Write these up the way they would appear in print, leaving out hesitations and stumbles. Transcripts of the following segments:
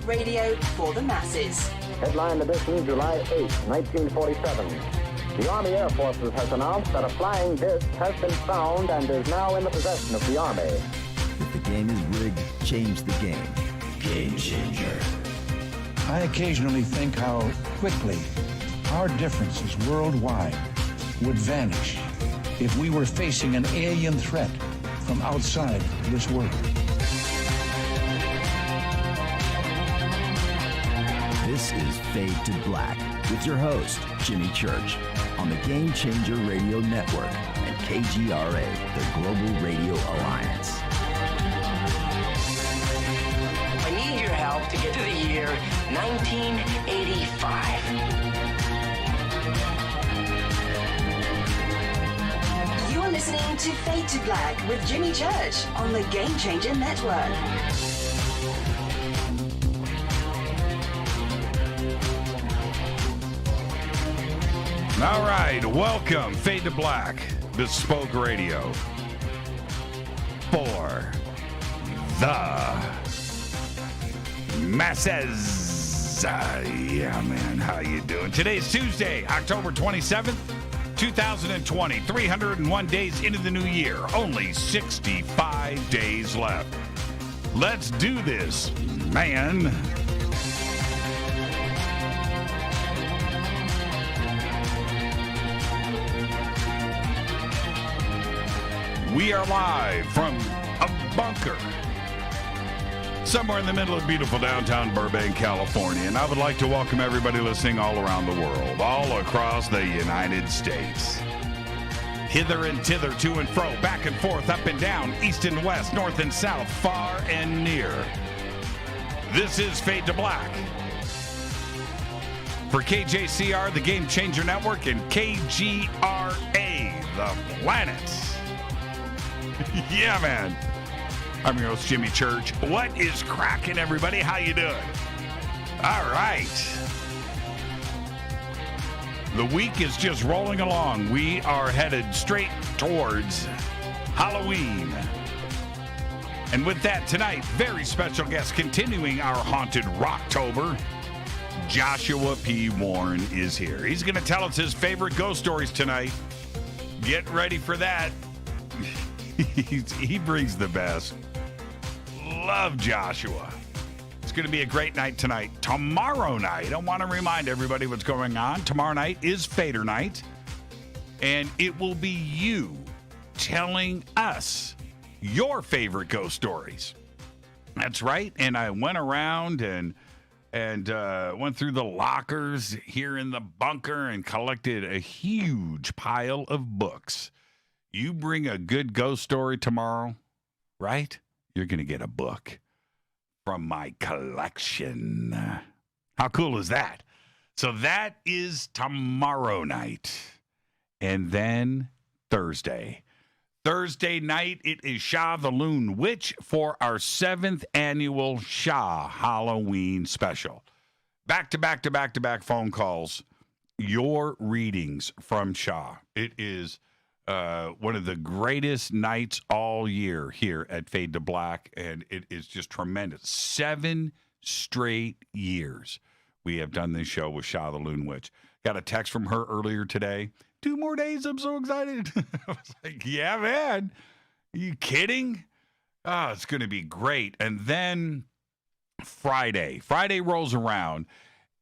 radio for the masses. Headline edition, July 8, 1947. The Army Air Forces has announced that a flying disc has been found and is now in the possession of the Army. If the game is rigged, change the game. Game changer. I occasionally think how quickly our differences worldwide would vanish if we were facing an alien threat from outside this world. This is Fade to Black with your host, Jimmy Church, on the Game Changer Radio Network and KGRA, the Global Radio Alliance. I need your help to get to the year 1985. You're listening to Fade to Black with Jimmy Church on the Game Changer Network. All right, welcome, Fade to Black, Bespoke Radio, for the masses. Yeah, man, how you doing? Today's Tuesday, October 27th, 2020, 301 days into the new year, only 65 days left. Let's do this, man. We are live from a bunker somewhere in the middle of beautiful downtown Burbank, California. And I would like to welcome everybody listening all around the world, all across the United States. Hither and thither, to and fro, back and forth, up and down, east and west, north and south, far and near. This is Fade to Black for KJCR, the Game Changer Network, and KGRA, the planet. Yeah, man. I'm your host, Jimmy Church. What is cracking, everybody? How you doing? All right. The week is just rolling along. We are headed straight towards Halloween. And with that, tonight, very special guest continuing our Haunted Roctober. Joshua P. Warren is here. He's going to tell us his favorite ghost stories tonight. Get ready for that. He brings the best. Love Joshua. It's going to be a great night tonight. Tomorrow night, I want to remind everybody what's going on. Tomorrow night is Fader night, and it will be you telling us your favorite ghost stories. That's right. And I went around and went through the lockers here in the bunker and collected a huge pile of books. You bring a good ghost story tomorrow, right? You're going to get a book from my collection. How cool is that? So that is tomorrow night. And then Thursday. Thursday night, it is Shah the Loon Witch for our 7th annual Shah Halloween special. Back-to-back phone calls. Your readings from Shah. It is one of the greatest nights all year here at Fade to Black, and it is just tremendous. 7 straight years we have done this show with Shah the Loon Witch. Got a text from her earlier today. 2 more days, I'm so excited. I was like, yeah, man. Are you kidding? Oh, it's going to be great. And then Friday rolls around,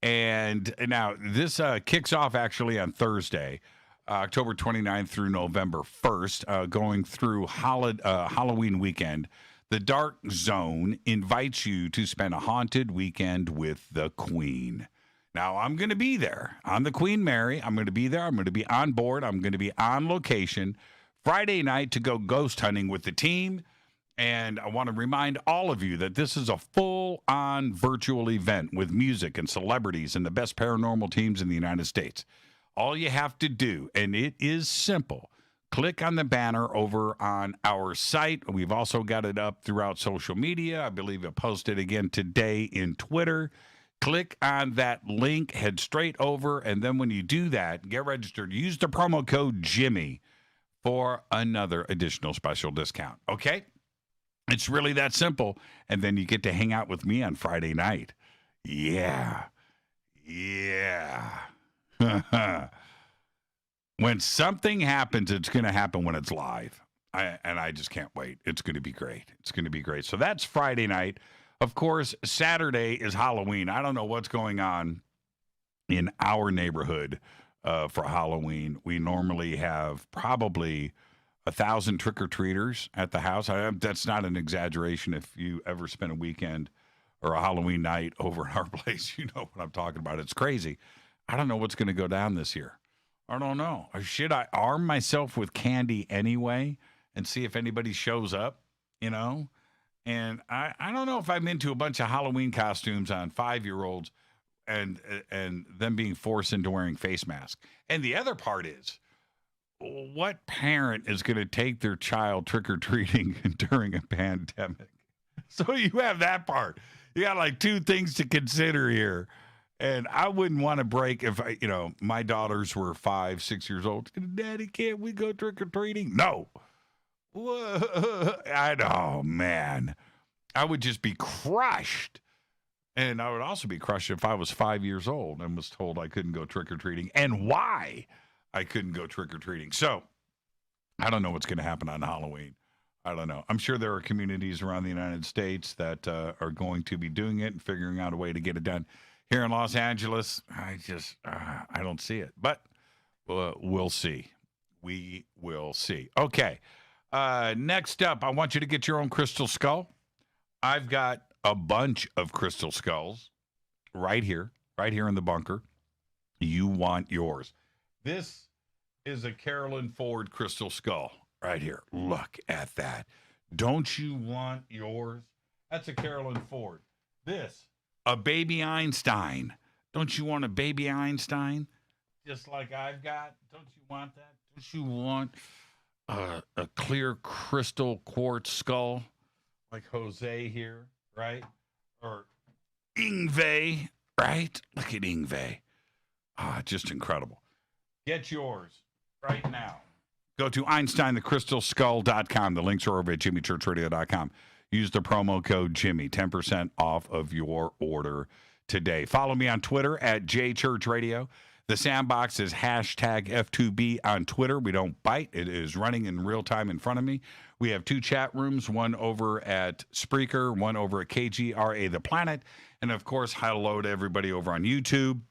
and now this kicks off actually on Thursday. October 29th through November 1st, going through Halloween weekend. The Dark Zone invites you to spend a haunted weekend with the Queen. Now, I'm going to be there on the Queen Mary. I'm going to be there. I'm going to be on board. I'm going to be on location Friday night to go ghost hunting with the team. And I want to remind all of you that this is a full-on virtual event with music and celebrities and the best paranormal teams in the United States. All you have to do, and it is simple, click on the banner over on our site. We've also got it up throughout social media. I believe I posted again today in Twitter. Click on that link, head straight over, and then when you do that, get registered. Use the promo code Jimmy for another additional special discount, okay? It's really that simple, and then you get to hang out with me on Friday night. Yeah. When something happens, it's going to happen when it's live. I just can't wait. It's going to be great. It's going to be great. So that's Friday night. Of course, Saturday is Halloween. I don't know what's going on in our neighborhood for Halloween. We normally have probably 1,000 trick-or-treaters at the house. That's not an exaggeration. If you ever spend a weekend or a Halloween night over at our place, you know what I'm talking about. It's crazy. I don't know what's going to go down this year. I don't know. Should I arm myself with candy anyway and see if anybody shows up, you know? And I don't know if I'm into a bunch of Halloween costumes on 5-year-olds and them being forced into wearing face masks. And the other part is, what parent is going to take their child trick-or-treating during a pandemic? So you have that part. You got like two things to consider here. And I wouldn't want to break if, my daughters were 5, 6 years old. Daddy, can't we go trick-or-treating? No. Oh, man. I would just be crushed. And I would also be crushed if I was 5 years old and was told I couldn't go trick-or-treating and why I couldn't go trick-or-treating. So I don't know what's going to happen on Halloween. I don't know. I'm sure there are communities around the United States that are going to be doing it and figuring out a way to get it done. Here in Los Angeles, I don't see it. But we'll see. We will see. Okay. Next up, I want you to get your own crystal skull. I've got a bunch of crystal skulls right here in the bunker. You want yours. This is a Carolyn Ford crystal skull right here. Look at that. Don't you want yours? That's a Carolyn Ford. This, a baby Einstein. Don't you want a baby Einstein? Just like I've got. Don't you want that? Don't you want a clear crystal quartz skull like Jose here, right? Or Ingve, right? Look at Ingve. Just incredible. Get yours right now. Go to EinsteinTheCrystalSkull.com. The links are over at JimmyChurchRadio.com. Use the promo code Jimmy, 10% off of your order today. Follow me on Twitter at JChurchRadio. The sandbox is hashtag F2B on Twitter. We don't bite. It is running in real time in front of me. We have 2 chat rooms, one over at Spreaker, one over at KGRA The Planet. And, of course, hello to everybody over on YouTube,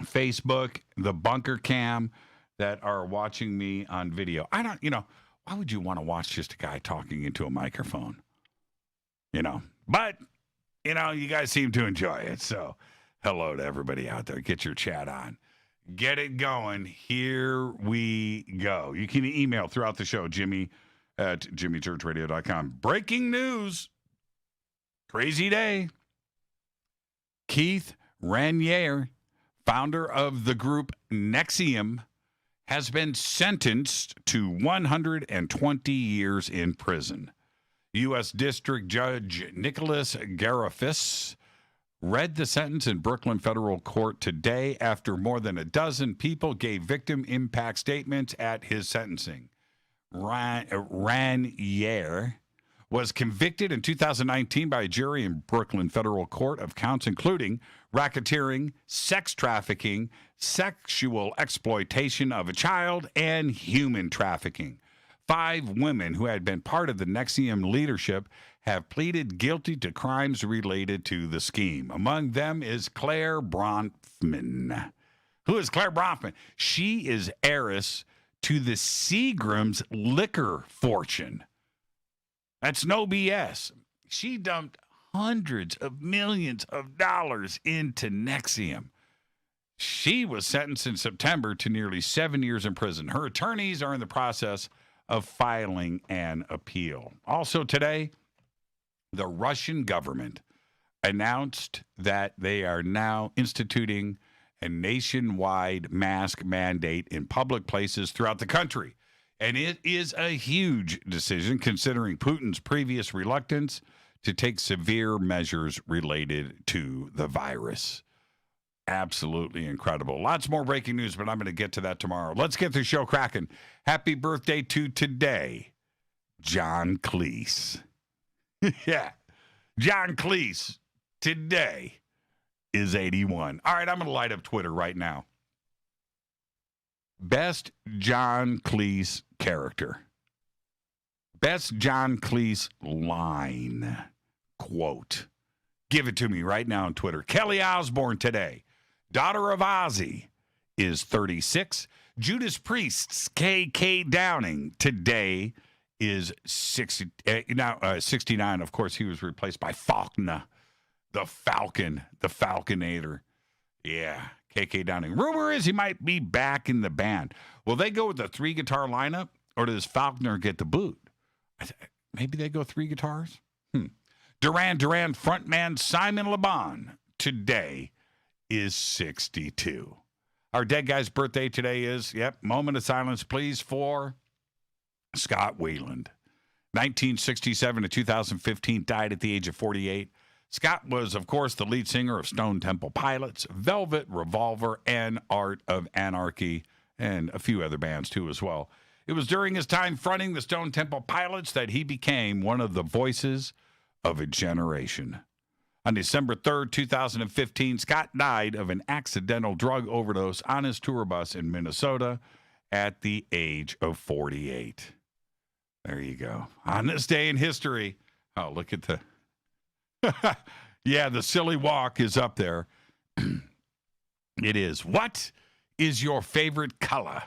Facebook, the Bunker Cam that are watching me on video. Why would you want to watch just a guy talking into a microphone? But, you guys seem to enjoy it. So hello to everybody out there. Get your chat on. Get it going. Here we go. You can email throughout the show, Jimmy at JimmyChurchRadio.com. Breaking news. Crazy day. Keith Raniere, founder of the group NXIVM, has been sentenced to 120 years in prison. U.S. District Judge Nicholas Garifas read the sentence in Brooklyn Federal Court today after more than a dozen people gave victim impact statements at his sentencing. Raniere was convicted in 2019 by a jury in Brooklyn Federal Court of counts including racketeering, sex trafficking, sexual exploitation of a child, and human trafficking. 5 women who had been part of the NXIVM leadership have pleaded guilty to crimes related to the scheme. Among them is Claire Bronfman. Who is Claire Bronfman? She is heiress to the Seagram's liquor fortune. That's no BS. She dumped hundreds of millions of dollars into NXIVM. She was sentenced in September to nearly 7 years in prison. Her attorneys are in the process of filing an appeal. Also today, the Russian government announced that they are now instituting a nationwide mask mandate in public places throughout the country. And it is a huge decision considering Putin's previous reluctance to take severe measures related to the virus. Absolutely incredible. Lots more breaking news, but I'm going to get to that tomorrow. Let's get the show cracking. Happy birthday to today, John Cleese. Yeah, John Cleese today. is 81. All right, I'm going to light up Twitter right now. Best John Cleese character. Best John Cleese line. Quote. Give it to me right now on Twitter. Kelly Osbourne today. Daughter of Ozzy is 36. Judas Priest's K.K. Downing today is 69. Of course, he was replaced by Faulkner, the Falcon, the Falconator. Yeah, K.K. Downing. Rumor is he might be back in the band. Will they go with the 3-guitar lineup, or does Faulkner get the boot? Maybe they go 3 guitars? Duran Duran frontman Simon Le Bon today is 62. Our dead guy's birthday today is, moment of silence, please, for Scott Weiland. 1967 to 2015, died at the age of 48. Scott was, of course, the lead singer of Stone Temple Pilots, Velvet Revolver, and Art of Anarchy, and a few other bands, too, as well. It was during his time fronting the Stone Temple Pilots that he became one of the voices of a generation. On December 3rd, 2015, Scott died of an accidental drug overdose on his tour bus in Minnesota at the age of 48. There you go. On this day in history. Oh, look at the... yeah, the silly walk is up there. It is. What is your favorite color?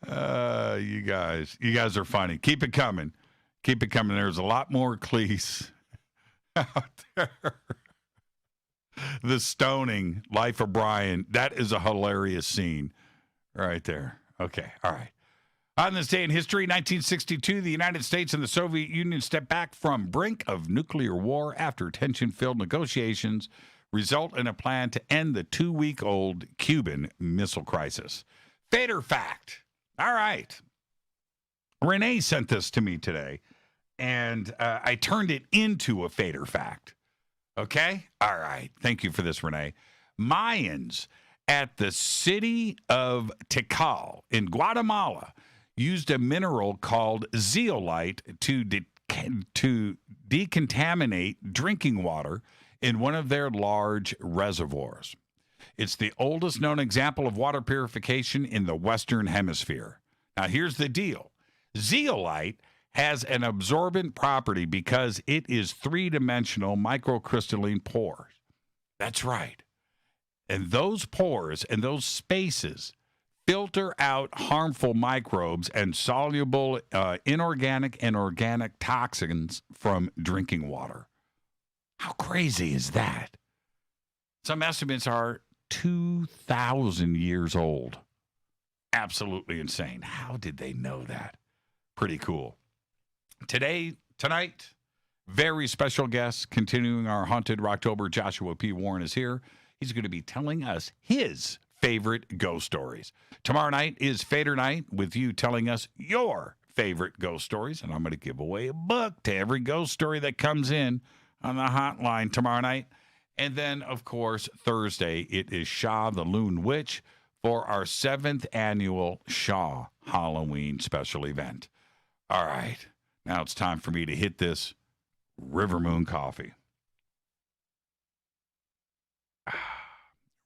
You guys are funny. Keep it coming. Keep it coming. There's a lot more Cleese out there. The stoning, Life of Brian. That is a hilarious scene right there. Okay. All right. On this day in history, 1962, the United States and the Soviet Union stepped back from brink of nuclear war after tension-filled negotiations result in a plan to end the 2-week-old Cuban Missile Crisis. Fader fact. All right. Renee sent this to me today, and I turned it into a Fader fact. Okay? All right. Thank you for this, Renee. Mayans at the city of Tikal in Guatemala used a mineral called zeolite to decontaminate drinking water in one of their large reservoirs. It's the oldest known example of water purification in the Western Hemisphere. Now, here's the deal. Zeolite has an absorbent property because it is 3-dimensional microcrystalline pores. That's right. And those pores and those spaces filter out harmful microbes and soluble inorganic and organic toxins from drinking water. How crazy is that? Some estimates are 2,000 years old. Absolutely insane. How did they know that? Pretty cool. Tonight, very special guest, continuing our Haunted Roctober. Joshua P. Warren is here. He's going to be telling us his favorite ghost stories. Tomorrow night is Fader night with you telling us your favorite ghost stories, and I'm going to give away a book to every ghost story that comes in on the hotline tomorrow night. And then, of course, Thursday, it is Shaw the Loon Witch for our 7th annual Shaw Halloween special event. All right, now it's time for me to hit this River Moon coffee.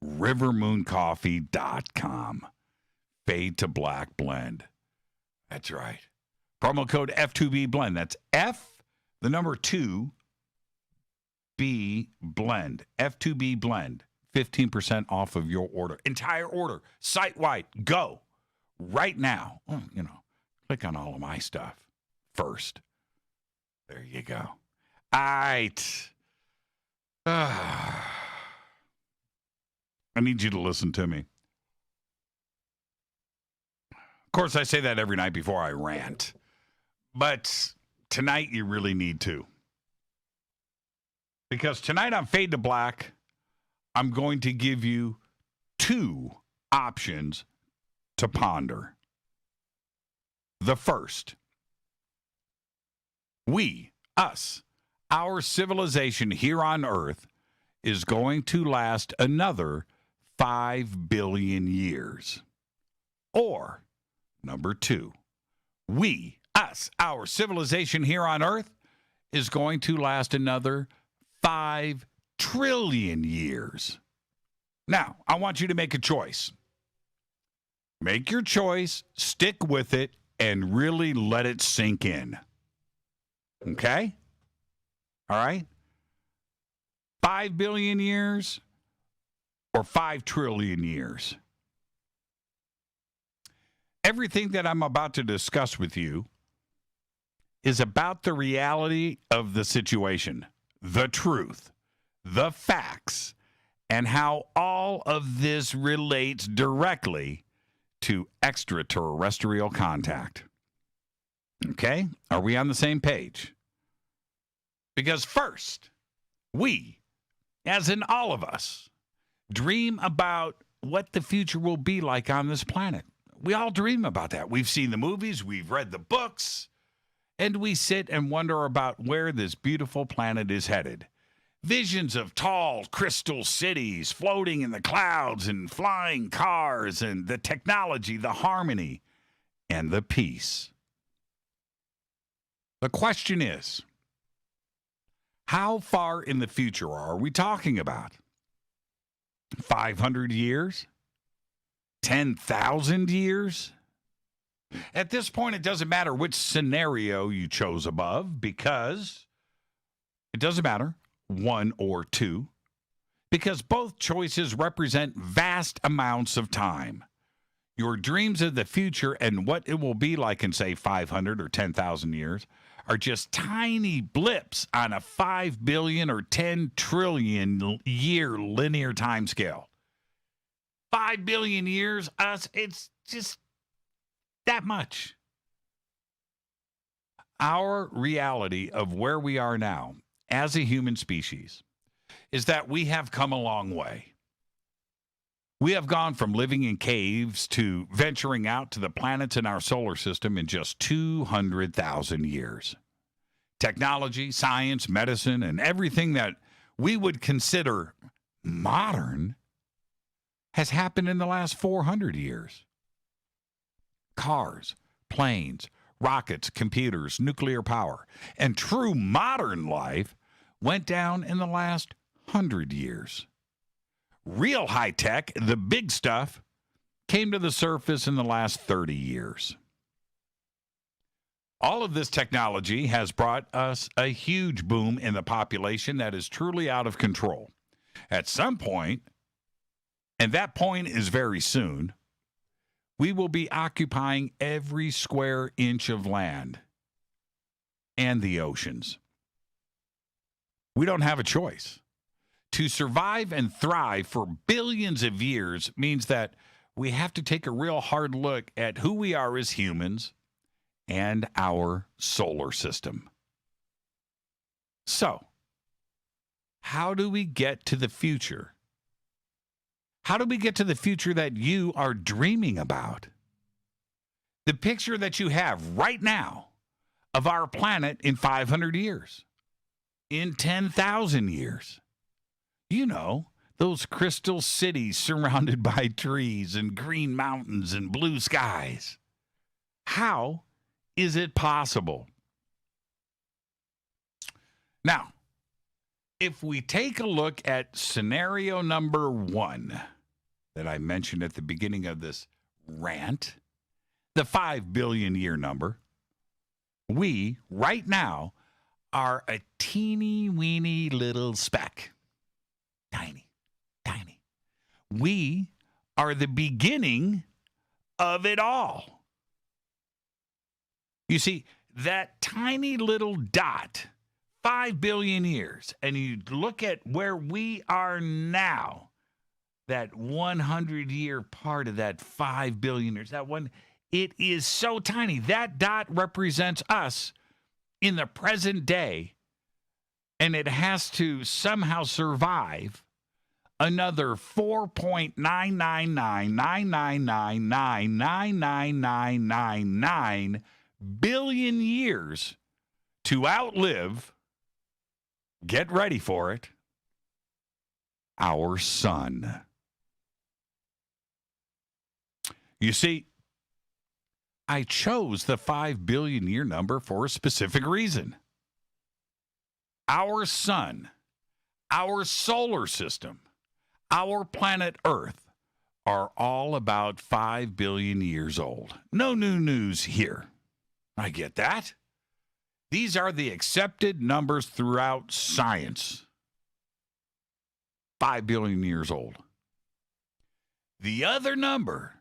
rivermooncoffee.com. Fade to Black blend. That's right. Promo code F2B blend. That's F, the number 2, B blend. F2B blend. 15% off of your order. Entire order. Site-wide. Go. Right now. Well, click on all of my stuff first. There you go. All right. I need you to listen to me. Of course, I say that every night before I rant. But tonight, you really need to. Because tonight on Fade to Black, I'm going to give you 2 options to ponder. The first, our civilization here on Earth is going to last another 5 billion years. Or, number 2, our civilization here on Earth is going to last another 5 trillion years. Now, I want you to make a choice. Make your choice, stick with it, and really let it sink in. Okay? All right? 5 billion years or 5 trillion years? Everything that I'm about to discuss with you is about the reality of the situation, the truth, the facts, and how all of this relates directly to extraterrestrial contact. Okay? Are we on the same page? Because first, we, as in all of us, dream about what the future will be like on this planet. We all dream about that. We've seen the movies, we've read the books, and we sit and wonder about where this beautiful planet is headed. Visions of tall crystal cities floating in the clouds and flying cars and the technology, the harmony, and the peace. The question is, how far in the future are we talking about? 500 years? 10,000 years? At this point, it doesn't matter which scenario you chose above, because it doesn't matter, 1 or 2, because both choices represent vast amounts of time. Your dreams of the future and what it will be like in, say, 500 or 10,000 years are just tiny blips on a 5 billion or 10 trillion year linear time scale. 5 billion years, it's just that much. Our reality of where we are now as a human species is that we have come a long way. We have gone from living in caves to venturing out to the planets in our solar system in just 200,000 years. Technology, science, medicine, and everything that we would consider modern has happened in the last 400 years. Cars, planes, rockets, computers, nuclear power, and true modern life went down in the last 100 years. Real high tech, the big stuff, came to the surface in the last 30 years. All of this technology has brought us a huge boom in the population that is truly out of control. At some point, and that point is very soon, we will be occupying every square inch of land and the oceans. We don't have a choice. To survive and thrive for billions of years means that we have to take a real hard look at who we are as humans and our solar system. So, how do we get to the future? How do we get to the future that you are dreaming about? The picture that you have right now of our planet in 500 years, in 10,000 years. You know, those crystal cities surrounded by trees and green mountains and blue skies. How is it possible? Now, if we take a look at scenario number 1 that I mentioned at the beginning of this rant, the 5 billion year number, we, right now, are a teeny weeny little speck. Tiny, tiny. We are the beginning of it all. You see, that tiny little dot, 5 billion years, and you look at where we are now, that 100-year part of that 5 billion years, that one, it is so tiny. That dot represents us in the present day, and it has to somehow survive another 4.99999999999 billion years to outlive, get ready for it, our sun. You see, I chose the 5 billion year number for a specific reason. Our sun our solar system, our planet Earth, are all about 5 billion years old. No new news here. I get that. These are the accepted numbers throughout science. 5 billion years old. The other number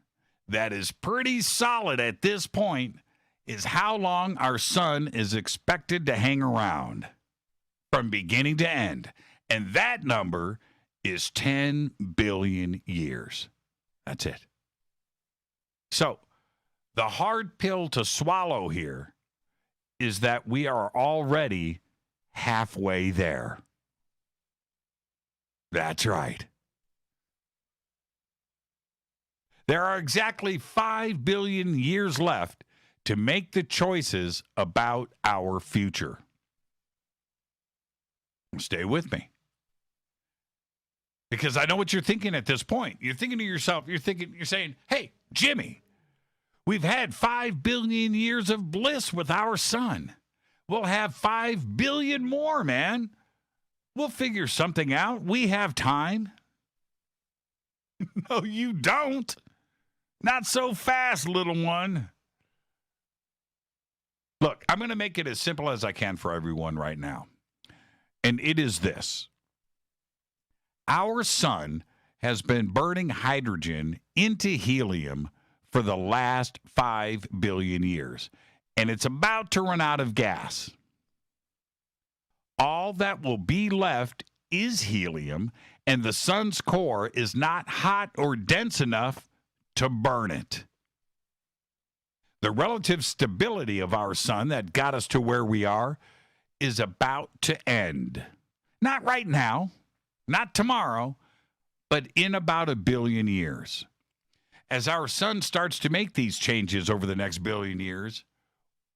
that is pretty solid at this point is how long our sun is expected to hang around from beginning to end. And that number is 10 billion years. That's it. So, the hard pill to swallow here is that we are already halfway there. That's right. There are exactly 5 billion years left to make the choices about our future. Stay with me. Because I know what you're thinking at this point. You're thinking to yourself, you're saying, hey, Jimmy, we've had 5 billion years of bliss with our sun. We'll have 5 billion more, man. We'll figure something out. We have time. No, you don't. Not so fast, little one. Look, I'm going to make it as simple as I can for everyone right now. And it is this. Our sun has been burning hydrogen into helium for the last 5 billion years, and it's about to run out of gas. All that will be left is helium, and the sun's core is not hot or dense enough to burn it. The relative stability of our sun that got us to where we are is about to end. Not right now. Not tomorrow, but in about 1 billion years. As our sun starts to make these changes over the next 1 billion years,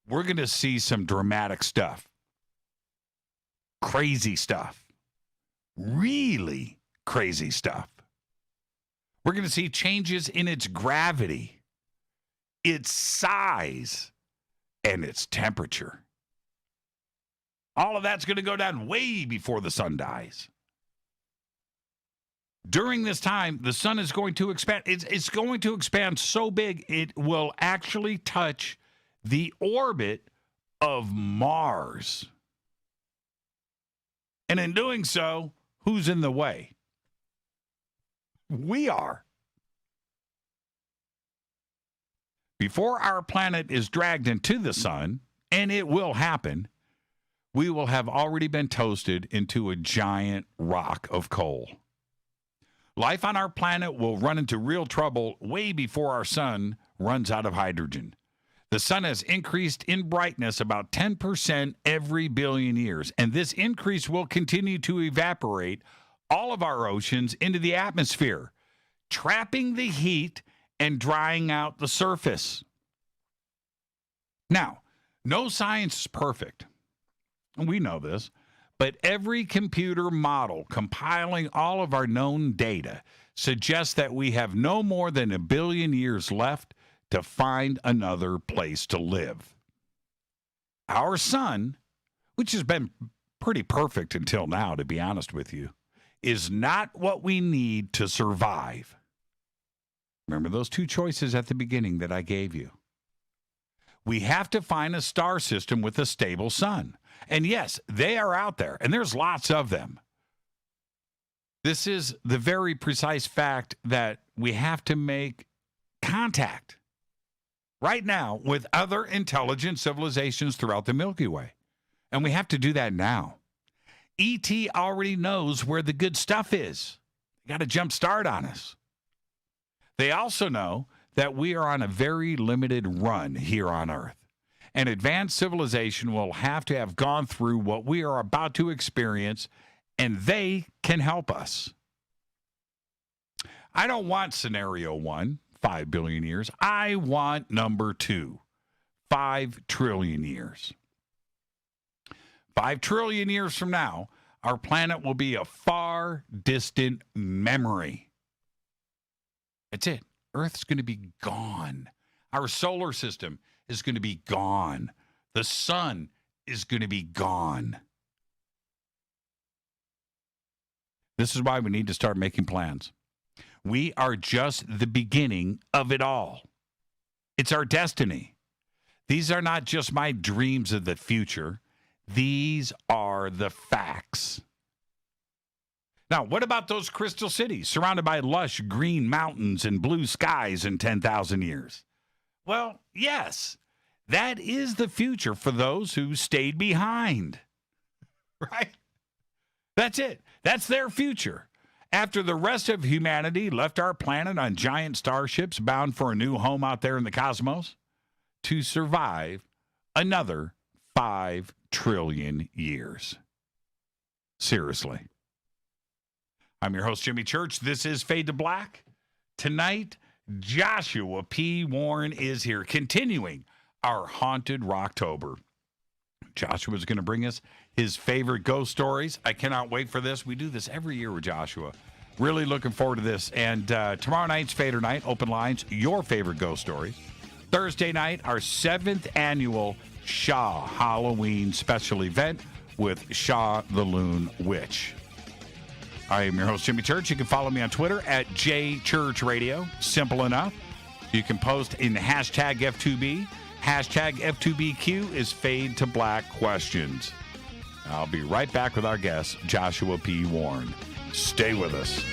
we're going to see some dramatic stuff. Crazy stuff. Really crazy stuff. We're going to see changes in its gravity, its size, and its temperature. All of that's going to go down way before the sun dies. During this time, the sun is going to expand. It's going to expand so big, it will actually touch the orbit of Mars. And in doing so, who's in the way? We are. Before our planet is dragged into the sun, and it will happen, we will have already been toasted into a giant rock of coal. Life on our planet will run into real trouble way before our sun runs out of hydrogen. The sun has increased in brightness about 10% every billion years, and this increase will continue to evaporate all of our oceans into the atmosphere, trapping the heat and drying out the surface. Now, no science is perfect. We know this. But every computer model compiling all of our known data suggests that we have no more than 1 billion years left to find another place to live. Our sun, which has been pretty perfect until now, to be honest with you, is not what we need to survive. Remember those two choices at the beginning that I gave you. We have to find a star system with a stable sun. And yes, they are out there, and there's lots of them. This is the very precise fact that we have to make contact right now with other intelligent civilizations throughout the Milky Way. And we have to do that now. E.T. already knows where the good stuff is. They got a jump start on us. They also know that we are on a very limited run here on Earth. And advanced civilization will have to have gone through what we are about to experience, and they can help us. I don't want scenario 1, 5 billion years. I want number 2, 5 trillion years. 5 trillion years from now, our planet will be a far distant memory. That's it. Earth's going to be gone. Our solar system is going to be gone. The sun is going to be gone. This is why we need to start making plans. We are just the beginning of it all. It's our destiny. These are not just my dreams of the future. These are the facts. Now, what about those crystal cities surrounded by lush green mountains and blue skies in 10,000 years? Well, yes, that is the future for those who stayed behind, right? That's it. That's their future. After the rest of humanity left our planet on giant starships bound for a new home out there in the cosmos to survive another 5 trillion years. Seriously. I'm your host, Jimmy Church. This is Fade to Black. Tonight, Joshua P. Warren is here, continuing our Haunted Roctober. Joshua's going to bring us his favorite ghost stories. I cannot wait for this. We do this every year with Joshua. Really looking forward to this. And tomorrow night's Fader Night, open lines, your favorite ghost stories. Thursday night, our 7th annual Shaw Halloween special event with Shaw the Loon Witch. I am your host, Jimmy Church. You can follow me on Twitter at JChurchRadio. Simple enough. You can post in hashtag F2B. Hashtag F2BQ is Fade to Black Questions. I'll be right back with our guest, Joshua P. Warren. Stay with us.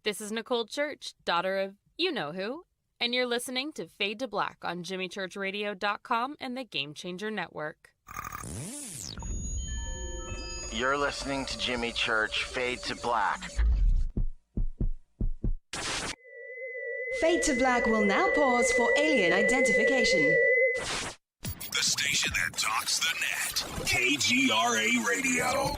This is Nicole Church, daughter of you-know-who, and you're listening to Fade to Black on JimmyChurchRadio.com and the Game Changer Network. You're listening to Jimmy Church, Fade to Black. Fade to Black will now pause for alien identification. The station that talks the net. KGRA Radio.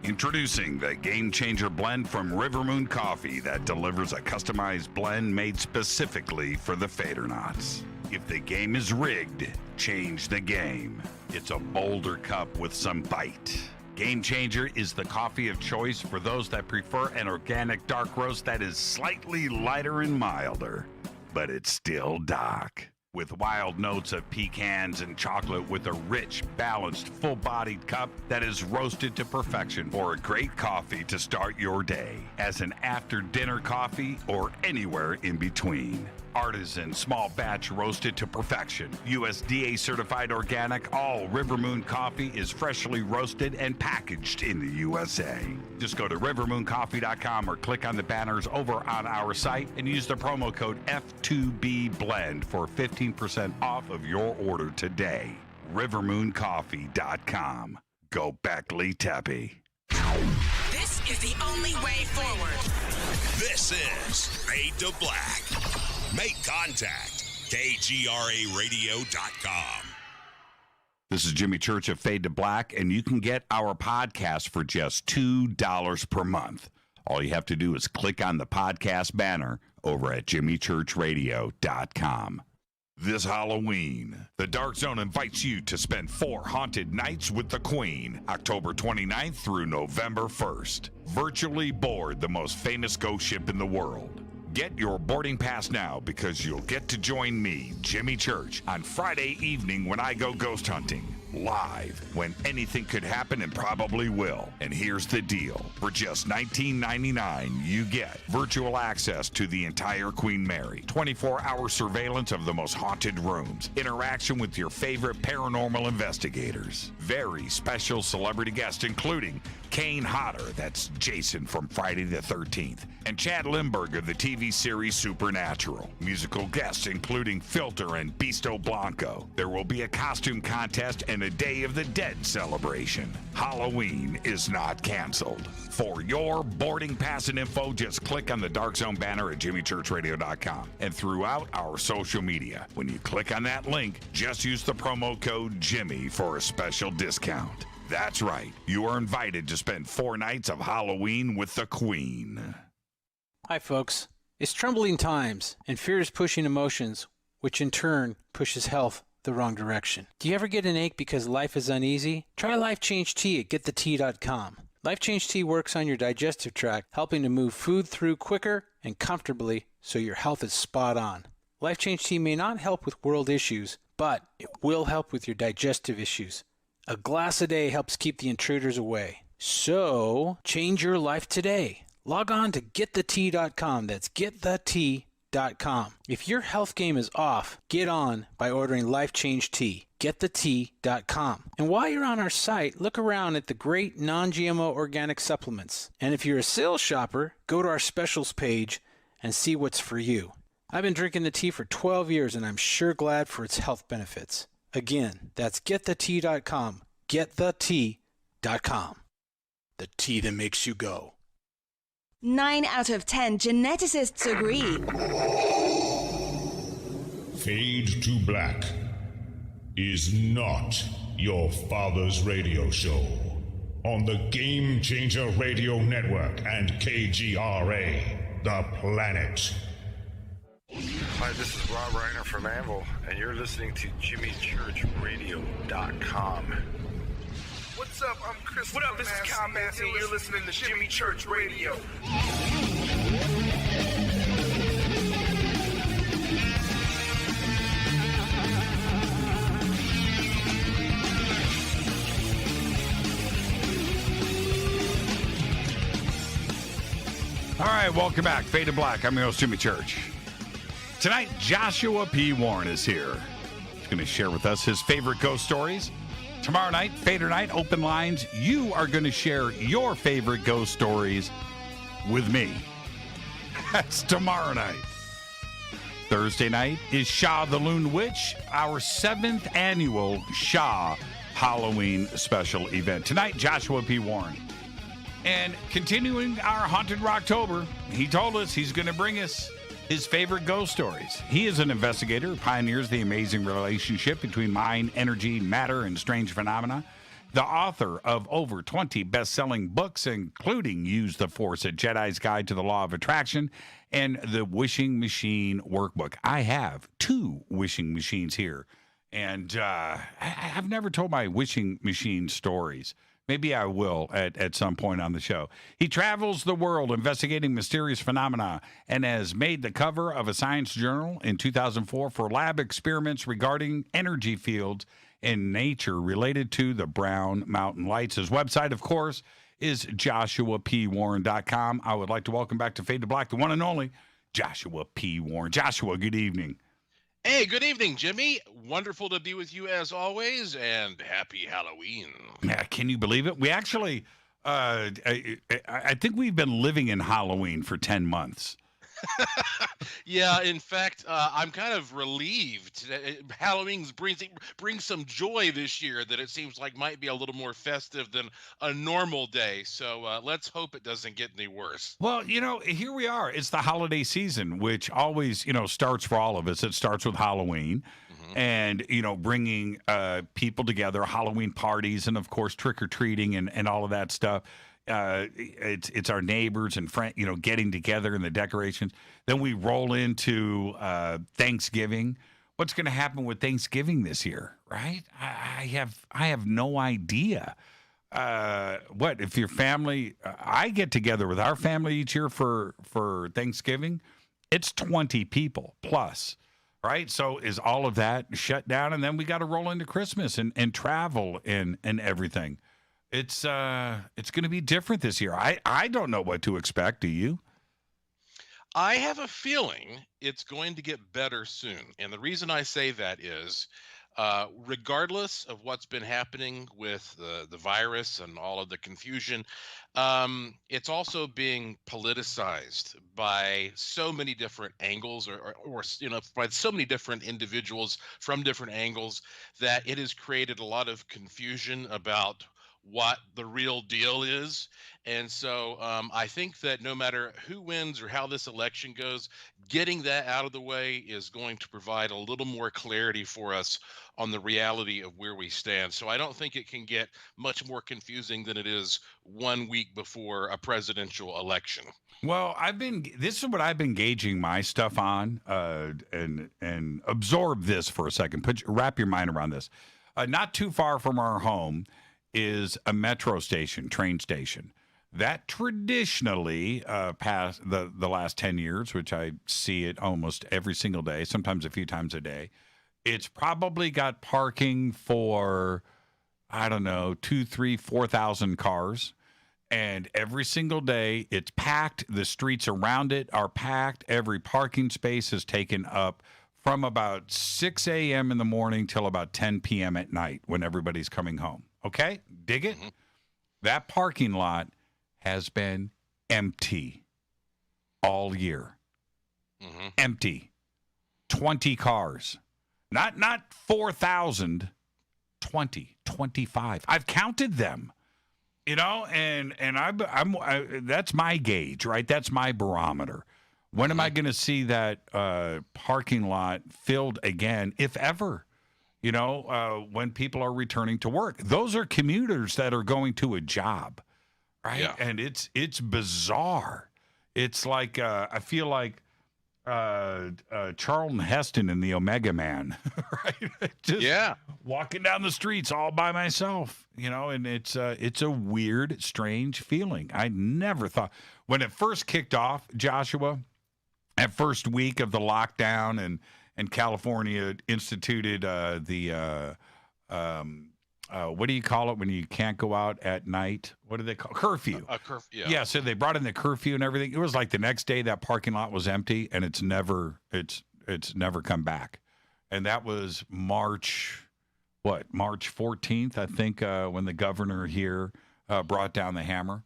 Introducing the Game Changer blend from River Moon Coffee that delivers a customized blend made specifically for the Fadernauts. If the game is rigged, change the game. It's a bolder cup with some bite. Game Changer is the coffee of choice for those that prefer an organic dark roast that is slightly lighter and milder, but it's still dark. With wild notes of pecans and chocolate with a rich, balanced, full-bodied cup that is roasted to perfection for a great coffee to start your day, as an after-dinner coffee or anywhere in between. Artisan, small batch roasted to perfection. USDA certified organic, all River Moon coffee is freshly roasted and packaged in the USA. Just go to rivermooncoffee.com or click on the banners over on our site and use the promo code F2BBLEND for 15% off of your order today. rivermooncoffee.com. Go Beckley Teppy. This is the only way forward. This is Fade to Black. Make contact. KGRARadio.com. This is Jimmy Church of Fade to Black, and you can get our podcast for just $2 per month. All you have to do is click on the podcast banner over at JimmyChurchRadio.com. This Halloween, the Dark Zone invites you to spend 4 haunted nights with the Queen, October 29th through November 1st. Virtually board the most famous ghost ship in the world. Get your boarding pass now because you'll get to join me, Jimmy Church, on Friday evening when I go ghost hunting. Live, when anything could happen and probably will. And here's the deal. For just $19.99, you get virtual access to the entire Queen Mary, 24-hour surveillance of the most haunted rooms, interaction with your favorite paranormal investigators, very special celebrity guests including Kane Hodder, that's Jason from Friday the 13th, and Chad Lindbergh of the TV series Supernatural. Musical guests including Filter and Beasto Blanco. There will be a costume contest and a Day of the Dead celebration. Halloween is not canceled. For your boarding pass and info, just click on the Dark Zone banner at JimmyChurchRadio.com and throughout our social media. When you click on that link, just use the promo code Jimmy for a special discount. That's right. You are invited to spend 4 nights of Halloween with the Queen. Hi, folks. It's troubling times, and fear is pushing emotions, which in turn pushes health the wrong direction. Do you ever get an ache because life is uneasy? Try Life Change Tea at getthetea.com. Life Change Tea works on your digestive tract, helping to move food through quicker and comfortably so your health is spot on. Life Change Tea may not help with world issues, but it will help with your digestive issues. A glass a day helps keep the intruders away. So, change your life today. Log on to getthetea.com. That's getthetea.com. If your health game is off, get on by ordering Life Change Tea. Getthetea.com. And while you're on our site, look around at the great non-GMO organic supplements. And if you're a sales shopper, go to our specials page and see what's for you. I've been drinking the tea for 12 years and I'm sure glad for its health benefits. Again, that's getthetea.com. Getthetea.com. The tea that makes you go. 9 out of 10 geneticists agree. Fade to Black is not your father's radio show on the Game Changer Radio Network and KGRA, The Planet. Hi, this is Rob Reiner from Anvil, and you're listening to JimmyChurchRadio.com. What's up? I'm Chris. What up? This is Kyle Massey, and you're listening to Jimmy Church Radio. All right, welcome back. Fade to Black. I'm your host, Jimmy Church. Tonight, Joshua P. Warren is here. He's going to share with us his favorite ghost stories. Tomorrow night, Fader Night, open lines. You are going to share your favorite ghost stories with me. That's tomorrow night. Thursday night is Shah the Loon Witch, our 7th annual Shah Halloween special event. Tonight, Joshua P. Warren. And continuing our Haunted Roctober, he told us he's going to bring us his favorite ghost stories. He is an investigator who pioneers the amazing relationship between mind, energy, matter, and strange phenomena. The author of over 20 best-selling books, including Use the Force, a Jedi's Guide to the Law of Attraction, and the Wishing Machine Workbook. I have 2 wishing machines here, and I've never told my wishing machine stories. Maybe I will at some point on the show. He travels the world investigating mysterious phenomena and has made the cover of a science journal in 2004 for lab experiments regarding energy fields in nature related to the Brown Mountain Lights. His website, of course, is joshuapwarren.com. I would like to welcome back to Fade to Black, the one and only Joshua P. Warren. Joshua, good evening. Hey, good evening, Jimmy. Wonderful to be with you as always, and happy Halloween. Yeah, can you believe it? We actually, I think we've been living in Halloween for 10 months. Yeah, in fact, I'm kind of relieved. Halloween brings some joy this year that it seems like might be a little more festive than a normal day. So let's hope it doesn't get any worse. Well, here we are. It's the holiday season, which always, starts for all of us. It starts with Halloween. And, bringing people together, Halloween parties, and, of course, trick-or-treating and all of that stuff. It's our neighbors and friends, getting together and the decorations. Then we roll into Thanksgiving. What's going to happen with Thanksgiving this year, right? I have no idea. What if your family? I get together with our family each year for Thanksgiving. It's 20 people plus. Right. So is all of that shut down? And then we got to roll into Christmas and travel and everything. It's going to be different this year. I don't know what to expect. Do you? I have a feeling it's going to get better soon. And the reason I say that is regardless of what's been happening with the virus and all of the confusion, it's also being politicized by so many different angles or by so many different individuals from different angles that it has created a lot of confusion about what the real deal is. And so I think that no matter who wins or how this election goes, getting that out of the way is going to provide a little more clarity for us on the reality of where we stand. So I don't think it can get much more confusing than it is 1 week before a presidential election. Well, this is what I've been gauging my stuff on, and absorb this for a second. Wrap your mind around this. Not too far from our home is a metro station, train station. That traditionally, past the last 10 years, which I see it almost every single day, sometimes a few times a day, it's probably got parking for, I don't know, 2,000, 3,000, 4,000 cars. And every single day it's packed. The streets around it are packed. Every parking space is taken up from about 6 a.m. in the morning till about 10 p.m. at night when everybody's coming home. Okay? Dig it? Mm-hmm. That parking lot has been empty all year. Mm-hmm. Empty. 20 cars. Not 4,000, 20, 25. I've counted them. You know, and I'm that's my gauge, right? That's my barometer. When am I going to see that parking lot filled again, if ever? You know, when people are returning to work. Those are commuters that are going to a job, right? Yeah. And it's bizarre. It's like I feel like Charlton Heston in the Omega Man, right? Just walking down the streets all by myself, you know, and it's a weird, strange feeling. I never thought when it first kicked off, Joshua, that first week of the lockdown and California instituted what do you call it when you can't go out at night? What do they call curfew? A curfew. Yeah. So they brought in the curfew and everything. It was like the next day that parking lot was empty, and it's never come back. And that was March 14th, I think, when the governor here brought down the hammer.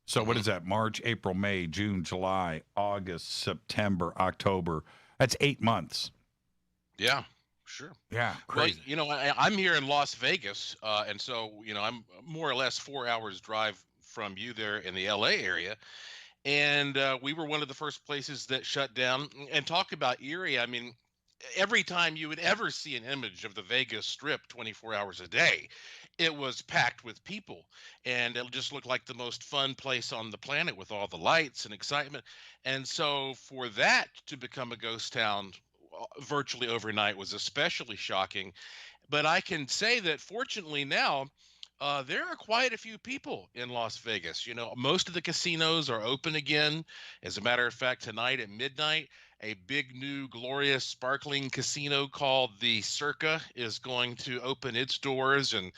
So what is that? March, April, May, June, July, August, September, October. That's 8 months. Yeah. Sure. Yeah. Crazy. Well, you know, I'm here in Las Vegas, and so, you know, I'm more or less 4 hours drive from you there in the LA area. And we were one of the first places that shut down. And talk about eerie. I mean, every time you would ever see an image of the Vegas Strip 24 hours a day, it was packed with people. And it just looked like the most fun place on the planet with all the lights and excitement. And so for that to become a ghost town virtually overnight was especially shocking. But I can say that fortunately now there are quite a few people in Las Vegas. You know, most of the casinos are open again. As a matter of fact, tonight at midnight, a big new glorious sparkling casino called the Circa is going to open its doors. And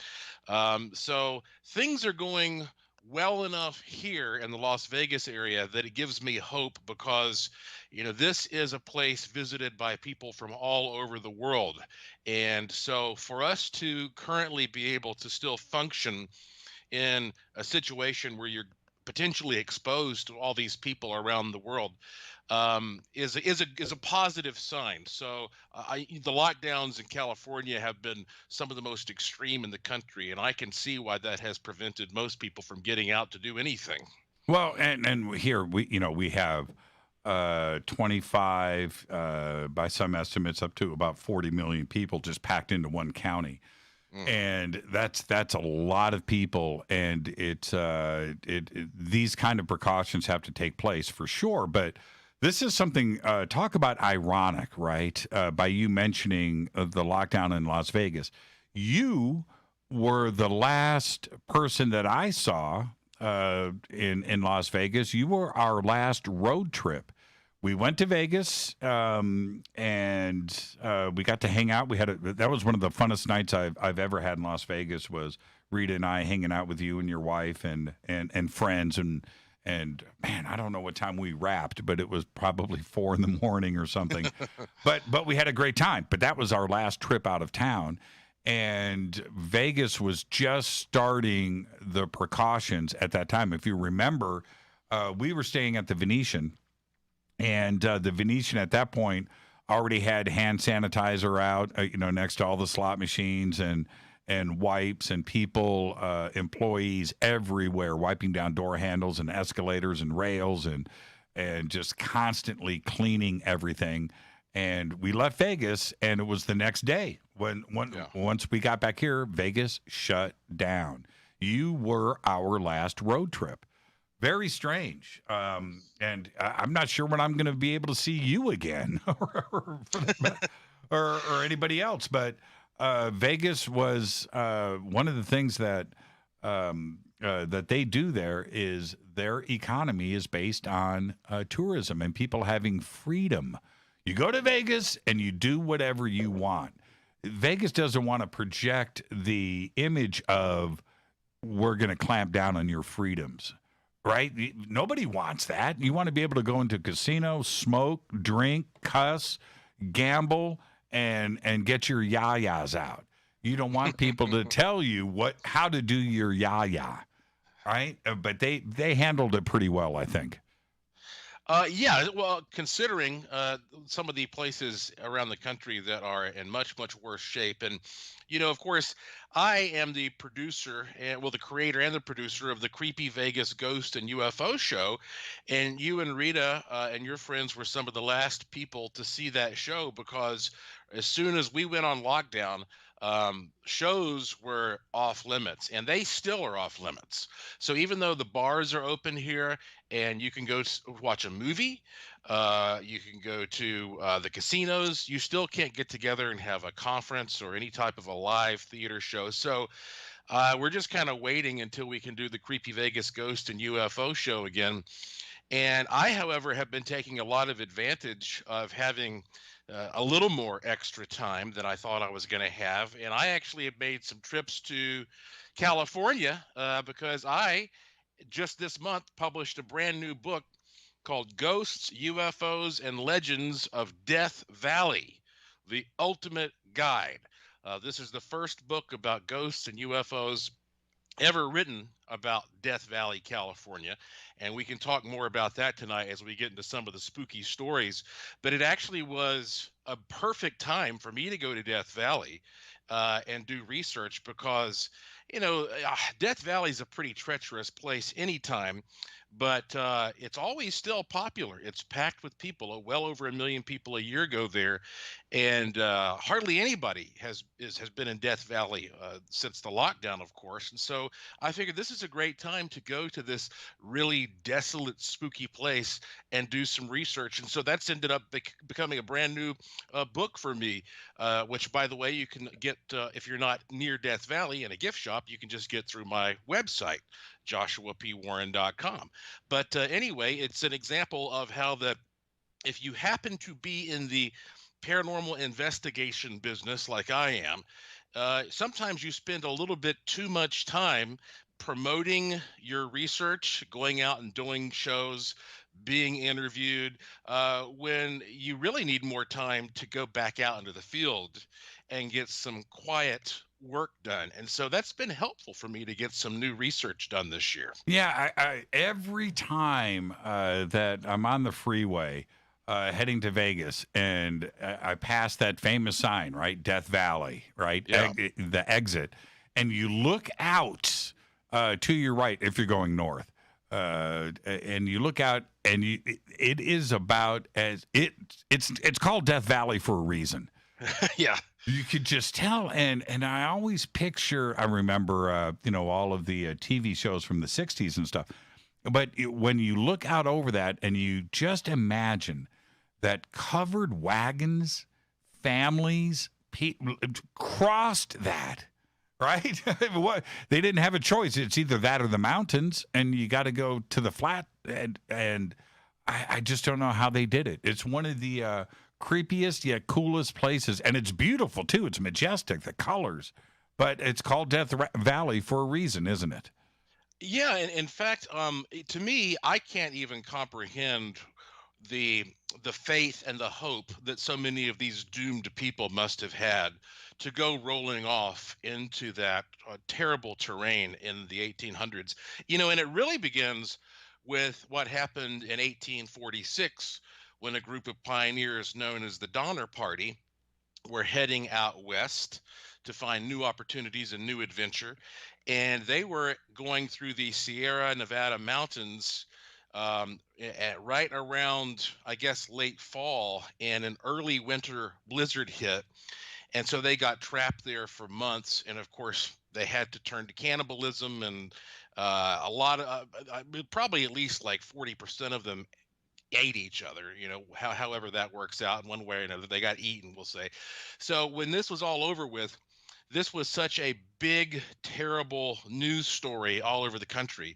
so things are going well enough here in the Las Vegas area that it gives me hope, because you know, this is a place visited by people from all over the world. And so for us to currently be able to still function in a situation where you're potentially exposed to all these people around the world is a positive sign. So the lockdowns in California have been some of the most extreme in the country, and I can see why that has prevented most people from getting out to do anything. Well, and here we have 25, by some estimates, up to about 40 million people just packed into one county. And that's a lot of people, and these kind of precautions have to take place for sure. But this is something, talk about ironic, right? By you mentioning the lockdown in Las Vegas. You were the last person that I saw in Las Vegas. You were our last road trip. We went to Vegas, and we got to hang out. That was one of the funnest nights I've ever had in Las Vegas. Was Rita and I hanging out with you and your wife and friends, and man, I don't know what time we wrapped, but it was probably 4 a.m. or something. but we had a great time. But that was our last trip out of town, and Vegas was just starting the precautions at that time. If you remember, we were staying at the Venetian. And the Venetian at that point already had hand sanitizer out, next to all the slot machines, and and wipes and people, employees everywhere wiping down door handles and escalators and rails and just constantly cleaning everything. And we left Vegas, and it was the next day once we got back here, Vegas shut down. You were our last road trip. Very strange. And I'm not sure when I'm going to be able to see you again or anybody else. But Vegas was one of the things that they do there is their economy is based on tourism and people having freedom. You go to Vegas and you do whatever you want. Vegas doesn't want to project the image of we're going to clamp down on your freedoms, right? Nobody wants that. You want to be able to go into a casino, smoke, drink, cuss, gamble, and get your yayas out. You don't want people to tell you how to do your yaya, right? But they handled it pretty well, I think. Yeah, well, considering some of the places around the country that are in much, much worse shape. And, of course, I am the producer, the creator and the producer of the Creepy Vegas Ghost and UFO show. And you and Rita and your friends were some of the last people to see that show, because as soon as we went on lockdown, shows were off limits, and they still are off limits. So even though the bars are open here and you can go watch a movie, you can go to the casinos, you still can't get together and have a conference or any type of a live theater show. So we're just kind of waiting until we can do the Creepy Vegas Ghost and UFO show again. And I, however, have been taking a lot of advantage of having a little more extra time than I thought I was going to have. And I actually have made some trips to California because I just this month published a brand new book called Ghosts, UFOs, and Legends of Death Valley, the Ultimate Guide. This is the first book about ghosts and UFOs ever written about Death Valley, California. And we can talk more about that tonight as we get into some of the spooky stories. But it actually was a perfect time for me to go to Death Valley and do research because, Death Valley is a pretty treacherous place anytime, but it's always still popular. It's packed with people. Well over 1 million people a year go there, and hardly anybody has been in Death Valley since the lockdown, of course. And so I figured this is a great time to go to this really desolate, spooky place and do some research. And so that's ended up becoming a brand new book for me, which, by the way, you can get if you're not near Death Valley in a gift shop, you can just get through my website, joshuapwarren.com. But anyway, it's an example of how that if you happen to be in the paranormal investigation business like I am, sometimes you spend a little bit too much time promoting your research, going out and doing shows, being interviewed, when you really need more time to go back out into the field and get some quiet work done. And so that's been helpful for me to get some new research done this year. Yeah, I every time that I'm on the freeway heading to Vegas and I pass that famous sign, right? Death Valley, right? Yeah. The exit. And you look out to your right if you're going north. And you look out and it is about as it's called Death Valley for a reason. Yeah. You could just tell, and I always picture. I remember, all of the TV shows from the '60s and stuff. But when you look out over that, and you just imagine that covered wagons, families, crossed that, right? They didn't have a choice. It's either that or the mountains, and you got to go to the flat. And I just don't know how they did it. It's one of the creepiest yet coolest places, and it's beautiful too. It's majestic, the colors, but it's called Death Valley for a reason, isn't it? Yeah, and in fact, to me, I can't even comprehend the faith and the hope that so many of these doomed people must have had to go rolling off into that terrible terrain in the 1800s. And it really begins with what happened in 1846 when a group of pioneers known as the Donner Party were heading out west to find new opportunities and new adventure. And they were going through the Sierra Nevada mountains at right around, I guess, late fall, and an early winter blizzard hit. And so they got trapped there for months. And of course, they had to turn to cannibalism. And a lot of, probably at least like 40% of them ate each other, however that works out in one way or another. They got eaten, we'll say. So when this was all over with, this was such a big, terrible news story all over the country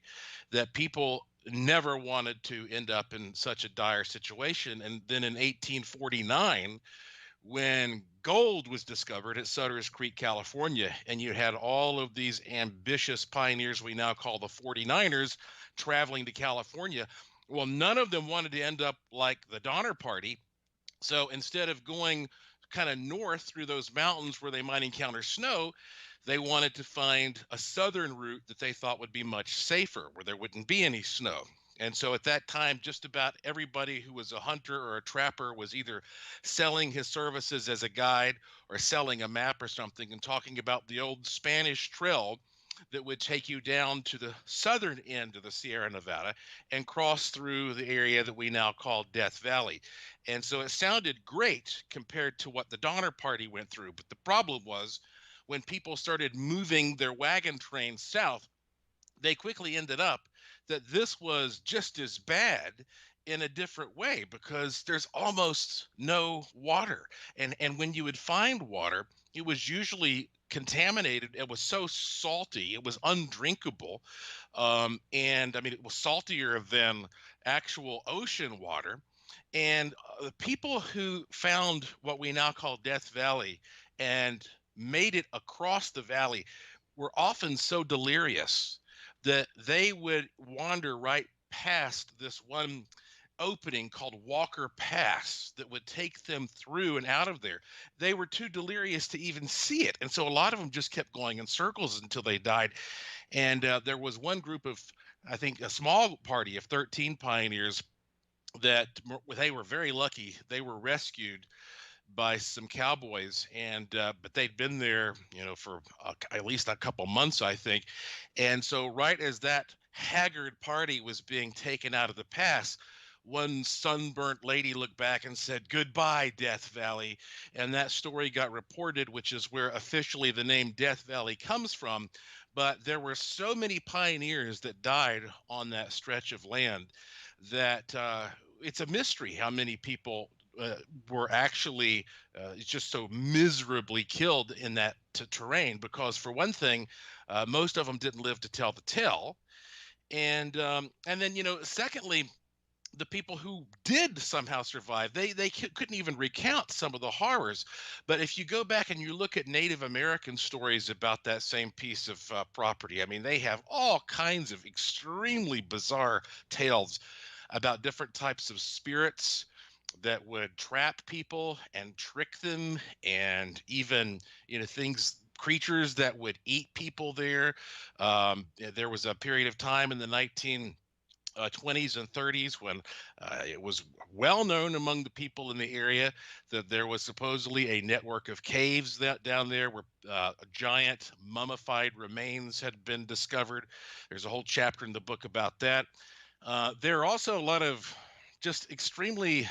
that people never wanted to end up in such a dire situation. And then in 1849, when gold was discovered at Sutter's Creek, California, and you had all of these ambitious pioneers we now call the 49ers traveling to California, well, none of them wanted to end up like the Donner Party. So instead of going kind of north through those mountains where they might encounter snow, they wanted to find a southern route that they thought would be much safer, where there wouldn't be any snow. And so at that time, just about everybody who was a hunter or a trapper was either selling his services as a guide or selling a map or something and talking about the old Spanish trail that would take you down to the southern end of the Sierra Nevada and cross through the area that we now call Death Valley. And so it sounded great compared to what the Donner Party went through. But the problem was when people started moving their wagon trains south, they quickly ended up that this was just as bad in a different way, because there's almost no water. And when you would find water, it was usually contaminated. It was so salty, it was undrinkable. And I mean, it was saltier than actual ocean water. And the people who found what we now call Death Valley and made it across the valley were often so delirious that they would wander right past this one opening called Walker Pass that would take them through and out of there. They were too delirious to even see it. And so a lot of them just kept going in circles until they died. And there was one group of, I think, a small party of 13 pioneers that they were very lucky. They were rescued by some cowboys, and but they'd been there, for at least a couple months, I think. And so right as that haggard party was being taken out of the pass, one sunburnt lady looked back and said, "Goodbye, Death Valley." And that story got reported, which is where officially the name Death Valley comes from. But there were so many pioneers that died on that stretch of land that it's a mystery how many people were actually just so miserably killed in that terrain. Because for one thing, most of them didn't live to tell the tale. And then, secondly, the people who did somehow survive, they couldn't even recount some of the horrors. But if you go back and you look at Native American stories about that same piece of property, I mean, they have all kinds of extremely bizarre tales about different types of spirits that would trap people and trick them, and even, creatures that would eat people there. There was a period of time in the 1920s and 30s when it was well known among the people in the area that there was supposedly a network of caves down there where giant mummified remains had been discovered. There's a whole chapter in the book about that. There are also a lot of just extremely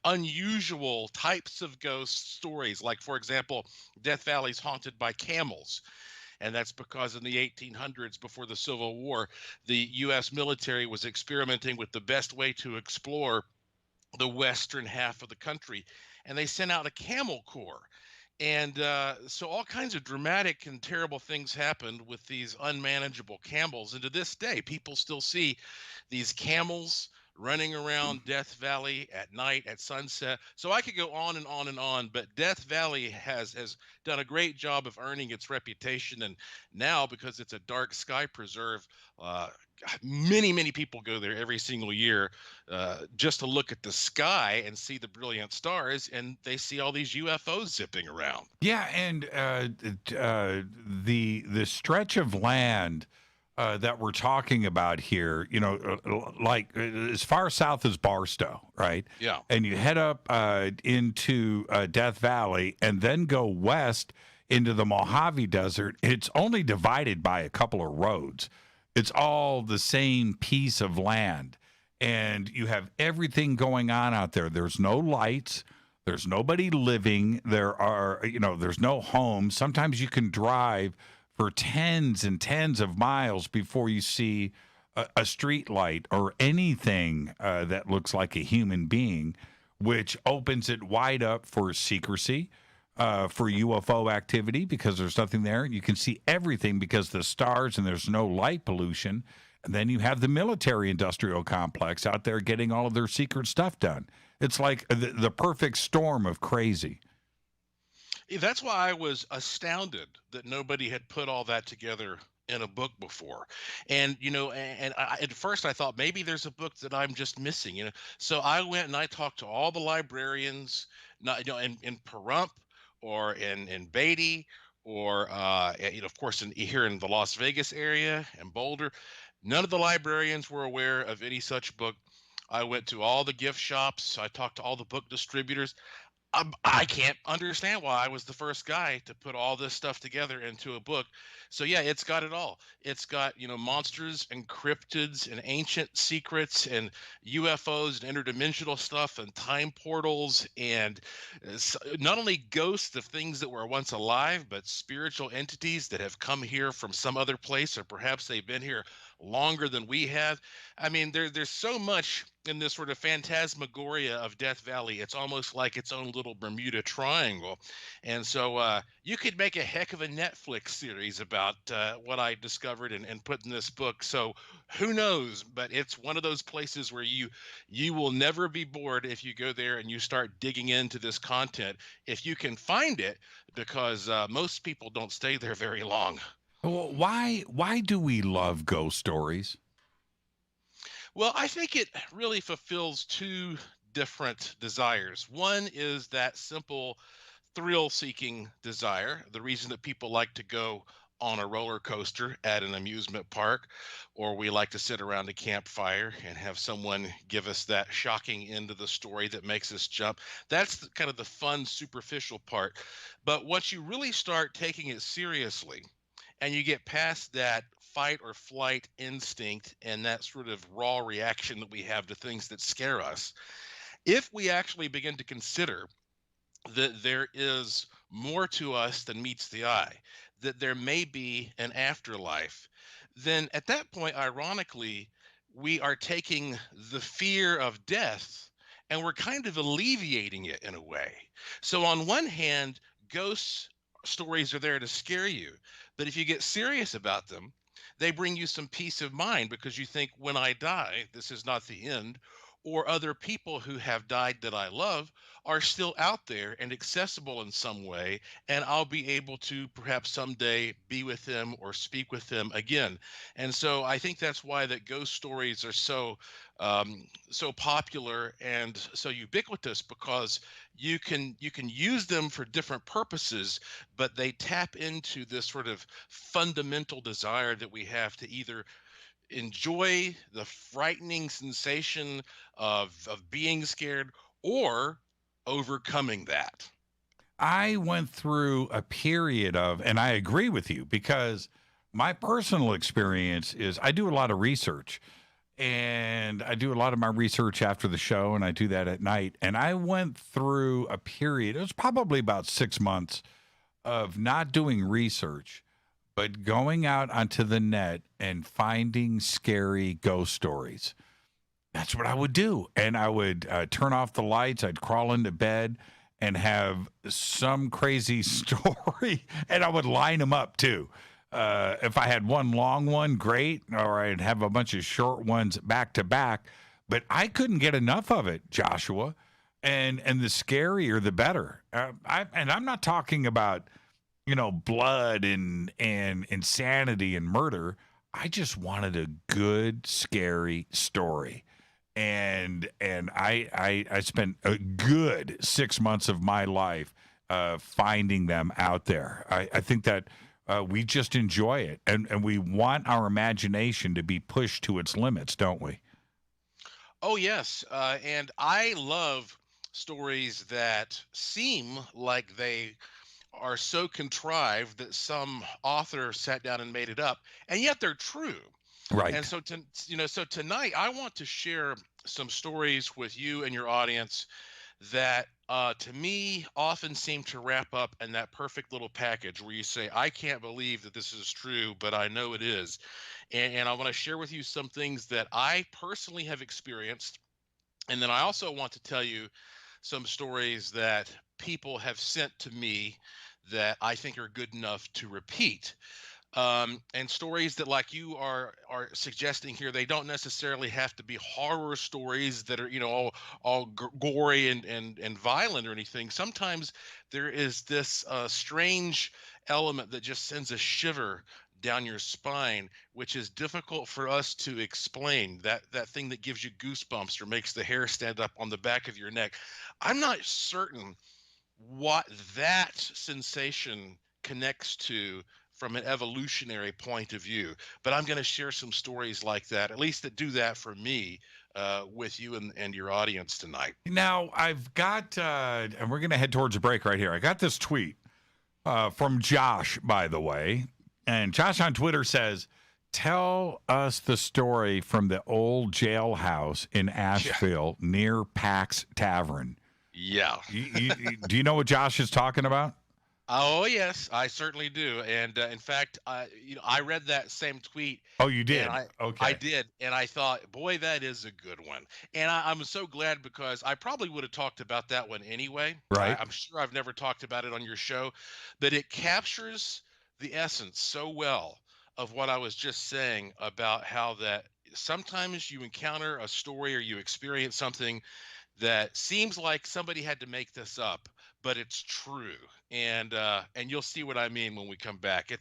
unusual types of ghost stories. Like, for example, Death Valley's haunted by camels. And that's because in the 1800s, before the Civil War, the U.S. military was experimenting with the best way to explore the western half of the country. And they sent out a camel corps. And so all kinds of dramatic and terrible things happened with these unmanageable camels. And to this day, people still see these camels running around Death Valley at night, at sunset. So I could go on and on and on, but Death Valley has done a great job of earning its reputation. And now, because it's a dark sky preserve, many people go there every single year just to look at the sky and see the brilliant stars, and they see all these UFOs zipping around. Yeah, and the stretch of land that we're talking about here, like as far south as Barstow, right? Yeah. And you head up into Death Valley and then go west into the Mojave Desert. It's only divided by a couple of roads. It's all the same piece of land. And you have everything going on out there. There's no lights. There's nobody living. There's no homes. Sometimes you can drive for tens and tens of miles before you see a street light or anything that looks like a human being, which opens it wide up for secrecy, for UFO activity, because there's nothing there. You can see everything because the stars and there's no light pollution. And then you have the military industrial complex out there getting all of their secret stuff done. It's like the perfect storm of crazy. That's why I was astounded that nobody had put all that together in a book before. And, at first I thought maybe there's a book that I'm just missing, So I went and I talked to all the librarians, in Pahrump or in Beatty or, of course, here in the Las Vegas area and Boulder. None of the librarians were aware of any such book. I went to all the gift shops. I talked to all the book distributors. I can't understand why I was the first guy to put all this stuff together into a book. So yeah, it's got it all. It's got, monsters and cryptids and ancient secrets and UFOs and interdimensional stuff and time portals and not only ghosts of things that were once alive, but spiritual entities that have come here from some other place, or perhaps they've been here longer than we have. I mean, there's so much in this sort of phantasmagoria of Death Valley. It's almost like its own little Bermuda Triangle. And so you could make a heck of a Netflix series about what I discovered and put in this book. So who knows? But it's one of those places where you will never be bored if you go there and you start digging into this content, if you can find it, because most people don't stay there very long. Well, why do we love ghost stories? Well, I think it really fulfills two different desires. One is that simple thrill-seeking desire, the reason that people like to go on a roller coaster at an amusement park, or we like to sit around a campfire and have someone give us that shocking end of the story that makes us jump. That's kind of the fun, superficial part. But once you really start taking it seriously, and you get past that fight or flight instinct and that sort of raw reaction that we have to things that scare us, if we actually begin to consider that there is more to us than meets the eye, that there may be an afterlife, then at that point, ironically, we are taking the fear of death and we're kind of alleviating it in a way. So on one hand, ghosts stories are there to scare you, but if you get serious about them, they bring you some peace of mind, because you think, when I die, this is not the end, or other people who have died that I love are still out there and accessible in some way, and I'll be able to perhaps someday be with them or speak with them again. And so I think that's why that ghost stories are so popular and so ubiquitous, because you can use them for different purposes, but they tap into this sort of fundamental desire that we have to either enjoy the frightening sensation of being scared or overcoming that. I went through a period of, and I agree with you, because my personal experience is I do a lot of research, and I do a lot of my research after the show, and I do that at night. And I went through a period, it was probably about 6 months, of not doing research, but going out onto the net and finding scary ghost stories. That's what I would do. And I would turn off the lights. I'd crawl into bed and have some crazy story. And I would line them up, too. If I had one long one, great. Or I'd have a bunch of short ones back to back. But I couldn't get enough of it, Joshua. And the scarier, the better. And I'm not talking about, blood and insanity and murder. I just wanted a good, scary story. And I spent a good 6 months of my life finding them out there. I think that We just enjoy it, and we want our imagination to be pushed to its limits, don't we? Oh, yes. And I love stories that seem like they are so contrived that some author sat down and made it up, and yet they're true. Right. And so, so tonight I want to share some stories with you and your audience that to me often seem to wrap up in that perfect little package where you say, I can't believe that this is true, but I know it is. And I want to share with you some things that I personally have experienced. And then I also want to tell you some stories that people have sent to me that I think are good enough to repeat. And stories that, like you are suggesting here, they don't necessarily have to be horror stories that are, all gory and violent or anything. Sometimes there is this strange element that just sends a shiver down your spine, which is difficult for us to explain. That thing that gives you goosebumps or makes the hair stand up on the back of your neck. I'm not certain what that sensation connects to from an evolutionary point of view, but I'm going to share some stories like that, at least that do that for me, with you and your audience tonight. Now, I've got, and we're going to head towards a break right here. I got this tweet from Josh, by the way, and Josh on Twitter says, tell us the story from the old jailhouse in Asheville near Pax Tavern. Yeah. Do you know what Josh is talking about? Oh, yes, I certainly do. And in fact, I read that same tweet. Oh, you did? Okay. I did. And I thought, boy, that is a good one. And I'm so glad because I probably would have talked about that one anyway. Right. I'm sure I've never talked about it on your show, but it captures the essence so well of what I was just saying about how that sometimes you encounter a story or you experience something that seems like somebody had to make this up, but it's true. And you'll see what I mean when we come back.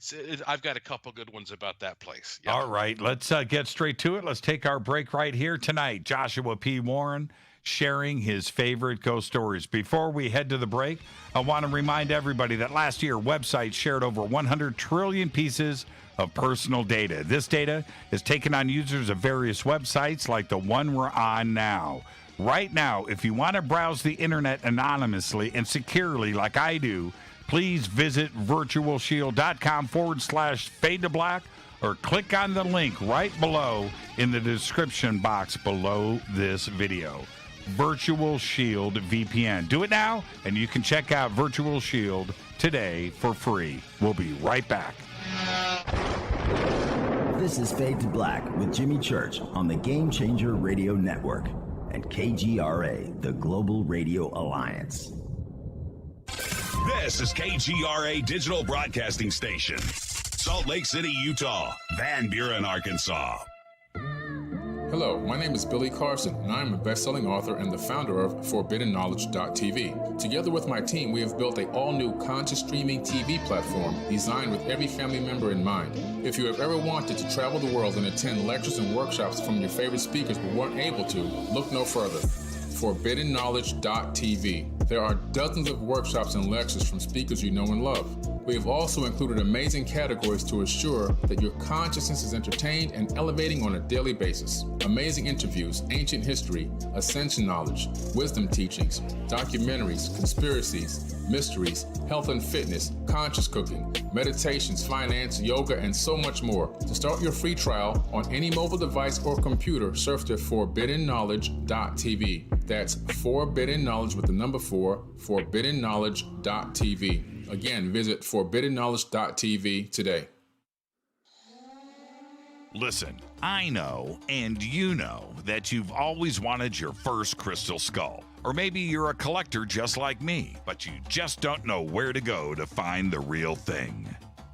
I've got a couple good ones about that place. Yep. All right, let's get straight to it. Let's take our break right here tonight. Joshua P. Warren sharing his favorite ghost stories. Before we head to the break, I want to remind everybody that last year, websites shared over 100 trillion pieces of personal data. This data is taken on users of various websites like the one we're on now. Right now, if you want to browse the internet anonymously and securely like I do, please visit virtualshield.com/fade to black or click on the link right below in the description box below this video. Virtual Shield VPN. Do it now, and you can check out Virtual Shield today for free. We'll be right back. This is Fade to Black with Jimmy Church on the Game Changer Radio Network and KGRA, the Global Radio Alliance. This is KGRA Digital Broadcasting Station, Salt Lake City, Utah, Van Buren, Arkansas. Hello, my name is Billy Carson, and I am a best-selling author and the founder of ForbiddenKnowledge.tv. Together with my team, we have built an all-new conscious streaming TV platform designed with every family member in mind. If you have ever wanted to travel the world and attend lectures and workshops from your favorite speakers but weren't able to, look no further. ForbiddenKnowledge.tv. There are dozens of workshops and lectures from speakers you know and love. We have also included amazing categories to assure that your consciousness is entertained and elevating on a daily basis. Amazing interviews, ancient history, ascension knowledge, wisdom teachings, documentaries, conspiracies, mysteries, health and fitness, conscious cooking, meditations, finance, yoga, and so much more. To start your free trial on any mobile device or computer, surf to ForbiddenKnowledge.tv. That's Forbidden Knowledge with the number 4, ForbiddenKnowledge.tv. Again, visit ForbiddenKnowledge.tv today. Listen, I know, and you know, that you've always wanted your first crystal skull. Or maybe you're a collector just like me, but you just don't know where to go to find the real thing.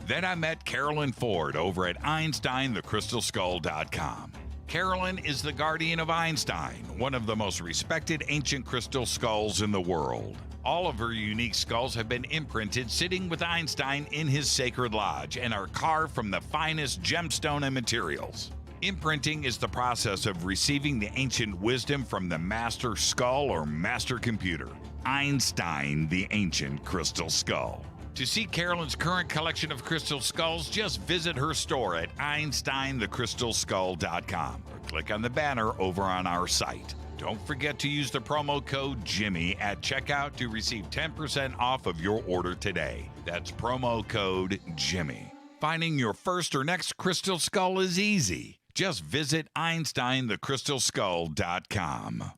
Then I met Carolyn Ford over at EinsteinTheCrystalSkull.com. Carolyn is the guardian of Einstein, one of the most respected ancient crystal skulls in the world. All of her unique skulls have been imprinted sitting with Einstein in his sacred lodge and are carved from the finest gemstone and materials. Imprinting is the process of receiving the ancient wisdom from the master skull or master computer, Einstein the Ancient Crystal Skull. To see Carolyn's current collection of crystal skulls, just visit her store at EinsteinTheCrystalSkull.com or click on the banner over on our site. Don't forget to use the promo code Jimmy at checkout to receive 10% off of your order today. That's promo code Jimmy. Finding your first or next crystal skull is easy. Just visit EinsteinTheCrystalSkull.com.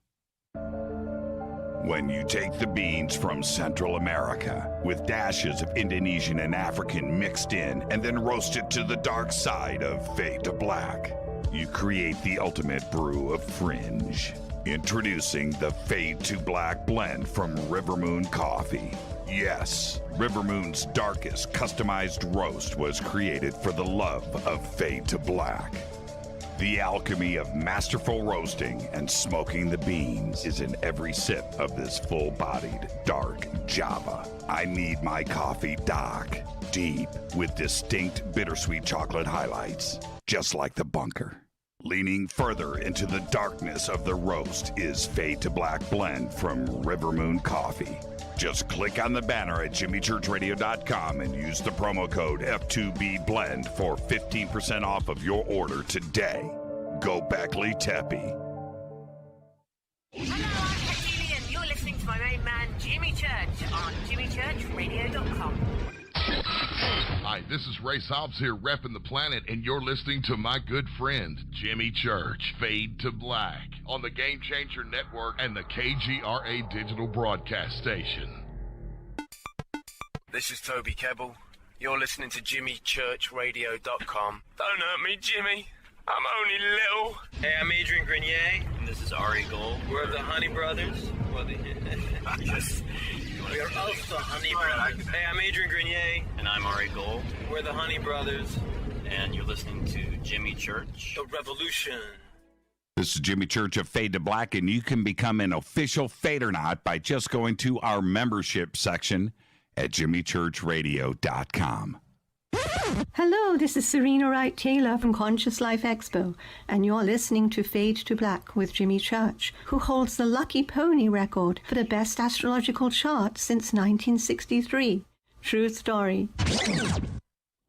When you take the beans from Central America with dashes of Indonesian and African mixed in and then roast it to the dark side of Fade to Black, you create the ultimate brew of fringe. Introducing the Fade to Black blend from Rivermoon Coffee. Yes, Rivermoon's darkest customized roast was created for the love of Fade to Black. The alchemy of masterful roasting and smoking the beans is in every sip of this full-bodied, dark Java. I need my coffee dark, deep, with distinct bittersweet chocolate highlights, just like the bunker. Leaning further into the darkness of the roast is Fade to Black blend from Rivermoon Coffee. Just click on the banner at jimmychurchradio.com and use the promo code F2BBLEND for 15% off of your order today. Go Beckley Teppy. Hello, I'm Katie, and you're listening to my main man, Jimmy Church, on jimmychurchradio.com. Hi, this is Ray Hobbs here, repping the planet, and you're listening to my good friend, Jimmy Church, Fade to Black, on the Game Changer Network and the KGRA Digital Broadcast Station. This is Toby Kebbell. You're listening to JimmyChurchRadio.com. Don't hurt me, Jimmy. I'm only little. Hey, I'm Adrian Grenier, and this is Ari Gold. We're the Honey Brothers. We are also Honey Brothers. Hey, I'm Adrian Grenier. And I'm Ari Gold. We're the Honey Brothers. And you're listening to Jimmy Church. The Revolution. This is Jimmy Church of Fade to Black, and you can become an official Fadernaut by just going to our membership section at jimmychurchradio.com. Hello, this is Serena Wright Taylor from Conscious Life Expo, and you're listening to Fade to Black with Jimmy Church, who holds the Lucky Pony record for the best astrological chart since 1963. True story.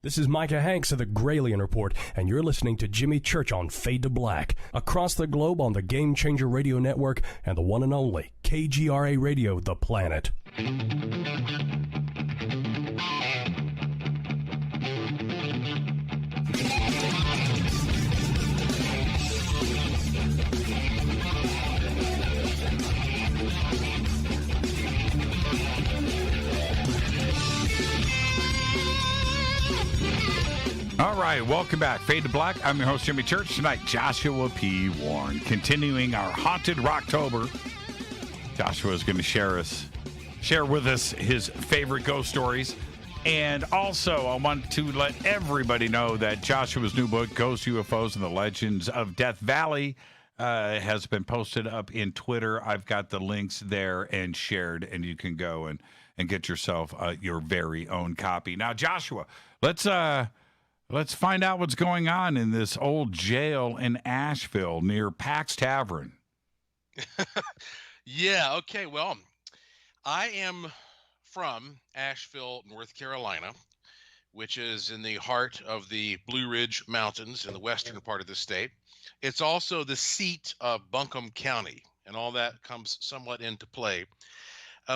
This is Micah Hanks of the Gralien Report, and you're listening to Jimmy Church on Fade to Black, across the globe on the Game Changer Radio Network and the one and only KGRA Radio, The Planet. All right, welcome back. Fade to Black. I'm your host, Jimmy Church. Tonight, Joshua P. Warren. Continuing our Haunted Roctober. Joshua is going to share with us his favorite ghost stories. And also, I want to let everybody know that Joshua's new book, Ghost, UFOs, and the Legends of Death Valley, has been posted up in Twitter. I've got the links there and shared, and you can go and get yourself your very own copy. Now, Joshua, let's find out what's going on in this old jail in Asheville near Pax Tavern. Yeah, okay. Well, I am from Asheville, North Carolina, which is in the heart of the Blue Ridge Mountains in the western part of the state. It's also the seat of Buncombe County, and all that comes somewhat into play.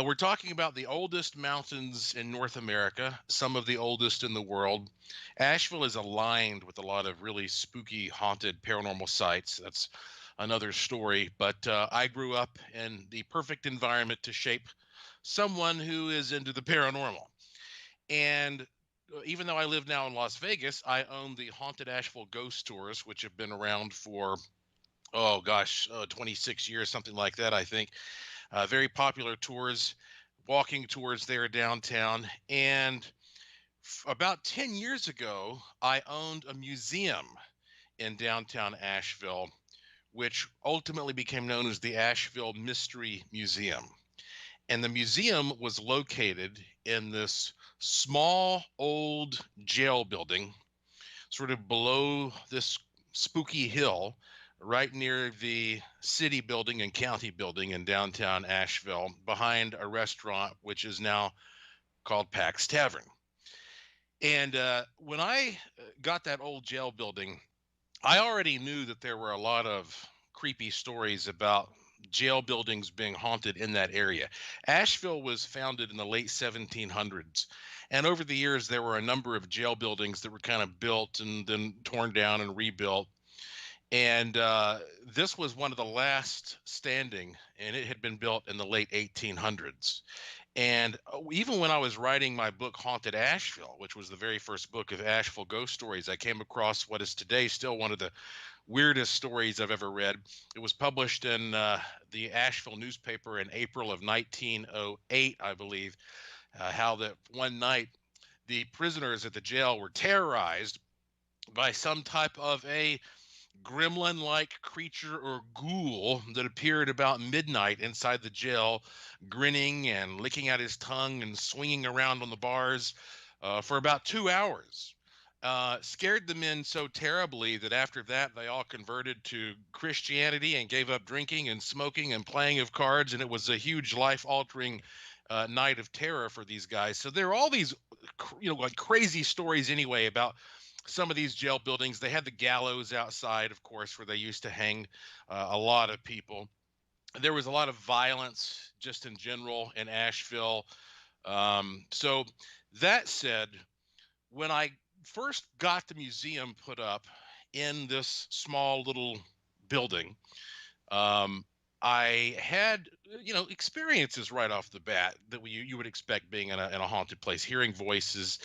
We're talking about the oldest mountains in North America, some of the oldest in the world. Asheville is aligned with a lot of really spooky, haunted, paranormal sites. That's another story. But I grew up in the perfect environment to shape someone who is into the paranormal. And even though I live now in Las Vegas, I own the Haunted Asheville Ghost Tours, which have been around for, 26 years, something like that, I think. Very popular tours, walking tours there downtown. And about 10 years ago, I owned a museum in downtown Asheville, which ultimately became known as the Asheville Mystery Museum. And the museum was located in this small old jail building, sort of below this spooky hill, right near the city building and county building in downtown Asheville, behind a restaurant which is now called Pax Tavern. And when I got that old jail building, I already knew that there were a lot of creepy stories about jail buildings being haunted in that area. Asheville was founded in the late 1700s. And over the years, there were a number of jail buildings that were kind of built and then torn down and rebuilt. And this was one of the last standing, and it had been built in the late 1800s. And even when I was writing my book, Haunted Asheville, which was the very first book of Asheville ghost stories, I came across what is today still one of the weirdest stories I've ever read. It was published in the Asheville newspaper in April of 1908, I believe, how that one night the prisoners at the jail were terrorized by some type of a gremlin-like creature or ghoul that appeared about midnight inside the jail, grinning and licking out his tongue and swinging around on the bars for about 2 hours. Scared the men so terribly that after that they all converted to Christianity and gave up drinking and smoking and playing of cards, and it was a huge life-altering night of terror for these guys. So there are all these, like crazy stories anyway about some of these jail buildings. They had the gallows outside, of course, where they used to hang a lot of people. There was a lot of violence just in general in Asheville. So that said, when I first got the museum put up in this small little building, I had, experiences right off the bat that you would expect being in a haunted place, hearing voices,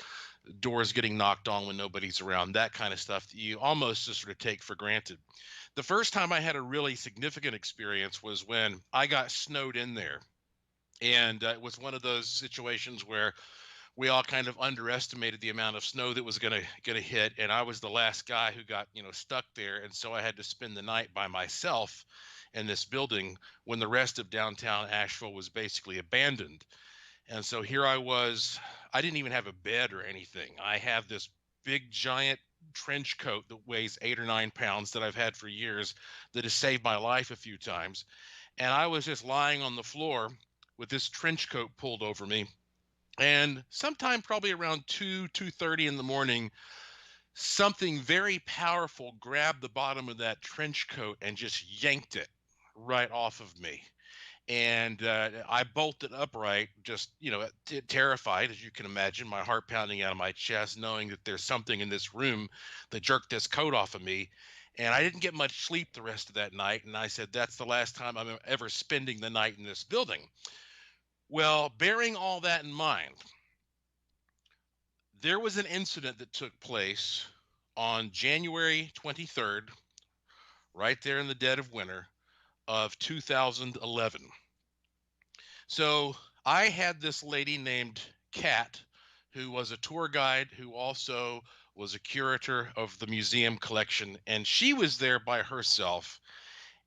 doors getting knocked on when nobody's around, that kind of stuff that you almost just sort of take for granted. The first time I had a really significant experience was when I got snowed in there. And it was one of those situations where we all kind of underestimated the amount of snow that was going to hit. And I was the last guy who got, stuck there. And so I had to spend the night by myself in this building when the rest of downtown Asheville was basically abandoned. And so here I was. I didn't even have a bed or anything. I have this big giant trench coat that weighs 8 or 9 pounds that I've had for years that has saved my life a few times. And I was just lying on the floor with this trench coat pulled over me. And sometime probably around 2:30 in the morning, something very powerful grabbed the bottom of that trench coat and just yanked it right off of me. And I bolted upright, just, terrified, as you can imagine, my heart pounding out of my chest, knowing that there's something in this room that jerked this coat off of me. And I didn't get much sleep the rest of that night. And I said, that's the last time I'm ever spending the night in this building. Well, bearing all that in mind, there was an incident that took place on January 23rd, right there in the dead of winter, of 2011. So I had this lady named Kat, who was a tour guide, who also was a curator of the museum collection, and she was there by herself,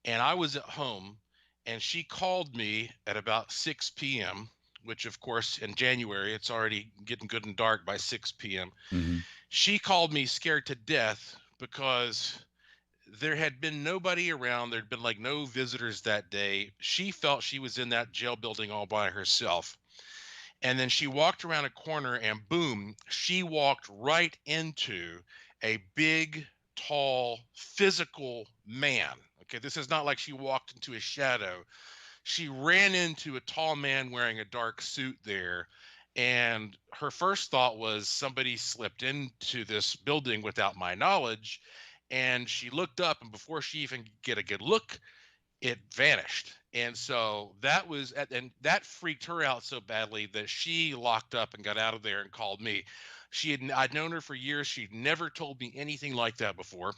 and I was at home, and she called me at about 6 p.m., which of course in January, it's already getting good and dark by 6 p.m. Mm-hmm. She called me scared to death because there had been nobody around. There'd been like no visitors that day. She felt she was in that jail building all by herself. And then she walked around a corner and boom, she walked right into a big, tall, physical man. Okay, this is not like she walked into a shadow. She ran into a tall man wearing a dark suit there. And her first thought was somebody slipped into this building without my knowledge. And she looked up, and before she even get a good look, it vanished. And so that was, and that freaked her out so badly that she locked up and got out of there and called me. I'd known her for years. She'd never told me anything like that before.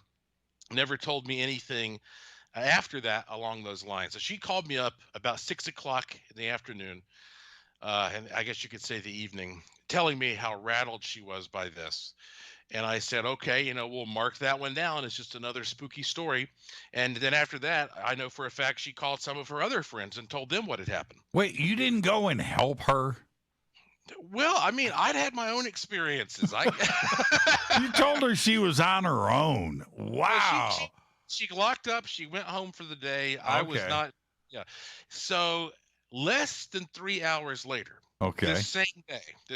Never told me anything after that along those lines. So she called me up about 6 o'clock in the afternoon, and I guess you could say the evening, telling me how rattled she was by this. And I said, okay, we'll mark that one down. It's just another spooky story. And then after that, I know for a fact she called some of her other friends and told them what had happened. Wait, you didn't go and help her? Well, I mean, I'd had my own experiences. You told her she was on her own. Wow. Well, she locked up. She went home for the day. I was not. Yeah. So less than 3 hours later, Okay. This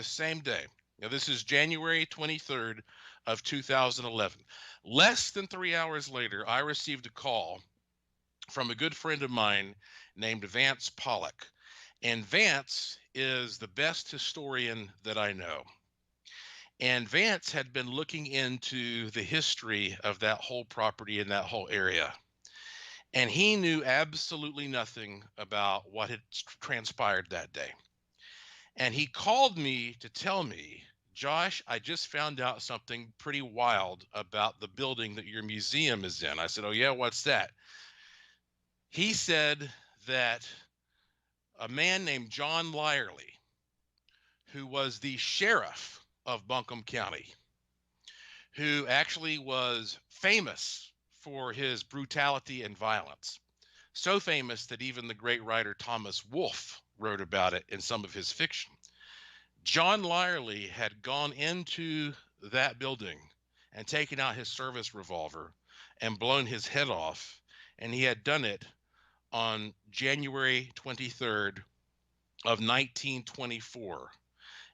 same day. Now, this is January 23rd of 2011. Less than 3 hours later, I received a call from a good friend of mine named Vance Pollock. And Vance is the best historian that I know. And Vance had been looking into the history of that whole property in that whole area. And he knew absolutely nothing about what had transpired that day. And he called me to tell me, Josh, I just found out something pretty wild about the building that your museum is in. I said, oh, yeah, what's that? He said that a man named John Lyerly, who was the sheriff of Buncombe County, who actually was famous for his brutality and violence, so famous that even the great writer Thomas Wolfe wrote about it in some of his fiction. John Lyerly had gone into that building and taken out his service revolver and blown his head off, and he had done it on January 23rd of 1924,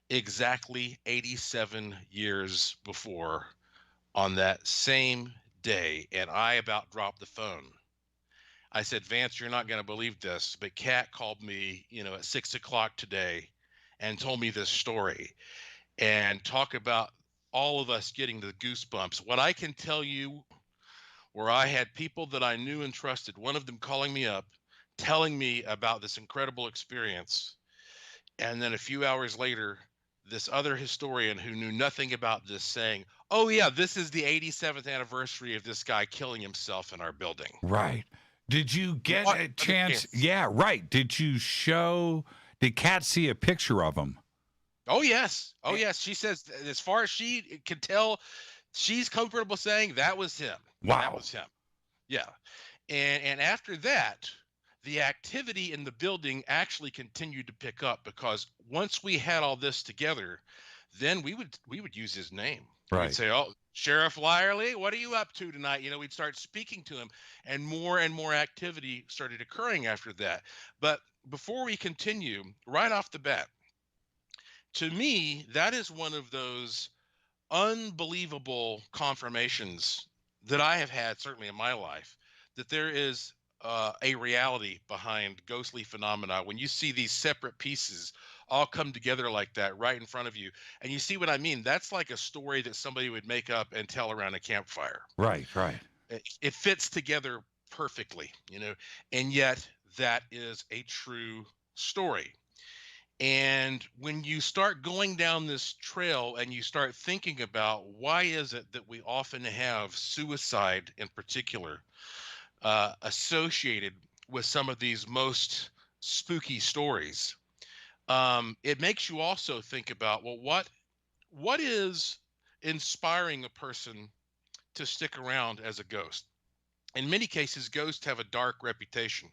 exactly 87 years before, on that same day. And I about dropped the phone. I said, Vance, you're not going to believe this, but Kat called me, at 6 o'clock today and told me this story. And talk about all of us getting the goosebumps. What I can tell you, where I had people that I knew and trusted, one of them calling me up, telling me about this incredible experience. And then a few hours later, this other historian who knew nothing about this saying, oh, yeah, this is the 87th anniversary of this guy killing himself in our building. Right. Did you get a chance? Yeah, right. Did Kat see a picture of him? Oh, yes. Oh, yes. She says, as far as she can tell, she's comfortable saying that was him. Wow. That was him. Yeah. And after that, the activity in the building actually continued to pick up, because once we had all this together, then we would use his name. Right. We'd say, oh, Sheriff Lyerly, what are you up to tonight? We'd start speaking to him, and more activity started occurring after that. But before we continue, right off the bat, to me, that is one of those unbelievable confirmations that I have had, certainly in my life, that there is a reality behind ghostly phenomena. When you see these separate pieces all come together like that right in front of you, and you see what I mean, that's like a story that somebody would make up and tell around a campfire. Right. It fits together perfectly, and yet that is a true story. And when you start going down this trail and you start thinking about why is it that we often have suicide in particular associated with some of these most spooky stories, it makes you also think about, well, what is inspiring a person to stick around as a ghost? In many cases, ghosts have a dark reputation.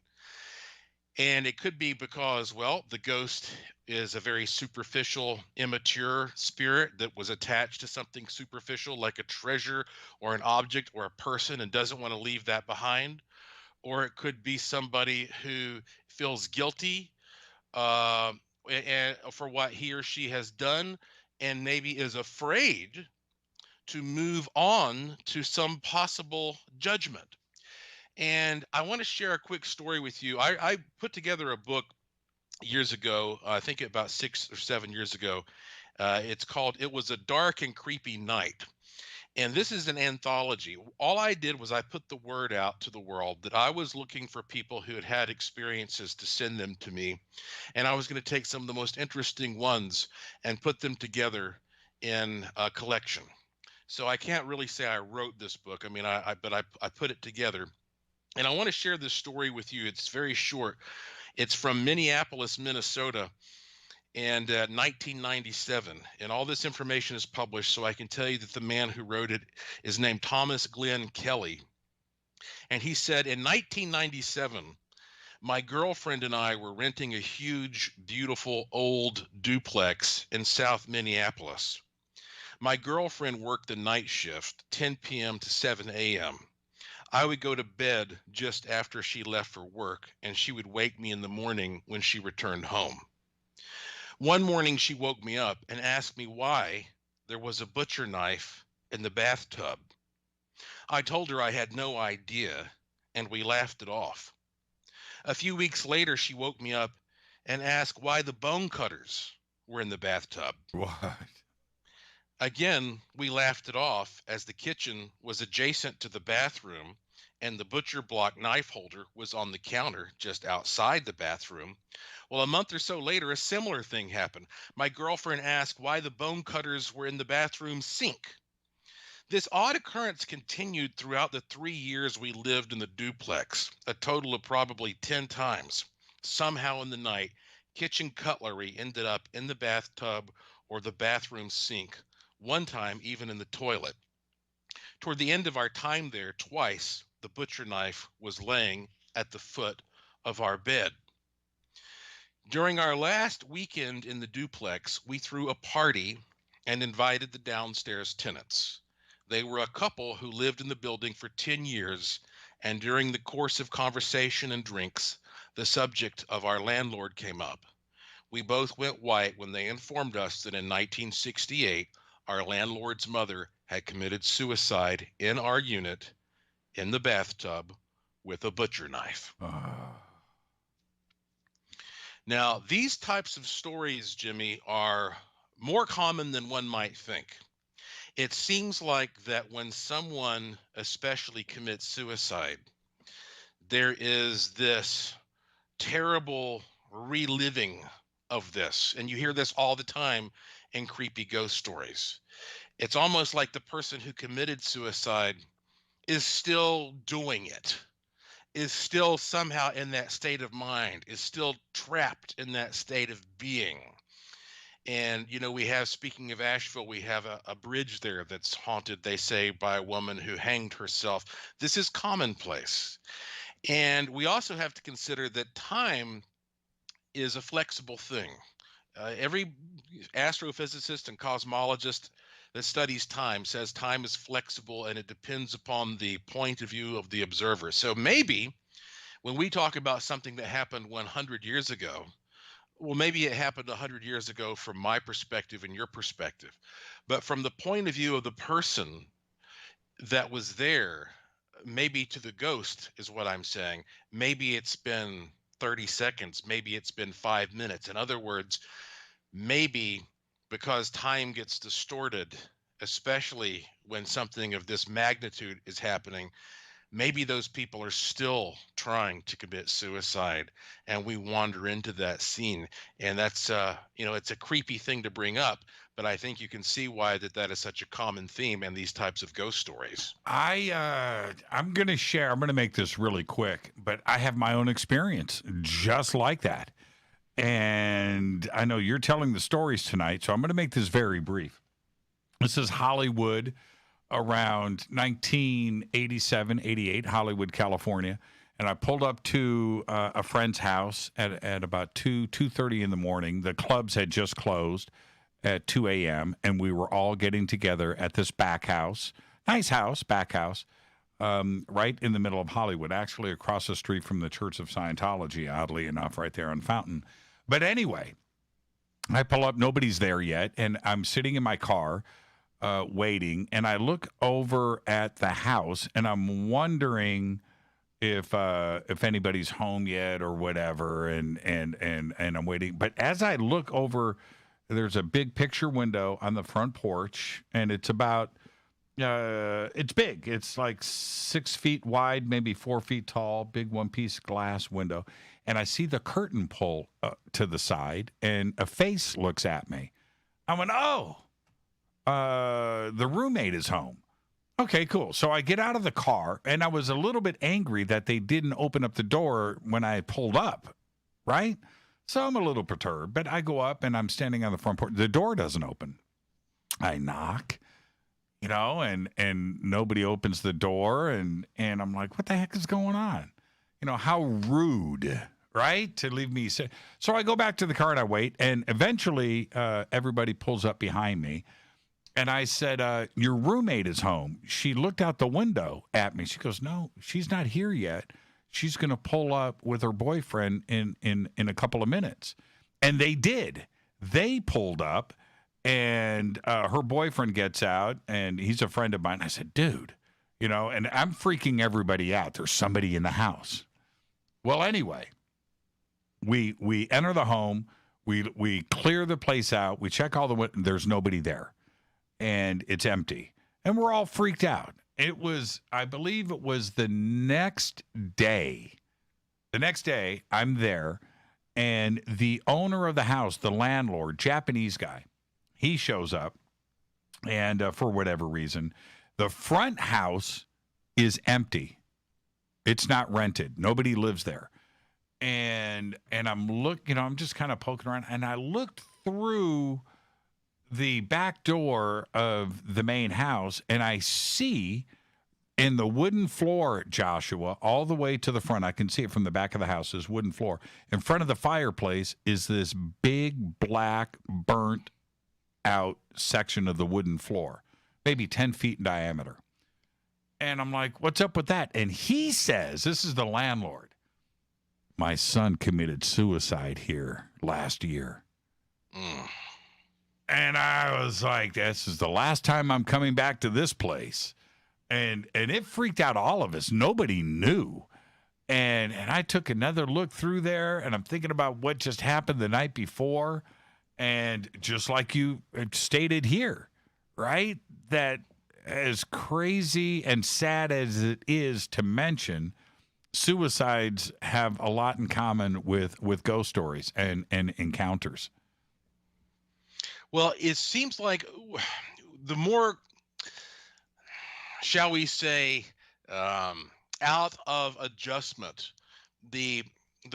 And it could be because, well, the ghost is a very superficial, immature spirit that was attached to something superficial like a treasure or an object or a person and doesn't want to leave that behind. Or it could be somebody who feels guilty and for what he or she has done, and maybe is afraid to move on to some possible judgment. And I want to share a quick story with you. I put together a book years ago, I think about 6 or 7 years ago. It's called It Was a Dark and Creepy Night. And this is an anthology. All I did was I put the word out to the world that I was looking for people who had had experiences to send them to me. And I was going to take some of the most interesting ones and put them together in a collection. So I can't really say I wrote this book. I mean, I put it together. And I want to share this story with you. It's very short. It's from Minneapolis, Minnesota, and 1997. And all this information is published, so I can tell you that the man who wrote it is named Thomas Glenn Kelly. And he said, in 1997, my girlfriend and I were renting a huge, beautiful, old duplex in South Minneapolis. My girlfriend worked the night shift, 10 p.m. to 7 a.m. I would go to bed just after she left for work, and she would wake me in the morning when she returned home. One morning, she woke me up and asked me why there was a butcher knife in the bathtub. I told her I had no idea, and we laughed it off. A few weeks later, she woke me up and asked why the bone cutters were in the bathtub. What? Again, we laughed it off as the kitchen was adjacent to the bathroom and the butcher block knife holder was on the counter just outside the bathroom. Well, a month or so later, a similar thing happened. My girlfriend asked why the bone cutters were in the bathroom sink. This odd occurrence continued throughout the 3 years we lived in the duplex, a total of probably 10 times. Somehow in the night, kitchen cutlery ended up in the bathtub or the bathroom sink, one time even in the toilet. Toward the end of our time there, twice, the butcher knife was laying at the foot of our bed. During our last weekend in the duplex, we threw a party and invited the downstairs tenants. They were a couple who lived in the building for 10 years, and during the course of conversation and drinks, the subject of our landlord came up. We both went white when they informed us that in 1968, our landlord's mother had committed suicide in our unit in the bathtub with a butcher knife. Now, these types of stories, Jimmy, are more common than one might think. It seems like that when someone especially commits suicide, there is this terrible reliving of this. And you hear this all the time in creepy ghost stories. It's almost like the person who committed suicide is still doing it, is still somehow in that state of mind, is still trapped in that state of being. And, you know, we have, speaking of Asheville, we have a bridge there that's haunted, they say, by a woman who hanged herself. This is commonplace. And we also have to consider that time is a flexible thing. Every astrophysicist and cosmologist that studies time says time is flexible and it depends upon the point of view of the observer. So maybe when we talk about something that happened 100 years ago, well, maybe it happened 100 years ago from my perspective and your perspective. But from the point of view of the person that was there, maybe to the ghost is what I'm saying. Maybe it's been 30 seconds. Maybe it's been 5 minutes. In other words, maybe because time gets distorted, especially when something of this magnitude is happening, maybe those people are still trying to commit suicide and we wander into that scene. And that's, it's a creepy thing to bring up, but I think you can see why that is such a common theme in these types of ghost stories. I'm going to make this really quick, but I have my own experience just like that. And I know you're telling the stories tonight, so I'm going to make this very brief. This is Hollywood around 1987, 88, Hollywood, California. And I pulled up to a friend's house at about 2:30 in the morning. The clubs had just closed at 2 a.m., and we were all getting together at this back house. Nice house, back house, right in the middle of Hollywood, actually across the street from the Church of Scientology, oddly enough, right there on Fountain. But anyway, I pull up, nobody's there yet, and I'm sitting in my car waiting, and I look over at the house, and I'm wondering if anybody's home yet or whatever, and I'm waiting. But as I look over, there's a big picture window on the front porch, and it's about it's big. It's like 6 feet wide, maybe 4 feet tall, big one-piece glass window. And I see the curtain pull to the side, and a face looks at me. I went, the roommate is home. Okay, cool. So I get out of the car, and I was a little bit angry that they didn't open up the door when I pulled up, right? So I'm a little perturbed, but I go up, and I'm standing on the front porch. The door doesn't open. I knock, and nobody opens the door, and I'm like, what the heck is going on? How rude, right? To leave me. So I go back to the car, and I wait, and eventually everybody pulls up behind me. And I said, your roommate is home. She looked out the window at me. She goes, no, she's not here yet. She's going to pull up with her boyfriend in a couple of minutes. And they did. they pulled up, and her boyfriend gets out, and he's a friend of mine. I said, dude, you know, and I'm freaking everybody out. There's somebody in the house. Well, anyway, we enter the home. We clear the place out. We check all the windows. There's nobody there, and it's empty. And we're all freaked out. It was, I believe it was the next day. The next day, I'm there, and the owner of the house, the landlord, Japanese guy, he shows up, and for whatever reason, the front house is empty. It's not rented. Nobody lives there. And I'm just kind of poking around, and I looked through the back door of the main house, and I see in the wooden floor, Joshua, all the way to the front, I can see it from the back of the house, this wooden floor. In front of the fireplace is this big, black, burnt out section of the wooden floor, maybe 10 feet in diameter. And I'm like, what's up with that? And he says, this is the landlord, my son committed suicide here last year. And I was like, this is the last time I'm coming back to this place. And it freaked out all of us. Nobody knew. And I took another look through there, and I'm thinking about what just happened the night before. And just like you stated here, right, that as crazy and sad as it is to mention, suicides have a lot in common with ghost stories and encounters. Well, it seems like the more, shall we say, out of adjustment the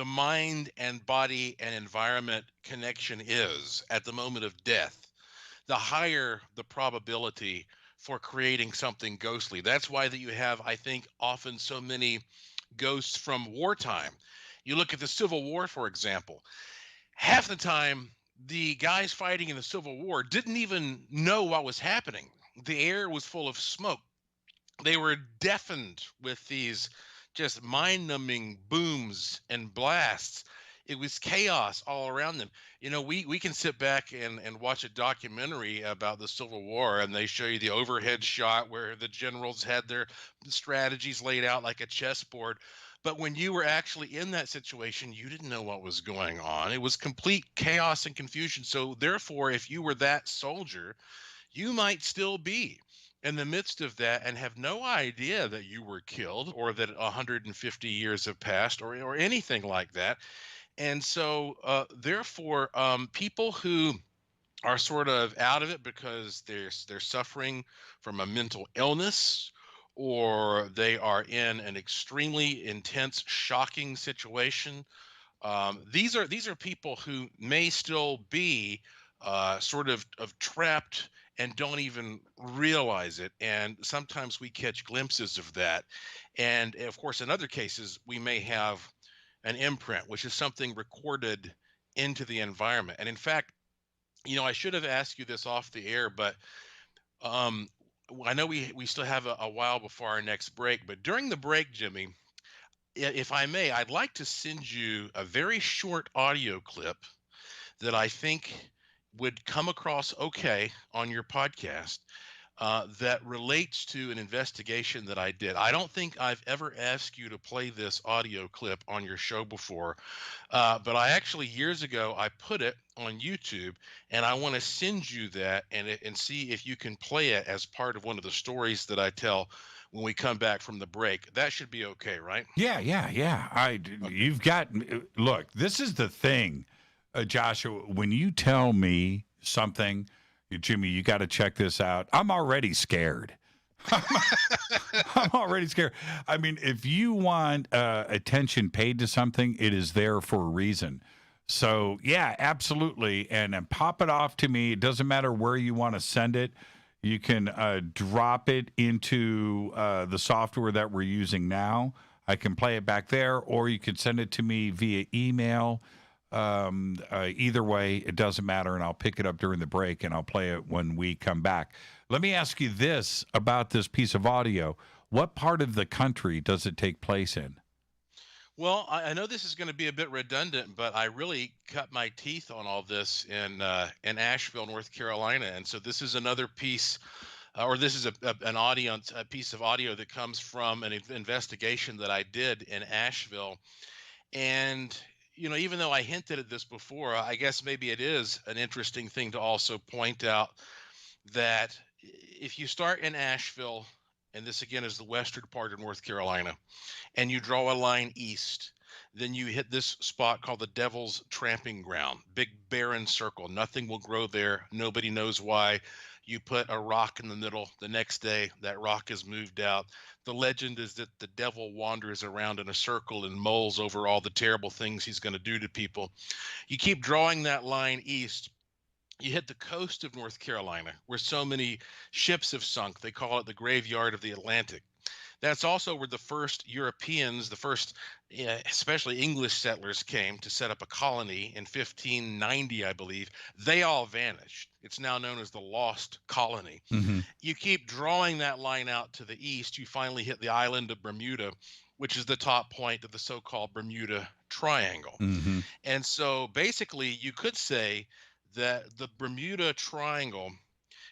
mind and body and environment connection is at the moment of death, the higher the probability for creating something ghostly. That's why that you have, I think, often so many ghosts from wartime. You look at the Civil War, for example. Half the time, the guys fighting in the Civil War didn't even know what was happening. The air was full of smoke. They were deafened with these just mind-numbing booms and blasts. It was chaos all around them. You know, we can sit back and watch a documentary about the Civil War, and they show you the overhead shot where the generals had their strategies laid out like a chessboard. But when you were actually in that situation, you didn't know what was going on. It was complete chaos and confusion. So therefore, if you were that soldier, you might still be in the midst of that and have no idea that you were killed or that 150 years have passed or anything like that. And so therefore, people who are sort of out of it because they're suffering from a mental illness, or they are in an extremely intense, shocking situation. These are people who may still be sort of trapped and don't even realize it. And sometimes we catch glimpses of that. And of course, in other cases, we may have an imprint, which is something recorded into the environment. And in fact, you know, I should have asked you this off the air, but I know we still have a while before our next break. But during the break, Jimmy, if I may, I'd like to send you a very short audio clip that I think would come across okay on your podcast that relates to an investigation that I did. I don't think I've ever asked you to play this audio clip on your show before, but I actually, years ago, I put it on YouTube, and I want to send you that and see if you can play it as part of one of the stories that I tell when we come back from the break. That should be okay, right? Yeah. You've got, look, this is the thing, Joshua, when you tell me something, Jimmy, you got to check this out, I'm already scared. I'm already scared. I mean, if you want attention paid to something, it is there for a reason. So, yeah, absolutely. And pop it off to me. It doesn't matter where you want to send it. You can drop it into the software that we're using now. I can play it back there, or you can send it to me via email. Either way, it doesn't matter, and I'll pick it up during the break, and I'll play it when we come back. Let me ask you this about this piece of audio. What part of the country does it take place in? Well, I know this is going to be a bit redundant, but I really cut my teeth on all this in Asheville, North Carolina, and so this is another piece, or this is a piece of audio that comes from an investigation that I did in Asheville, and even though I hinted at this before, I guess maybe it is an interesting thing to also point out that if you start in Asheville, and this again is the western part of North Carolina, and you draw a line east, then you hit this spot called the Devil's Tramping Ground. Big barren circle. Nothing will grow there. Nobody knows why. You put a rock in the middle. The next day, that rock is moved out. The legend is that the devil wanders around in a circle and mulls over all the terrible things he's going to do to people. You keep drawing that line east. You hit the coast of North Carolina, where so many ships have sunk. They call it the graveyard of the Atlantic. That's also where the first Europeans, the first especially English settlers, came to set up a colony in 1590, I believe. They all vanished. It's now known as the Lost Colony. Mm-hmm. You keep drawing that line out to the east, you finally hit the island of Bermuda, which is the top point of the so-called Bermuda Triangle. Mm-hmm. And so basically you could say that the Bermuda Triangle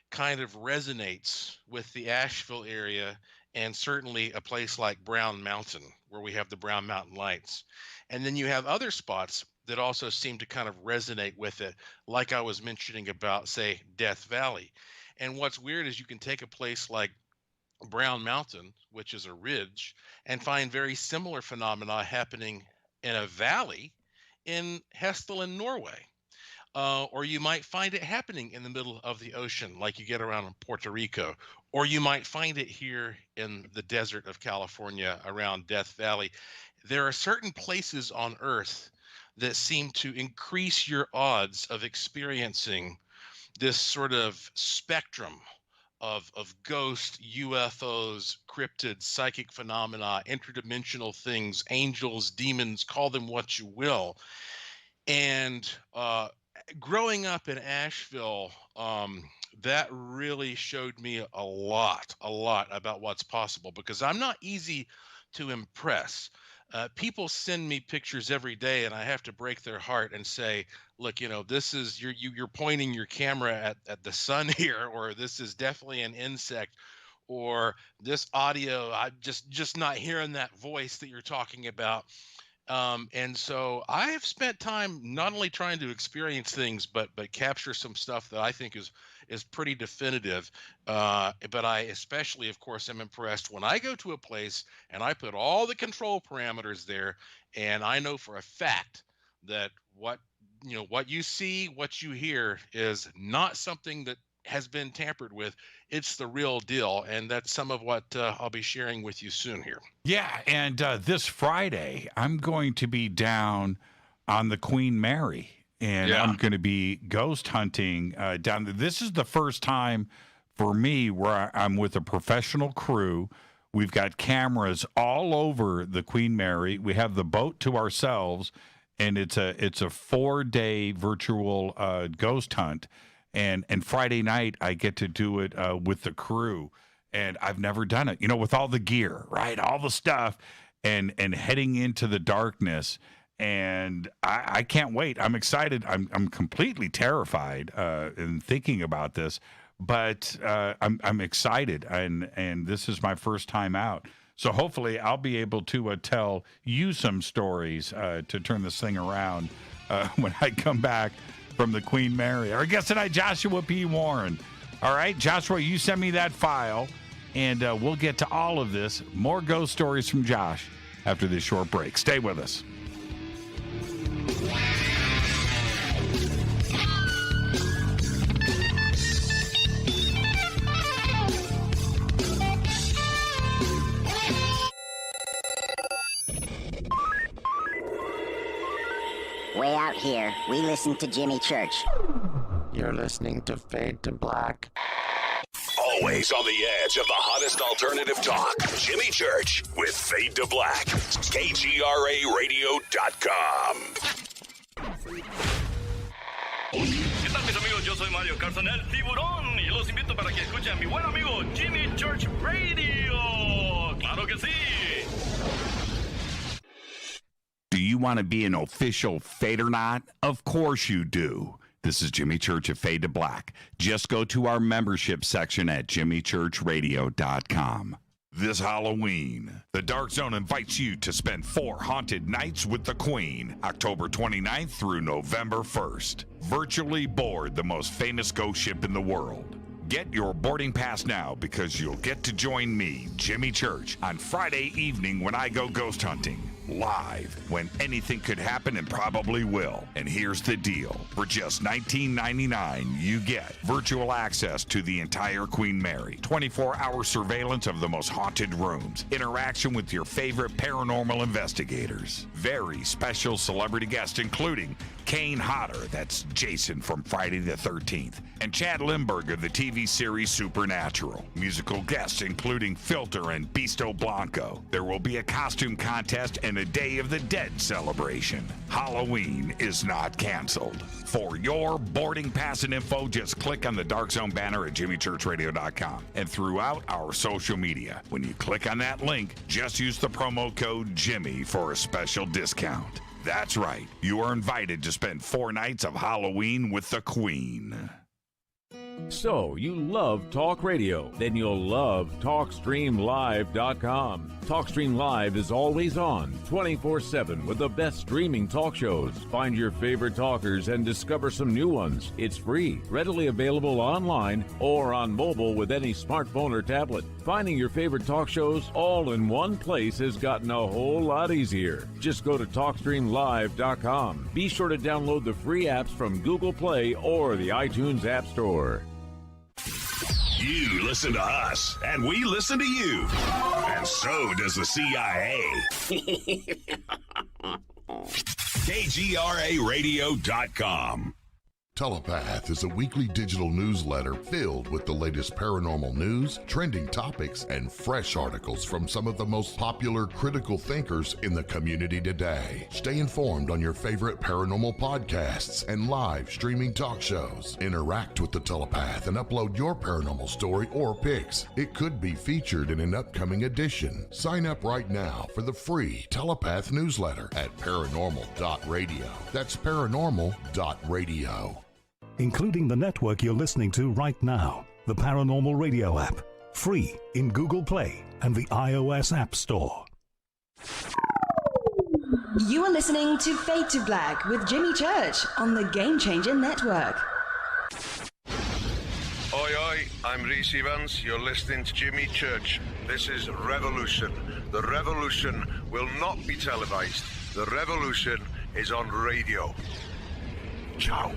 kind of resonates with the Asheville area, and certainly a place like Brown Mountain, where we have the Brown Mountain Lights. And then you have other spots that also seem to kind of resonate with it, like I was mentioning about, say, Death Valley. And what's weird is you can take a place like Brown Mountain, which is a ridge, and find very similar phenomena happening in a valley in Hestland, Norway. Or you might find it happening in the middle of the ocean, like you get around in Puerto Rico. Or you might find it here in the desert of California around Death Valley. There are certain places on Earth that seem to increase your odds of experiencing this sort of spectrum of ghosts, UFOs, cryptids, psychic phenomena, interdimensional things, angels, demons, call them what you will. And growing up in Asheville, that really showed me a lot about what's possible, because I'm not easy to impress. People send me pictures every day, and I have to break their heart and say, look, this is you're pointing your camera at the sun here, or this is definitely an insect, or this audio, I'm just not hearing that voice that you're talking about. And so I have spent time not only trying to experience things, but capture some stuff that I think is pretty definitive. But I especially, of course, am impressed when I go to a place and I put all the control parameters there, and I know for a fact that what you see, what you hear is not something that has been tampered with. It's the real deal, and that's some of what I'll be sharing with you soon here. Yeah, and this Friday, I'm going to be down on the Queen Mary, and I'm going to be ghost hunting down there. This is the first time for me where I'm with a professional crew. We've got cameras all over the Queen Mary. We have the boat to ourselves, and it's a 4-day virtual ghost hunt. And Friday night, I get to do it with the crew. And I've never done it, with all the gear, right? All the stuff and heading into the darkness. And I can't wait. I'm excited. I'm completely terrified in thinking about this. But I'm excited. And this is my first time out. So hopefully I'll be able to tell you some stories to turn this thing around when I come back from the Queen Mary. Our guest tonight, Joshua P. Warren. All right, Joshua, you send me that file, and we'll get to all of this. More ghost stories from Josh after this short break. Stay with us. Way out here, we listen to Jimmy Church. You're listening to Fade to Black. Always on the edge of the hottest alternative talk. Jimmy Church with Fade to Black. KGRARadio.com. ¿Qué tal, mis amigos? Yo soy Mario Carson, el tiburón, y los invito para que escuchen a mi buen amigo Jimmy Church Radio. ¡Claro que sí! you want to be an official Fadernaut? Of course you do. This is Jimmy Church of Fade to Black. Just go to our membership section at jimmychurchradio.com. This Halloween, the Dark Zone invites you to spend 4 haunted nights with the Queen, October 29th through November 1st. Virtually board the most famous ghost ship in the world. Get your boarding pass now because you'll get to join me, Jimmy Church, on Friday evening when I go ghost hunting. Live, when anything could happen and probably will. And here's the deal. For just $19.99, you get virtual access to the entire Queen Mary, 24-hour surveillance of the most haunted rooms, interaction with your favorite paranormal investigators, very special celebrity guests including Kane Hodder, that's Jason from Friday the 13th, and Chad Lindbergh of the TV series Supernatural. Musical guests including Filter and Beasto Blanco. There will be a costume contest and a Day of the Dead celebration. Halloween is not canceled. For your boarding pass and info, just click on the Dark Zone banner at jimmychurchradio.com and throughout our social media. When you click on that link, just use the promo code Jimmy for a special discount. That's right. You are invited to spend 4 nights of Halloween with the Queen. So, you love talk radio? Then you'll love TalkStreamLive.com. TalkStream Live is always on, 24/7 with the best streaming talk shows. Find your favorite talkers and discover some new ones. It's free, readily available online or on mobile with any smartphone or tablet. Finding your favorite talk shows all in one place has gotten a whole lot easier. Just go to TalkStreamLive.com. Be sure to download the free apps from Google Play or the iTunes App Store. You listen to us, and we listen to you. And so does the CIA. KGRARadio.com. Telepath is a weekly digital newsletter filled with the latest paranormal news, trending topics, and fresh articles from some of the most popular critical thinkers in the community today. Stay informed on your favorite paranormal podcasts and live streaming talk shows. Interact with the Telepath and upload your paranormal story or pics. It could be featured in an upcoming edition. Sign up right now for the free Telepath newsletter at paranormal.radio. That's paranormal.radio. Including the network you're listening to right now, the Paranormal Radio app, free in Google Play and the iOS App Store. You are listening to Fade to Black with Jimmy Church on the Game Changer Network. Oi, oi, I'm Reese Evans. You're listening to Jimmy Church. This is Revolution. The revolution will not be televised. The revolution is on radio. Ciao.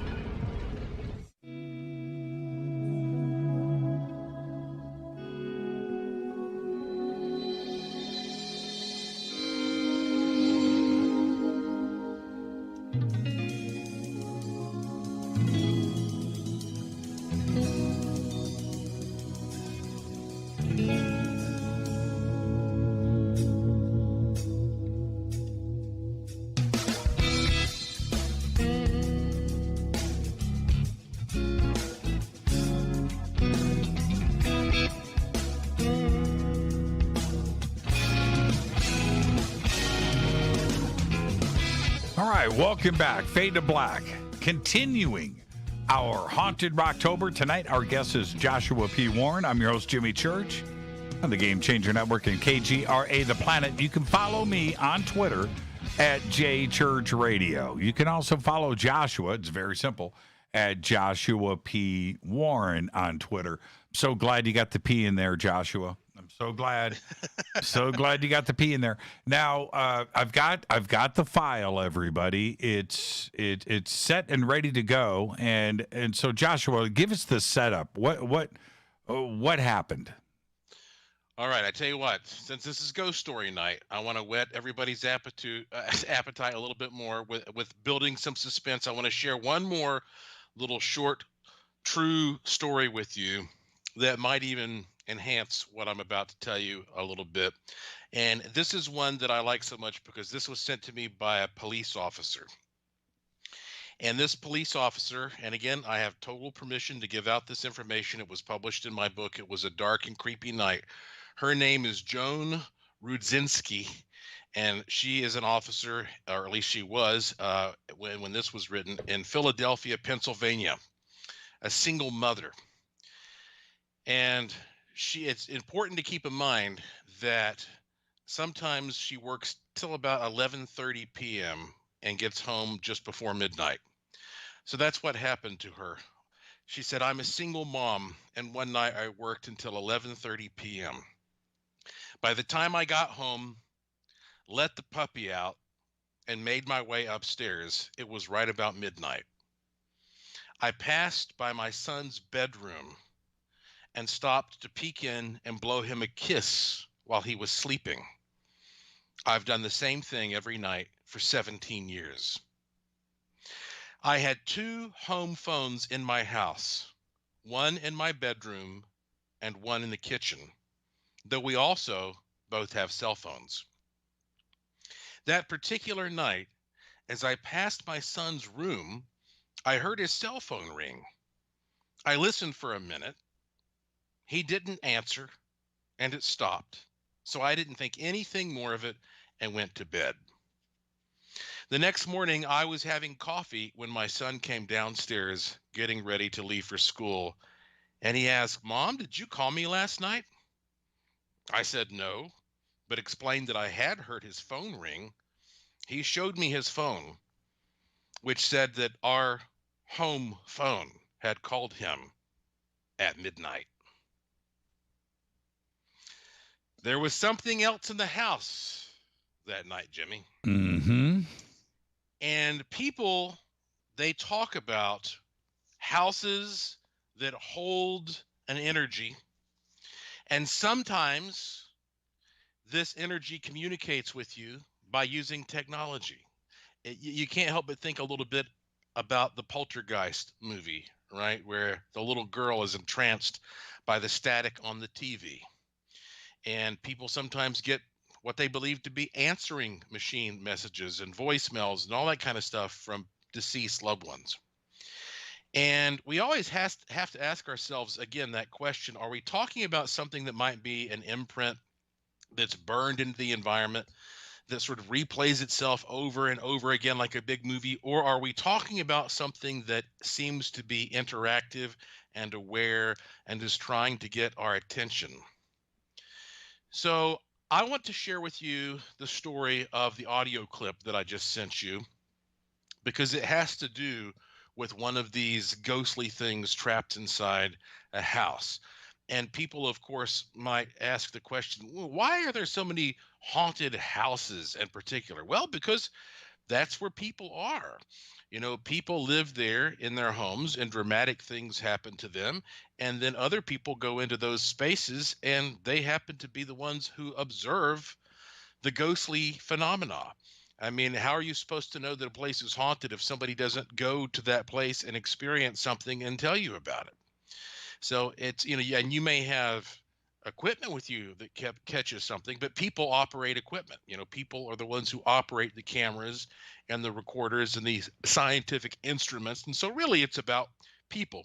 Welcome back. Fade to Black. Continuing our Haunted Roctober. Tonight, our guest is Joshua P. Warren. I'm your host, Jimmy Church, on the Game Changer Network and KGRA The Planet. You can follow me on Twitter at JChurchRadio. You can also follow Joshua. It's very simple, at Joshua P. Warren on Twitter. So glad you got the P in there, Joshua. So glad you got the P in there. Now I've got the file, everybody. It's set and ready to go. And so Joshua, give us the setup. What happened? All right, I tell you what. Since this is Ghost Story night, I want to whet everybody's appetite a little bit more with building some suspense. I want to share one more little short, true story with you that might even enhance what I'm about to tell you a little bit. And this is one that I like so much because this was sent to me by a police officer. And this police officer, and again, I have total permission to give out this information. It was published in my book. It was a Dark and Creepy Night. Her name is Joan Rudzinski, And she is an officer, or at least she was when this was written, in Philadelphia, Pennsylvania, a single mother. And it's important to keep in mind that sometimes she works till about 11:30 p.m. and gets home just before midnight. So that's what happened to her. She said, "I'm a single mom, and one night I worked until 11:30 p.m. By the time I got home, let the puppy out, and made my way upstairs, it was right about midnight. I passed by my son's bedroom and stopped to peek in and blow him a kiss while he was sleeping. I've done the same thing every night for 17 years. I had 2 home phones in my house, one in my bedroom and one in the kitchen, though we also both have cell phones. That particular night, as I passed my son's room, I heard his cell phone ring. I listened for a minute. He didn't answer, and it stopped. So I didn't think anything more of it and went to bed. The next morning, I was having coffee when my son came downstairs getting ready to leave for school, and he asked, "Mom, did you call me last night?" I said no, but explained that I had heard his phone ring. He showed me his phone, which said that our home phone had called him at midnight. There was something else in the house that night, Jimmy. Mm-hmm. And people, they talk about houses that hold an energy. And sometimes this energy communicates with you by using technology. You can't help but think a little bit about the Poltergeist movie, right? Where the little girl is entranced by the static on the TV. And people sometimes get what they believe to be answering machine messages and voicemails and all that kind of stuff from deceased loved ones. And we always have to ask ourselves, again, that question: are we talking about something that might be an imprint that's burned into the environment, that sort of replays itself over and over again like a big movie? Or are we talking about something that seems to be interactive and aware and is trying to get our attention? So I want to share with you the story of the audio clip that I just sent you, because it has to do with one of these ghostly things trapped inside a house. And people, of course, might ask the question, well, why are there so many haunted houses in particular? Well, because that's where people are. You know, people live there in their homes and dramatic things happen to them. And then other people go into those spaces and they happen to be the ones who observe the ghostly phenomena. I mean, how are you supposed to know that a place is haunted if somebody doesn't go to that place and experience something and tell you about it? So it's, you know, and you may have equipment with you that catches something, but people operate equipment. You know, people are the ones who operate the cameras and the recorders and these scientific instruments. And so really it's about people.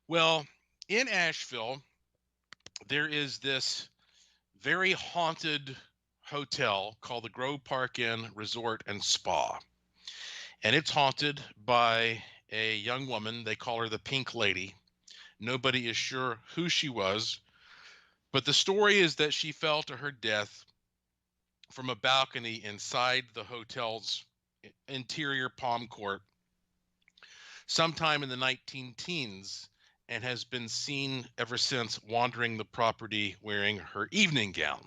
Well, in Asheville, there is this very haunted hotel called the Grove Park Inn Resort and Spa. And it's haunted by a young woman. They call her the Pink Lady. Nobody is sure who she was, but the story is that she fell to her death from a balcony inside the hotel's interior palm court sometime in the 19-teens and has been seen ever since wandering the property wearing her evening gown.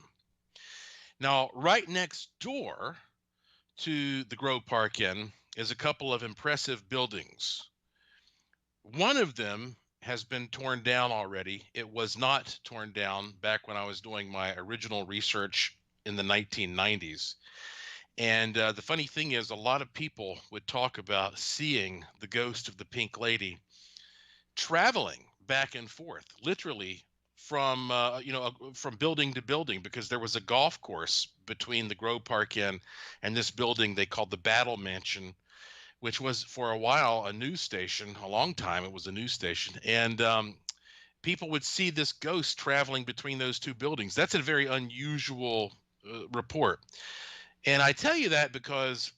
Now, right next door to the Grove Park Inn is a couple of impressive buildings. One of them has been torn down already. It was not torn down back when I was doing my original research in the 1990s. And the funny thing is, a lot of people would talk about seeing the ghost of the Pink Lady traveling back and forth, literally from from building to building, because there was a golf course between the Grove Park Inn and this building they called the Battle Mansion, which was for a while a news station. A long time it was a news station. And people would see this ghost traveling between those two buildings. That's a very unusual report. And I tell you that because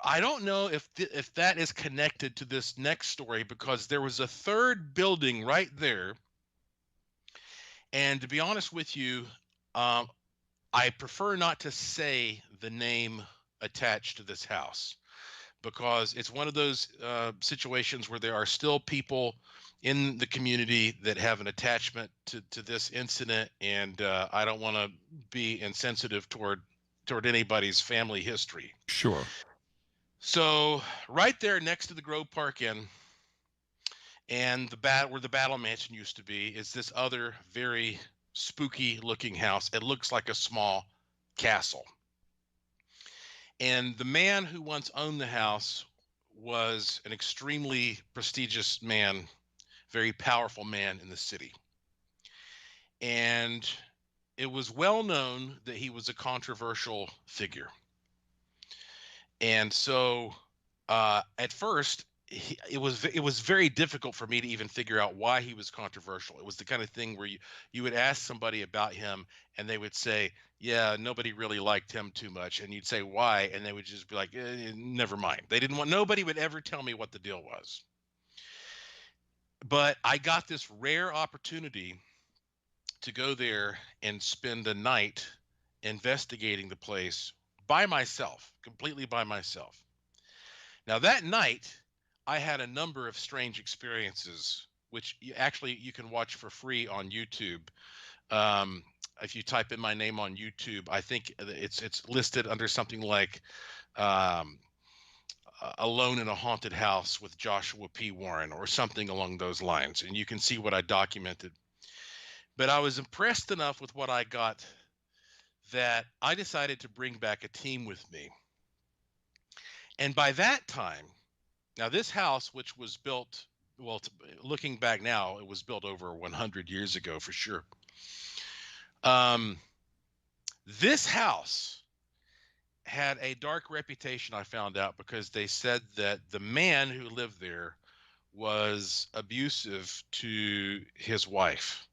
I don't know if that is connected to this next story, because there was a third building right there. And to be honest with you, I prefer not to say the name attached to this house, because it's one of those situations where there are still people in the community that have an attachment to this incident, and I don't want to be insensitive toward anybody's family history. Sure. So right there next to the Grove Park Inn and where the Battle Mansion used to be is this other very spooky looking house. It looks like a small castle. And the man who once owned the house was an extremely prestigious man, very powerful man in the city. And it was well known that he was a controversial figure. And so at first, it was very difficult for me to even figure out why he was controversial. It was the kind of thing where you would ask somebody about him and they would say, yeah, nobody really liked him too much. And you'd say, why? And they would just be like, never mind. Nobody would ever tell me what the deal was. But I got this rare opportunity to go there and spend a night investigating the place by myself, completely by myself. Now that night, I had a number of strange experiences, which you can watch for free on YouTube. If you type in my name on YouTube, I think it's listed under something like Alone in a Haunted House with Joshua P. Warren or something along those lines. And you can see what I documented. But I was impressed enough with what I got that I decided to bring back a team with me. And by that time, now this house, which was built, well, looking back now, it was built over 100 years ago for sure. This house had a dark reputation, I found out, because they said that the man who lived there was abusive to his wife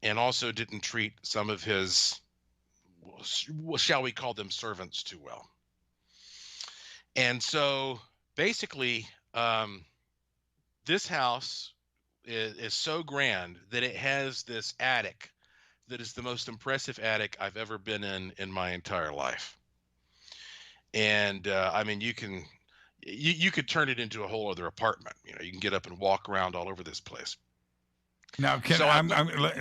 and also didn't treat some of his, shall we call them, servants too well. And so basically, this house is so grand that it has this attic that is the most impressive attic I've ever been in my entire life. And I mean, you could turn it into a whole other apartment. You know, you can get up and walk around all over this place. Now,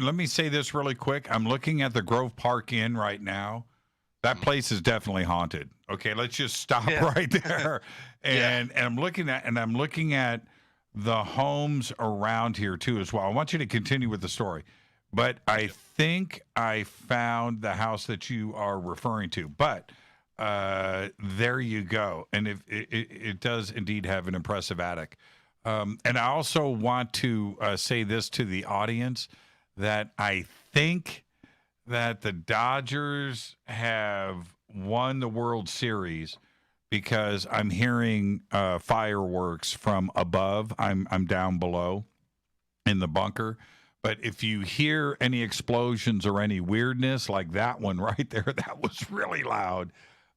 let me say this really quick. I'm looking at the Grove Park Inn right now. That place is definitely haunted. Okay, let's just stop right there. And I'm looking at the homes around here too as well. I want you to continue with the story, but I think I found the house that you are referring to. But there you go, and if it does indeed have an impressive attic. And I also want to say this to the audience, that I think that the Dodgers have won the World Series because I'm hearing fireworks from above. I'm down below in the bunker. But if you hear any explosions or any weirdness like that one right there, that was really loud.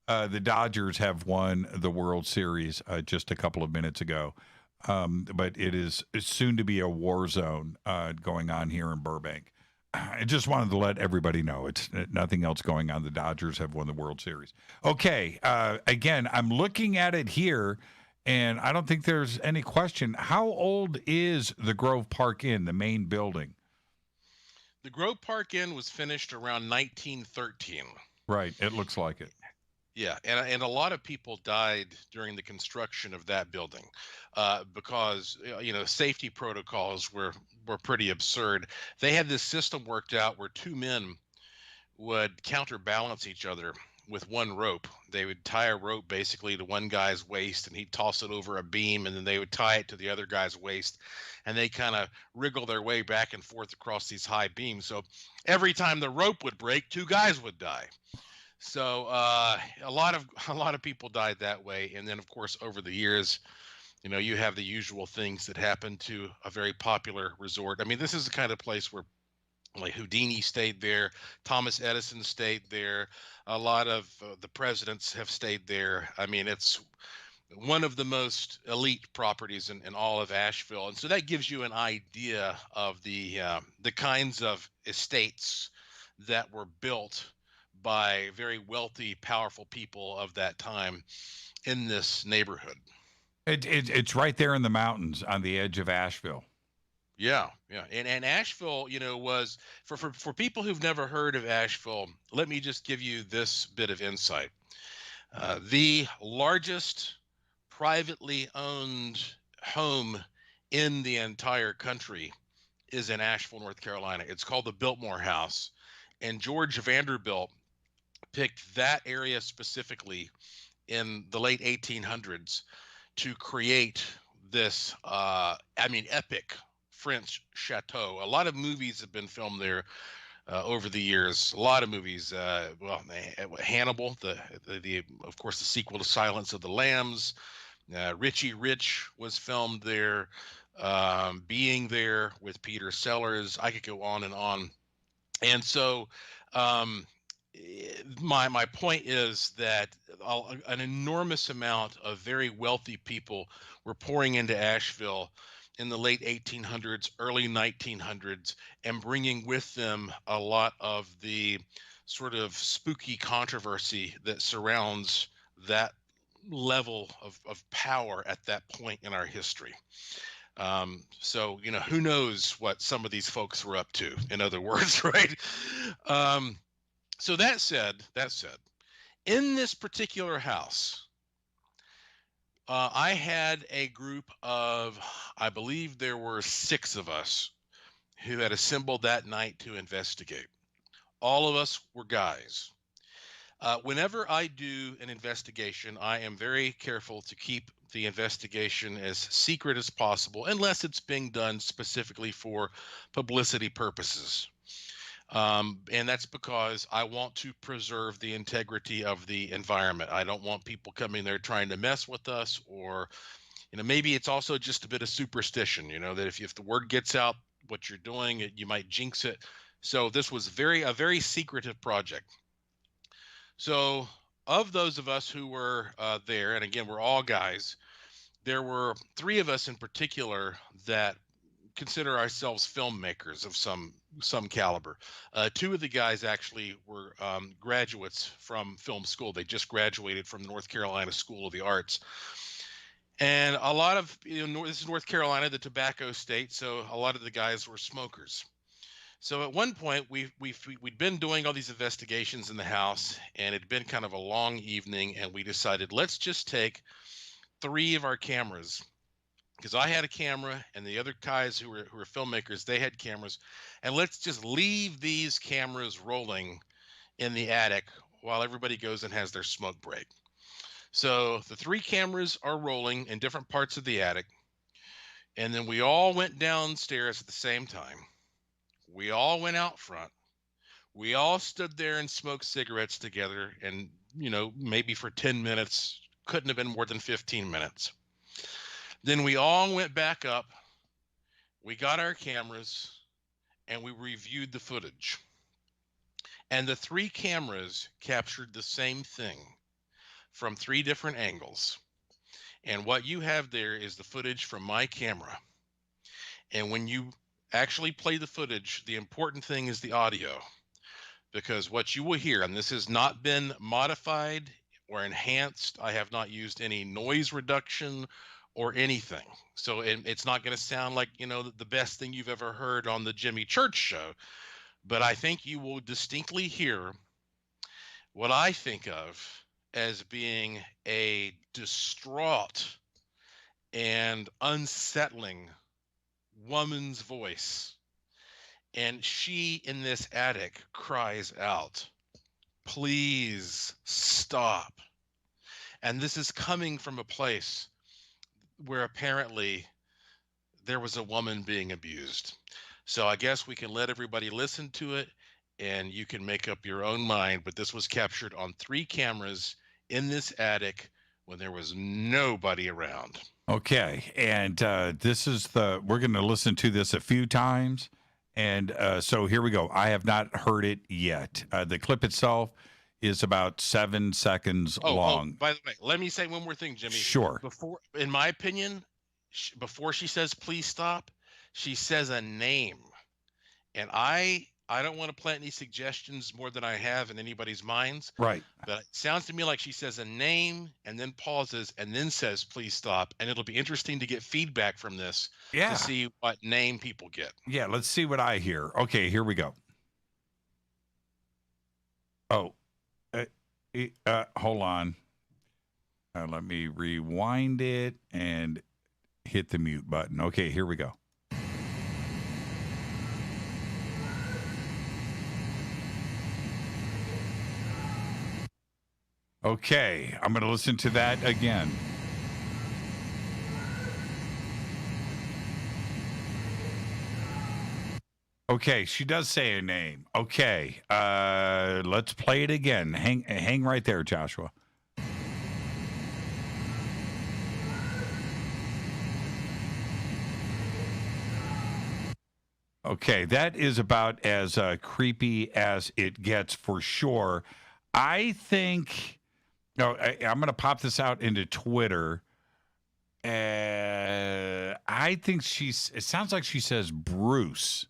The Dodgers have won the World Series just a couple of minutes ago. But it's soon to be a war zone going on here in Burbank. I just wanted to let everybody know it's nothing else going on. The Dodgers have won the World Series. Okay. Again, I'm looking at it here, and I don't think there's any question. How old is the Grove Park Inn, the main building? The Grove Park Inn was finished around 1913. Right. It looks like it. Yeah, and a lot of people died during the construction of that building because safety protocols were pretty absurd. They had this system worked out where two men would counterbalance each other with one rope. They would tie a rope basically to one guy's waist, and he'd toss it over a beam, and then they would tie it to the other guy's waist, and they kind of wriggle their way back and forth across these high beams. So every time the rope would break, two guys would die. So a lot of people died that way. And then, of course, over the years, you have the usual things that happen to a very popular resort. I mean, this is the kind of place where Like Houdini stayed there, Thomas Edison stayed there, a lot of the presidents have stayed there. I mean, it's one of the most elite properties in all of Asheville, and so that gives you an idea of the kinds of estates that were built by very wealthy, powerful people of that time in this neighborhood. It's right there in the mountains on the edge of Asheville. Yeah, yeah. And Asheville, you know, was for people who've never heard of Asheville, let me just give you this bit of insight. The largest privately owned home in the entire country is in Asheville, North Carolina. It's called the Biltmore House. And George Vanderbilt picked that area specifically in the late 1800s to create this, epic French chateau. A lot of movies have been filmed there over the years. A lot of movies. Hannibal, of course, the sequel to Silence of the Lambs. Richie Rich was filmed there. Being There with Peter Sellers. I could go on and on. And so my point is that an enormous amount of very wealthy people were pouring into Asheville in the late 1800s, early 1900s, and bringing with them a lot of the sort of spooky controversy that surrounds that level of power at that point in our history. So, you know, who knows what some of these folks were up to, in other words, right? So that said, in this particular house, I had a group of, I believe there were 6 of us who had assembled that night to investigate. All of us were guys. Whenever I do an investigation, I am very careful to keep the investigation as secret as possible, unless it's being done specifically for publicity purposes. And that's because I want to preserve the integrity of the environment. I don't want people coming there trying to mess with us, or, you know, maybe it's also just a bit of superstition, you know, that if the word gets out what you're doing, you might jinx it. So this was a very secretive project. So of those of us who were there, and again, we're all guys, there were 3 of us in particular that consider ourselves filmmakers of some caliber. 2 of the guys actually were graduates from film school. They just graduated from North Carolina School of the Arts. And a lot of, you know, this is North Carolina, the tobacco state, so a lot of the guys were smokers. So at one point, we'd been doing all these investigations in the house, and it'd been kind of a long evening, and we decided, let's just take 3 of our cameras, because I had a camera and the other guys who were filmmakers, they had cameras, and let's just leave these cameras rolling in the attic while everybody goes and has their smoke break. So the 3 cameras are rolling in different parts of the attic, and then we all went downstairs at the same time. We all went out front. We all stood there and smoked cigarettes together, and, you know, maybe for 10 minutes, couldn't have been more than 15 minutes. Then we all went back up, we got our cameras, and we reviewed the footage. And the 3 cameras captured the same thing from 3 different angles. And what you have there is the footage from my camera. And when you actually play the footage, the important thing is the audio. Because what you will hear, and this has not been modified or enhanced, I have not used any noise reduction or anything. So it's not going to sound like, you know, the best thing you've ever heard on the Jimmy Church show. But I think you will distinctly hear what I think of as being a distraught and unsettling woman's voice. And she, in this attic, cries out, "Please stop." And this is coming from a place where apparently there was a woman being abused. So I guess we can let everybody listen to it, and you can make up your own mind. But this was captured on 3 cameras in this attic when there was nobody around. Okay, and we're going to listen to this a few times, And so here we go. I have not heard it yet. The clip itself is about 7 seconds long. By the way, let me say one more thing, Jimmy. Sure. Before, in my opinion, before she says please stop, she says a name, and I don't want to plant any suggestions more than I have in anybody's minds. Right. But it sounds to me like she says a name and then pauses and then says please stop, and it'll be interesting to get feedback from this to see what name people get. Yeah, let's see what I hear. Okay, here we go. Oh, hold on. Let me rewind it and hit the mute button. Okay, here we go. Okay, I'm going to listen to that again. Okay, she does say a name. Okay, let's play it again. Hang right there, Joshua. Okay, that is about as creepy as it gets for sure. I think... No, I'm going to pop this out into Twitter. I think it sounds like she says Bruce.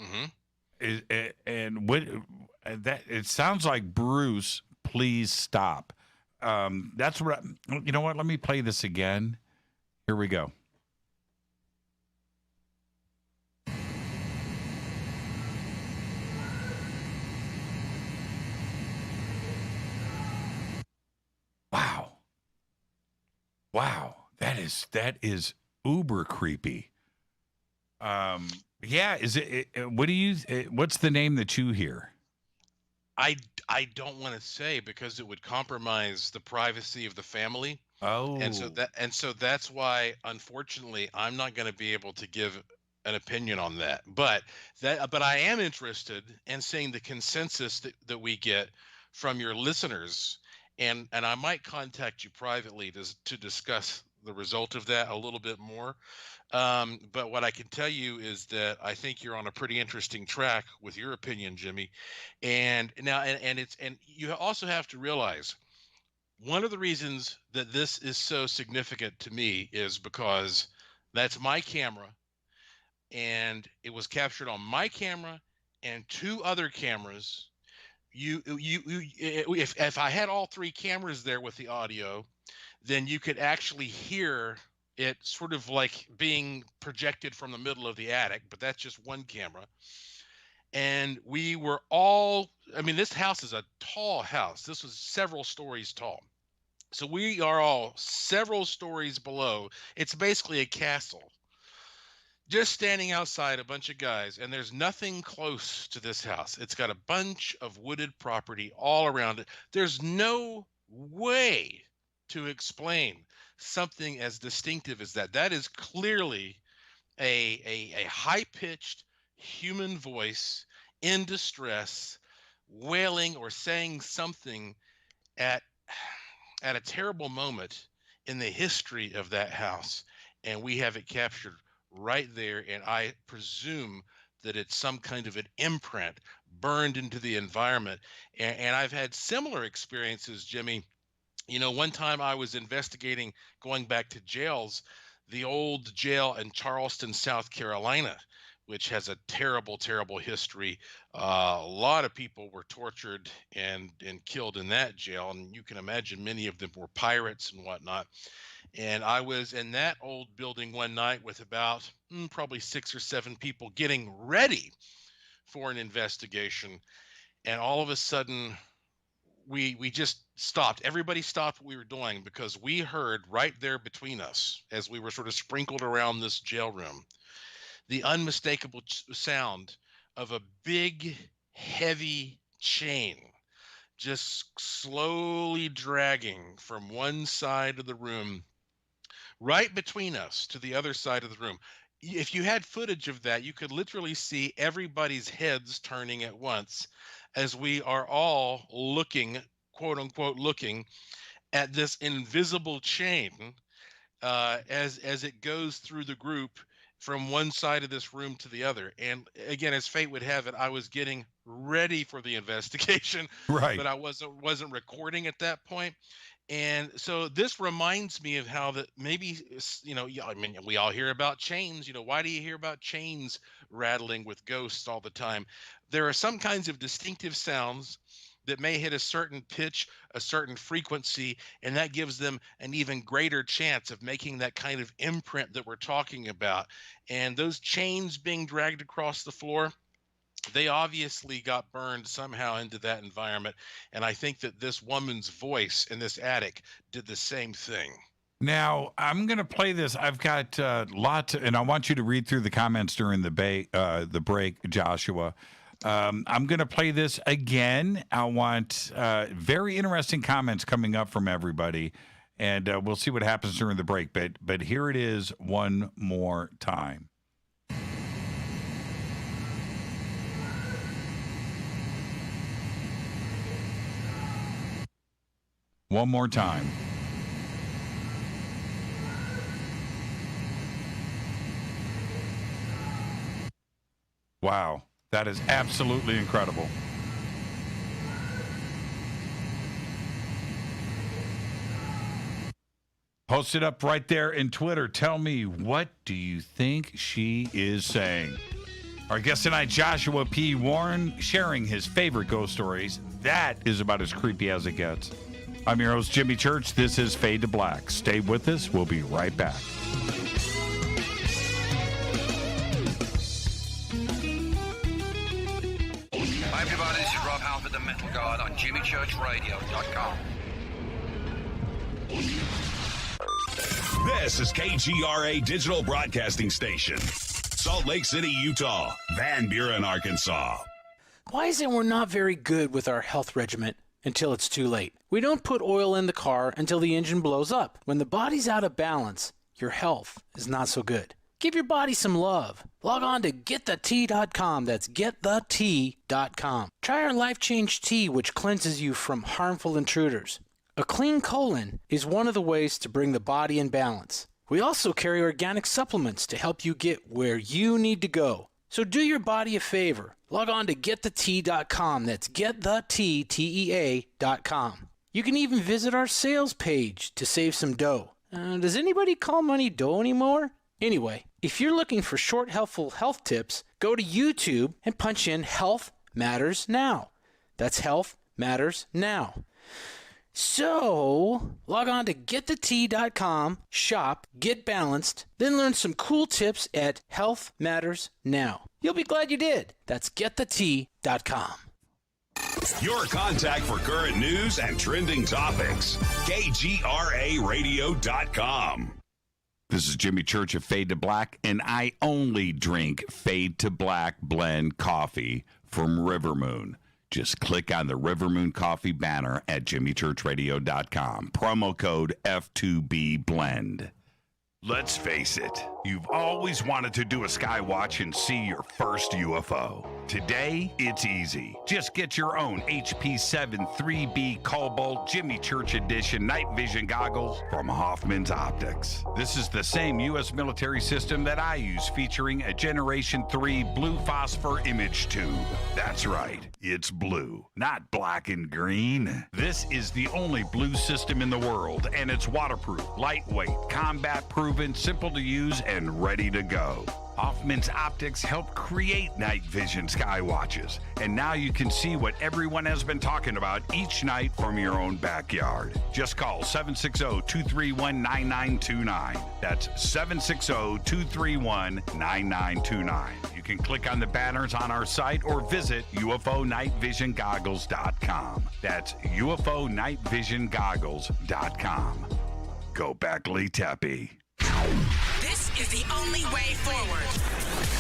Mm-hmm. And it sounds like Bruce, please stop. That's what, you know what? Let me play this again. Here we go. Wow, that is uber creepy. Yeah, is it? What's the name that you hear? I don't want to say because it would compromise the privacy of the family. Oh, and so that's why, unfortunately, I'm not going to be able to give an opinion on that. But I am interested in seeing the consensus that we get from your listeners. And I might contact you privately to discuss the result of that a little bit more. But what I can tell you is that I think you're on a pretty interesting track with your opinion, Jimmy. And now, and you also have to realize one of the reasons that this is so significant to me is because that's my camera, and it was captured on my camera and 2 other cameras. If I had all 3 cameras there with the audio, then you could actually hear it sort of like being projected from the middle of the attic, but that's just one camera. And we were all, I mean, this house is a tall house. This was several stories tall. So we are all several stories below. It's basically a castle. Just standing outside, a bunch of guys, and there's nothing close to this house. It's got a bunch of wooded property all around it. There's no way to explain something as distinctive as that. That is clearly a high-pitched human voice in distress, wailing or saying something at a terrible moment in the history of that house. And we have it captured right there, and I presume that it's some kind of an imprint burned into the environment. And I've had similar experiences, Jimmy. You know, one time I was investigating, going back to jails, the old jail in Charleston, South Carolina, which has a terrible, terrible history. A lot of people were tortured and killed in that jail, and you can imagine many of them were pirates and whatnot. And I was in that old building one night with about probably 6 or 7 people getting ready for an investigation. And all of a sudden, we just stopped. Everybody stopped what we were doing because we heard right there between us, as we were sort of sprinkled around this jail room, the unmistakable sound of a big, heavy chain just slowly dragging from one side of the room right between us to the other side of the room. If you had footage of that, you could literally see everybody's heads turning at once as we are all looking, quote unquote, looking at this invisible chain as it goes through the group from one side of this room to the other. And again, as fate would have it, I was getting ready for the investigation, right? But I wasn't recording at that point. And so this reminds me of how that maybe, I mean, we all hear about chains. Why do you hear about chains rattling with ghosts all the time? There are some kinds of distinctive sounds that may hit a certain pitch, a certain frequency, and that gives them an even greater chance of making that kind of imprint that we're talking about. And those chains being dragged across the floor, they obviously got burned somehow into that environment. And I think that this woman's voice in this attic did the same thing. Now, I'm going to play this. I've got lots, and I want you to read through the comments during the break, Joshua. I'm going to play this again. I want very interesting comments coming up from everybody, and we'll see what happens during the break. But here it is one more time. One more time. Wow. That is absolutely incredible. Post it up right there in Twitter. Tell me, what do you think she is saying? Our guest tonight, Joshua P. Warren, sharing his favorite ghost stories. That is about as creepy as it gets. I'm your host, Jimmy Church. This is Fade to Black. Stay with us. We'll be right back. Hi everybody, this is Rob Halford, the Metal Guard on JimmyChurchRadio.com. This is KGRA Digital Broadcasting Station. Salt Lake City, Utah. Van Buren, Arkansas. Why is it we're not very good with our health regimen until it's too late? We don't put oil in the car until the engine blows up. When the body's out of balance, your health is not so good. Give your body some love. Log on to GetTheT.com. That's GetTheT.com. Try our Life Change Tea, which cleanses you from harmful intruders. A clean colon is one of the ways to bring the body in balance. We also carry organic supplements to help you get where you need to go. So do your body a favor. Log on to GetTheT.com. That's GetTheT.com. You can even visit our sales page to save some dough. Does anybody call money dough anymore? Anyway, if you're looking for short, helpful health tips, go to YouTube and punch in Health Matters Now. That's Health Matters Now. So, log on to GetTheT.com, shop, get balanced, then learn some cool tips at Health Matters Now. You'll be glad you did. That's GetTheT.com. Your contact for current news and trending topics. KGRARadio.com. This is Jimmy Church of Fade to Black, and I only drink Fade to Black blend coffee from River Moon. Just click on the River Moon Coffee banner at jimmychurchradio.com. Promo code F2B Blend. Let's face it, you've always wanted to do a sky watch and see your first UFO. Today, it's easy. Just get your own HP7 3B Cobalt Jimmy Church Edition night vision goggles from Hoffman's Optics. This is the same U.S. military system that I use, featuring a Generation 3 blue phosphor image tube. That's right, it's blue, not black and green. This is the only blue system in the world, and it's waterproof, lightweight, combat-proven, simple to use, and ready to go. Hoffman's Optics help create night vision sky watches, and now you can see what everyone has been talking about each night from your own backyard. Just call 760-231-9929. That's 760-231-9929. You can click on the banners on our site or visit UFONightVisionGoggles.com. That's UFONightVisionGoggles.com. Go back, Lee Tepe. This is the only way forward.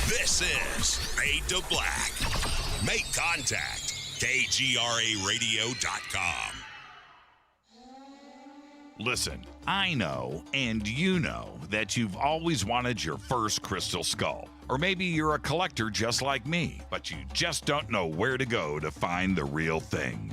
This is Fade to Black. Make contact. KGRARadio.com. Listen, I know, and you know, that you've always wanted your first crystal skull. Or maybe you're a collector just like me, but you just don't know where to go to find the real thing.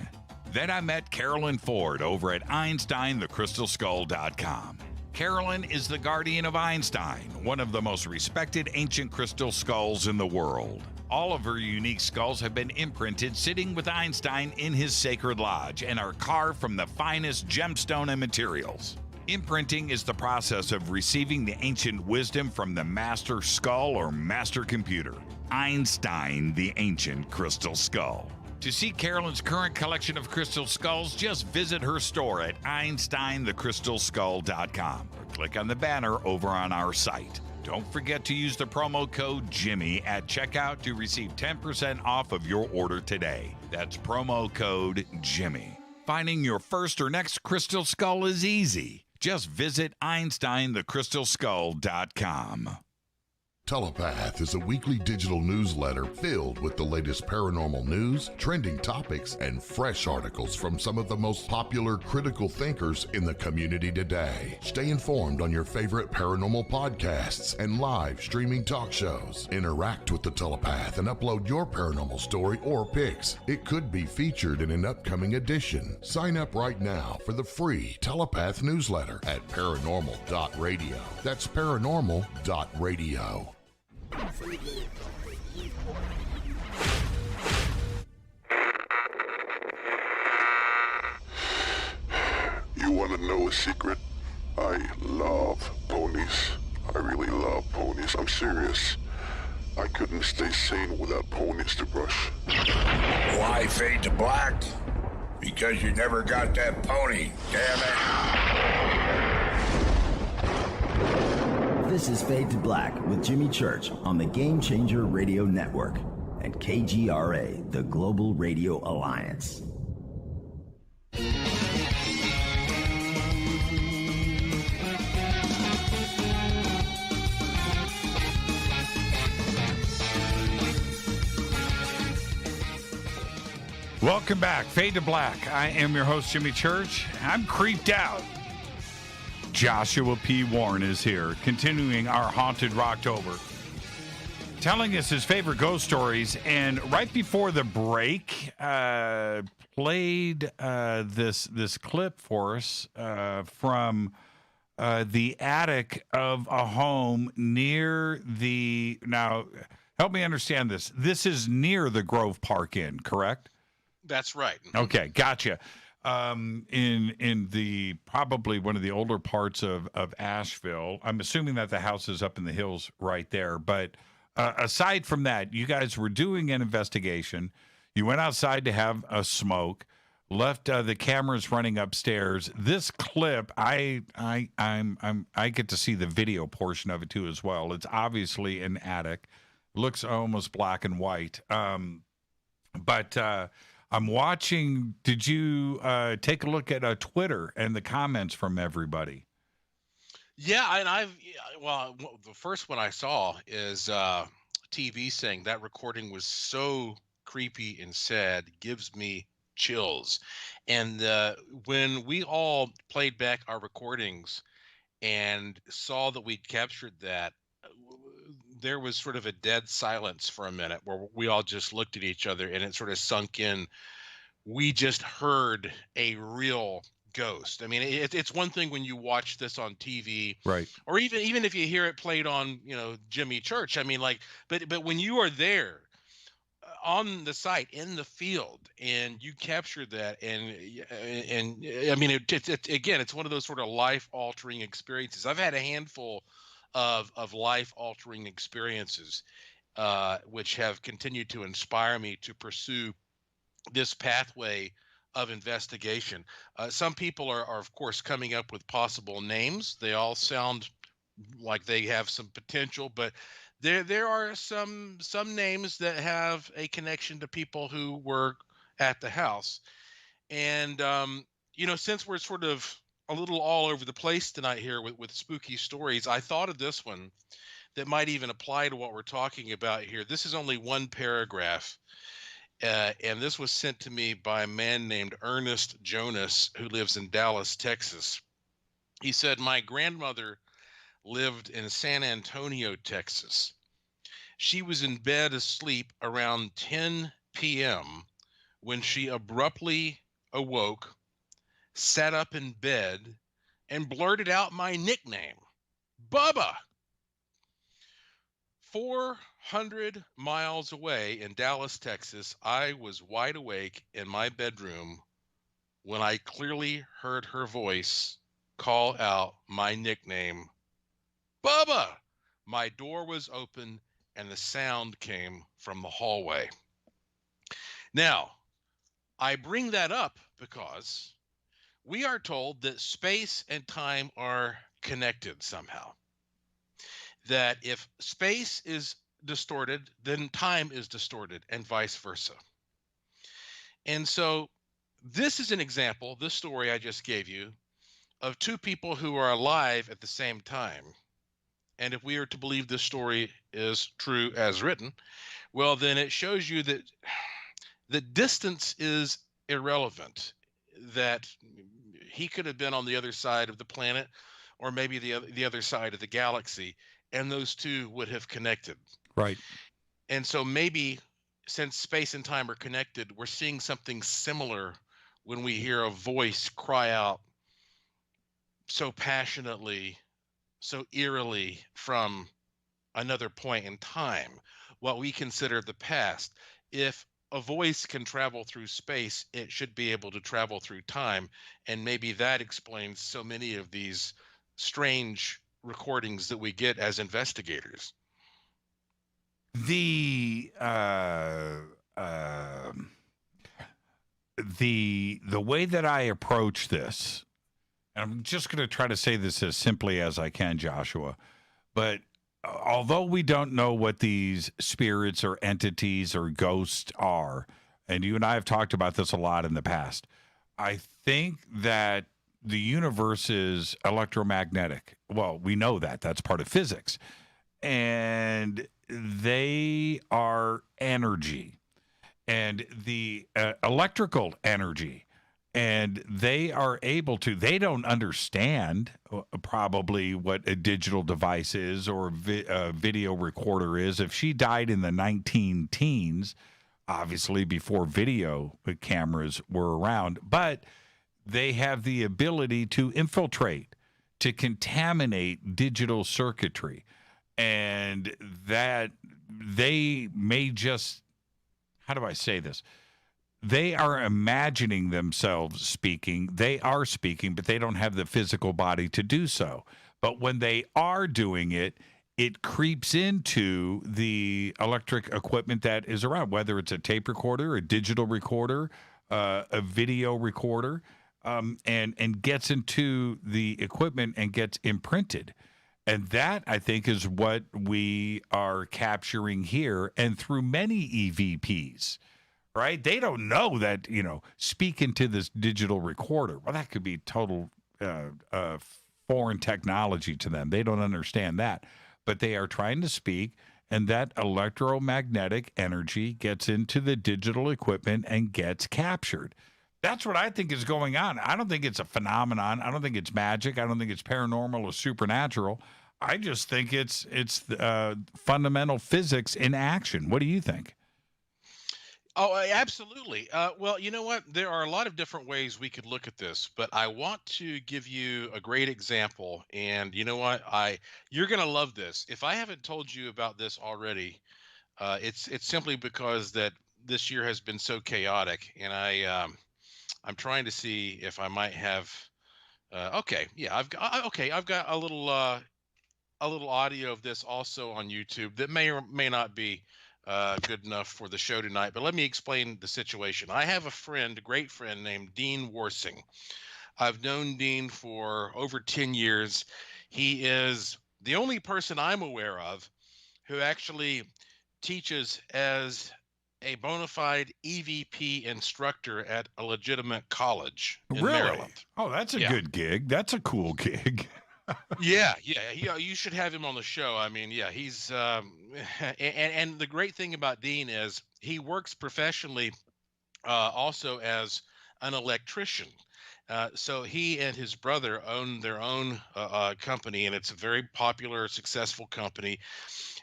Then I met Carolyn Ford over at EinsteinTheCrystalSkull.com. Carolyn is the guardian of Einstein, one of the most respected ancient crystal skulls in the world. All of her unique skulls have been imprinted sitting with Einstein in his sacred lodge and are carved from the finest gemstone and materials. Imprinting is the process of receiving the ancient wisdom from the master skull or master computer, Einstein, the ancient crystal skull. To see Carolyn's current collection of crystal skulls, just visit her store at EinsteinTheCrystalSkull.com or click on the banner over on our site. Don't forget to use the promo code Jimmy at checkout to receive 10% off of your order today. That's promo code Jimmy. Finding your first or next crystal skull is easy. Just visit EinsteinTheCrystalSkull.com. Telepath is a weekly digital newsletter filled with the latest paranormal news, trending topics, and fresh articles from some of the most popular critical thinkers in the community today. Stay informed on your favorite paranormal podcasts and live streaming talk shows. Interact with the Telepath and upload your paranormal story or pics. It could be featured in an upcoming edition. Sign up right now for the free Telepath newsletter at paranormal.radio. That's paranormal.radio. You want to know a secret? I love ponies. I really love ponies. I'm serious. I couldn't stay sane without ponies to brush. Why fade to black? Because you never got that pony, damn it. This is Fade to Black with Jimmy Church on the Game Changer Radio Network and KGRA, the Global Radio Alliance. Welcome back. Fade to Black. I am your host, Jimmy Church. I'm creeped out. Joshua P. Warren is here, continuing our Haunted Roctober, telling us his favorite ghost stories. And right before the break, played this clip for us from the attic of a home near the. Now, help me understand this. This is near the Grove Park Inn, correct? That's right. Okay, gotcha. In the probably one of the older parts of Asheville. I'm assuming that the house is up in the hills right there. But aside from that, you guys were doing an investigation. You went outside to have a smoke, left the cameras running upstairs. This clip, I get to see the video portion of it too as well. It's obviously an attic, looks almost black and white. But I'm watching. Did you take a look at Twitter and the comments from everybody? Yeah, and the first one I saw is TV saying that recording was so creepy and sad, gives me chills. And when we all played back our recordings and saw that we'd captured that, there was sort of a dead silence for a minute where we all just looked at each other and it sort of sunk in. We just heard a real ghost. I mean, it's one thing when you watch this on TV, right? Or even if you hear it played on, Jimmy Church. I mean, but when you are there on the site in the field and you capture that, and I mean, it's one of those sort of life-altering experiences. I've had a handful of life-altering experiences, which have continued to inspire me to pursue this pathway of investigation. Some people are of course coming up with possible names. They all sound like they have some potential, but there are some names that have a connection to people who were at the house. And since we're sort of a little all over the place tonight here with spooky stories, I thought of this one that might even apply to what we're talking about here. This is only one paragraph, and this was sent to me by a man named Ernest Jonas, who lives in Dallas, Texas. He said, "My grandmother lived in San Antonio, Texas. She was in bed asleep around 10 p.m. when she abruptly awoke, sat up in bed, and blurted out my nickname, Bubba. 400 miles away in Dallas, Texas, I was wide awake in my bedroom when I clearly heard her voice call out my nickname, Bubba. My door was open and the sound came from the hallway. Now, I bring that up because we are told that space and time are connected somehow. That if space is distorted, then time is distorted, and vice versa. And so this is an example, this story I just gave you, of two people who are alive at the same time. And if we are to believe this story is true as written, well, then it shows you that the distance is irrelevant, that he could have been on the other side of the planet or maybe the other side of the galaxy, and those two would have connected. Right. And so maybe since space and time are connected, we're seeing something similar when we hear a voice cry out so passionately, so eerily from another point in time, what we consider the past. If a voice can travel through space, it should be able to travel through time. And maybe that explains so many of these strange recordings that we get as investigators. The way that I approach this, and I'm just going to try to say this as simply as I can, Joshua, but although we don't know what these spirits or entities or ghosts are, and you and I have talked about this a lot in the past, I think that the universe is electromagnetic. Well, we know that. That's part of physics. And they are energy, and the electrical energy. And they are able to, they don't understand probably what a digital device is or a video recorder is. If she died in the 19-teens, obviously before video cameras were around, but they have the ability to infiltrate, to contaminate digital circuitry. And that they may just, how do I say this? They are imagining themselves speaking. They are speaking, but they don't have the physical body to do so. But when they are doing it, it creeps into the electric equipment that is around, whether it's a tape recorder, a digital recorder, a video recorder, and gets into the equipment and gets imprinted. And that, I think, is what we are capturing here and through many EVPs. Right? They don't know that, speak into this digital recorder. Well, that could be total foreign technology to them. They don't understand that. But they are trying to speak, and that electromagnetic energy gets into the digital equipment and gets captured. That's what I think is going on. I don't think it's a phenomenon. I don't think it's magic. I don't think it's paranormal or supernatural. I just think it's fundamental physics in action. What do you think? Oh, absolutely. Well, you know what? There are a lot of different ways we could look at this, but I want to give you a great example. And you know what? You're going to love this. If I haven't told you about this already, it's simply because that this year has been so chaotic, and I'm trying to see if I might have. Okay, yeah, I've got a little audio of this also on YouTube that may or may not be good enough for the show tonight, but let me explain the situation. I have a great friend named Dean Worsing. I've known Dean for over 10 years. He is the only person I'm aware of who actually teaches as a bona fide EVP instructor at a legitimate college in Maryland. Oh, that's a good gig. That's a cool gig. Yeah. You should have him on the show. I mean, yeah, he's and the great thing about Dean is he works professionally also as an electrician. So he and his brother own their own company, and it's a very popular, successful company.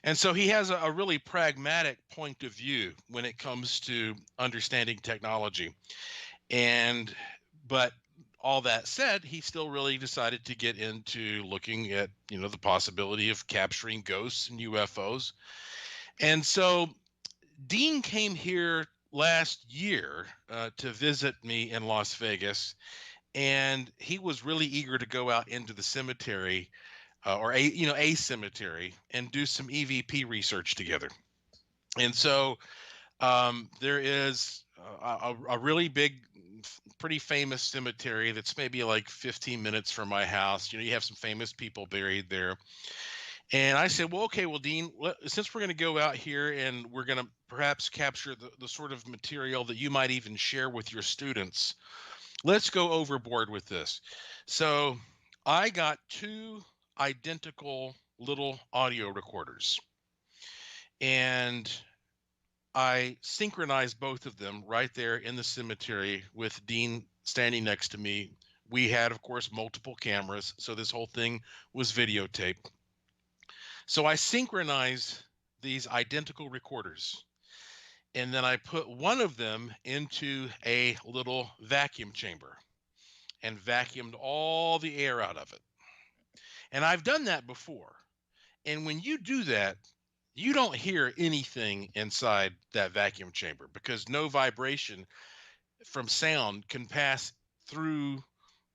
And so he has a really pragmatic point of view when it comes to understanding technology. But all that said, he still really decided to get into looking at, the possibility of capturing ghosts and UFOs. And so Dean came here last year to visit me in Las Vegas, and he was really eager to go out into the cemetery or a cemetery and do some EVP research together. And so there is a really big, pretty famous cemetery that's maybe like 15 minutes from my house. You have some famous people buried there. And I said, well, okay, well, Dean, since we're going to go out here and we're going to perhaps capture the sort of material that you might even share with your students, let's go overboard with this. So I got 2 identical little audio recorders, and I synchronized both of them right there in the cemetery with Dean standing next to me. We had, of course, multiple cameras, so this whole thing was videotaped. So I synchronized these identical recorders, and then I put one of them into a little vacuum chamber and vacuumed all the air out of it. And I've done that before. And when you do that, you don't hear anything inside that vacuum chamber because no vibration from sound can pass through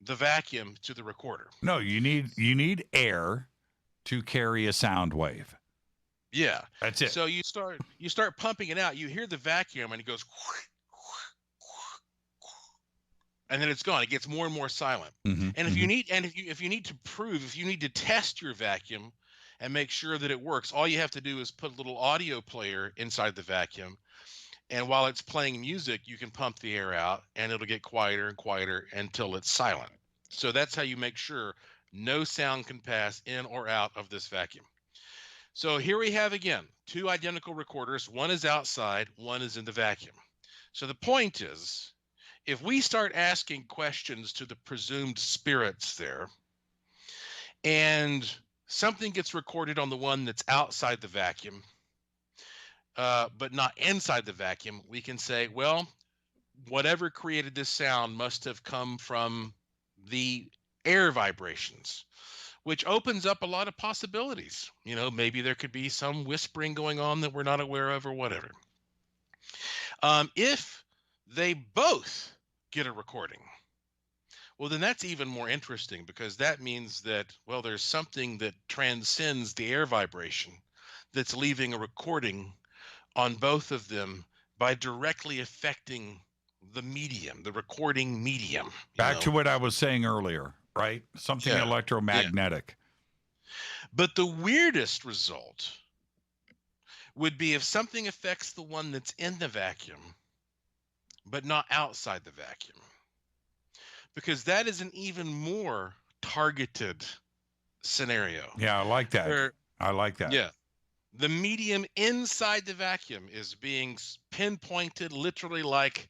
the vacuum to the recorder. No, you need air to carry a sound wave. Yeah. That's it. So you start pumping it out. You hear the vacuum and it goes and then it's gone. It gets more and more silent. Mm-hmm, and if you need to test your vacuum and make sure that it works, all you have to do is put a little audio player inside the vacuum. And while it's playing music, you can pump the air out and it'll get quieter and quieter until it's silent. So that's how you make sure no sound can pass in or out of this vacuum. So here we have again 2 identical recorders. One is outside, one is in the vacuum. So the point is, if we start asking questions to the presumed spirits there, and something gets recorded on the one that's outside the vacuum, but not inside the vacuum, we can say, well, whatever created this sound must have come from the air vibrations, which opens up a lot of possibilities. Maybe there could be some whispering going on that we're not aware of or whatever. If they both get a recording, well, then that's even more interesting because that means that, well, there's something that transcends the air vibration that's leaving a recording on both of them by directly affecting the medium, the recording medium. Back to what I was saying earlier, right? Something electromagnetic. Yeah. But the weirdest result would be if something affects the one that's in the vacuum, but not outside the vacuum. Because that is an even more targeted scenario. Yeah, I like that. I like that. Yeah. The medium inside the vacuum is being pinpointed literally like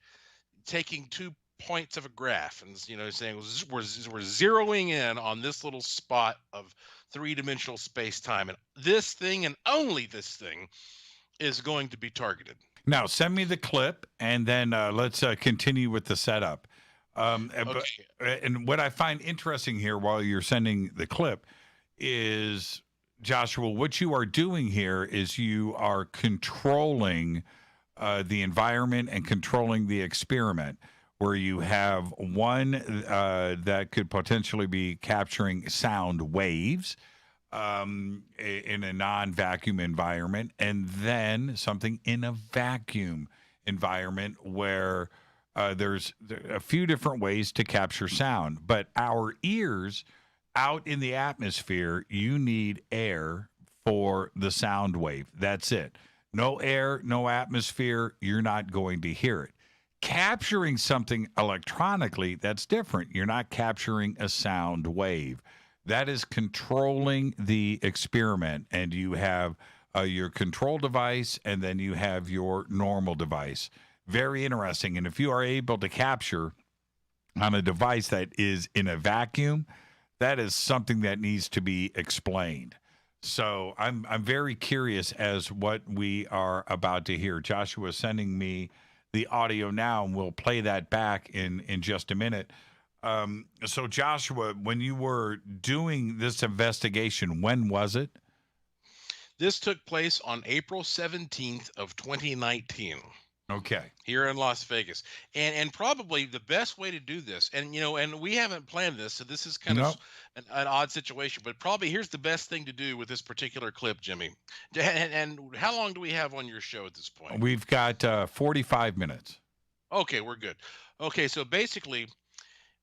taking 2 points of a graph and, saying we're zeroing in on this little spot of 3-dimensional space-time. And this thing and only this thing is going to be targeted. Now, send me the clip, and then let's continue with the setup. Okay. And what I find interesting here while you're sending the clip is, Joshua, what you are doing here is you are controlling the environment and controlling the experiment, where you have one that could potentially be capturing sound waves in a non-vacuum environment, and then something in a vacuum environment where there's a few different ways to capture sound. But our ears out in the atmosphere, you need air for the sound wave. That's it. No air, no atmosphere, you're not going to hear it. Capturing something electronically, that's different. You're not capturing a sound wave. That is controlling the experiment, and you have your control device, and then you have your normal device. Very interesting. And if you are able to capture on a device that is in a vacuum, that is something that needs to be explained. So I'm very curious as what we are about to hear. Joshua is sending me the audio now, and we'll play that back in just a minute. So Joshua, when you were doing this investigation, when was it? This took place on April 17th of 2019. Okay. Here in Las Vegas. And probably the best way to do this, and we haven't planned this, so this is kind of an odd situation, but probably here's the best thing to do with this particular clip, Jimmy. And how long do we have on your show at this point? We've got 45 minutes. Okay, we're good. Okay, so basically,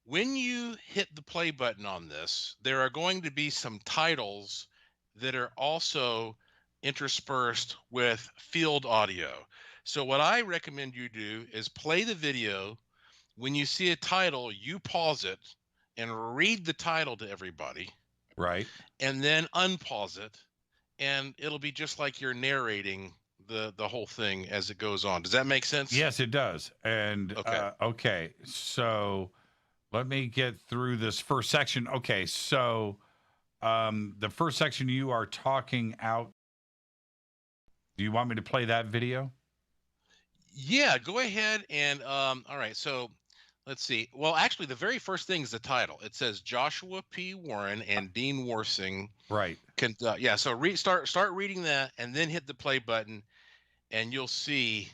when you hit the play button on this, there are going to be some titles that are also interspersed with field audio. So what I recommend you do is play the video. When you see a title, you pause it and read the title to everybody. Right. And then unpause it, and it'll be just like you're narrating the whole thing as it goes on. Does that make sense? Yes, it does. And okay, so let me get through this first section. Okay, so the first section you are talking out. Do you want me to play that video? Yeah, go ahead and all right. So let's see. Well, actually, the very first thing is the title. It says Joshua P. Warren and Dean Worsing. Right. Yeah. So start reading that, and then hit the play button, and you'll see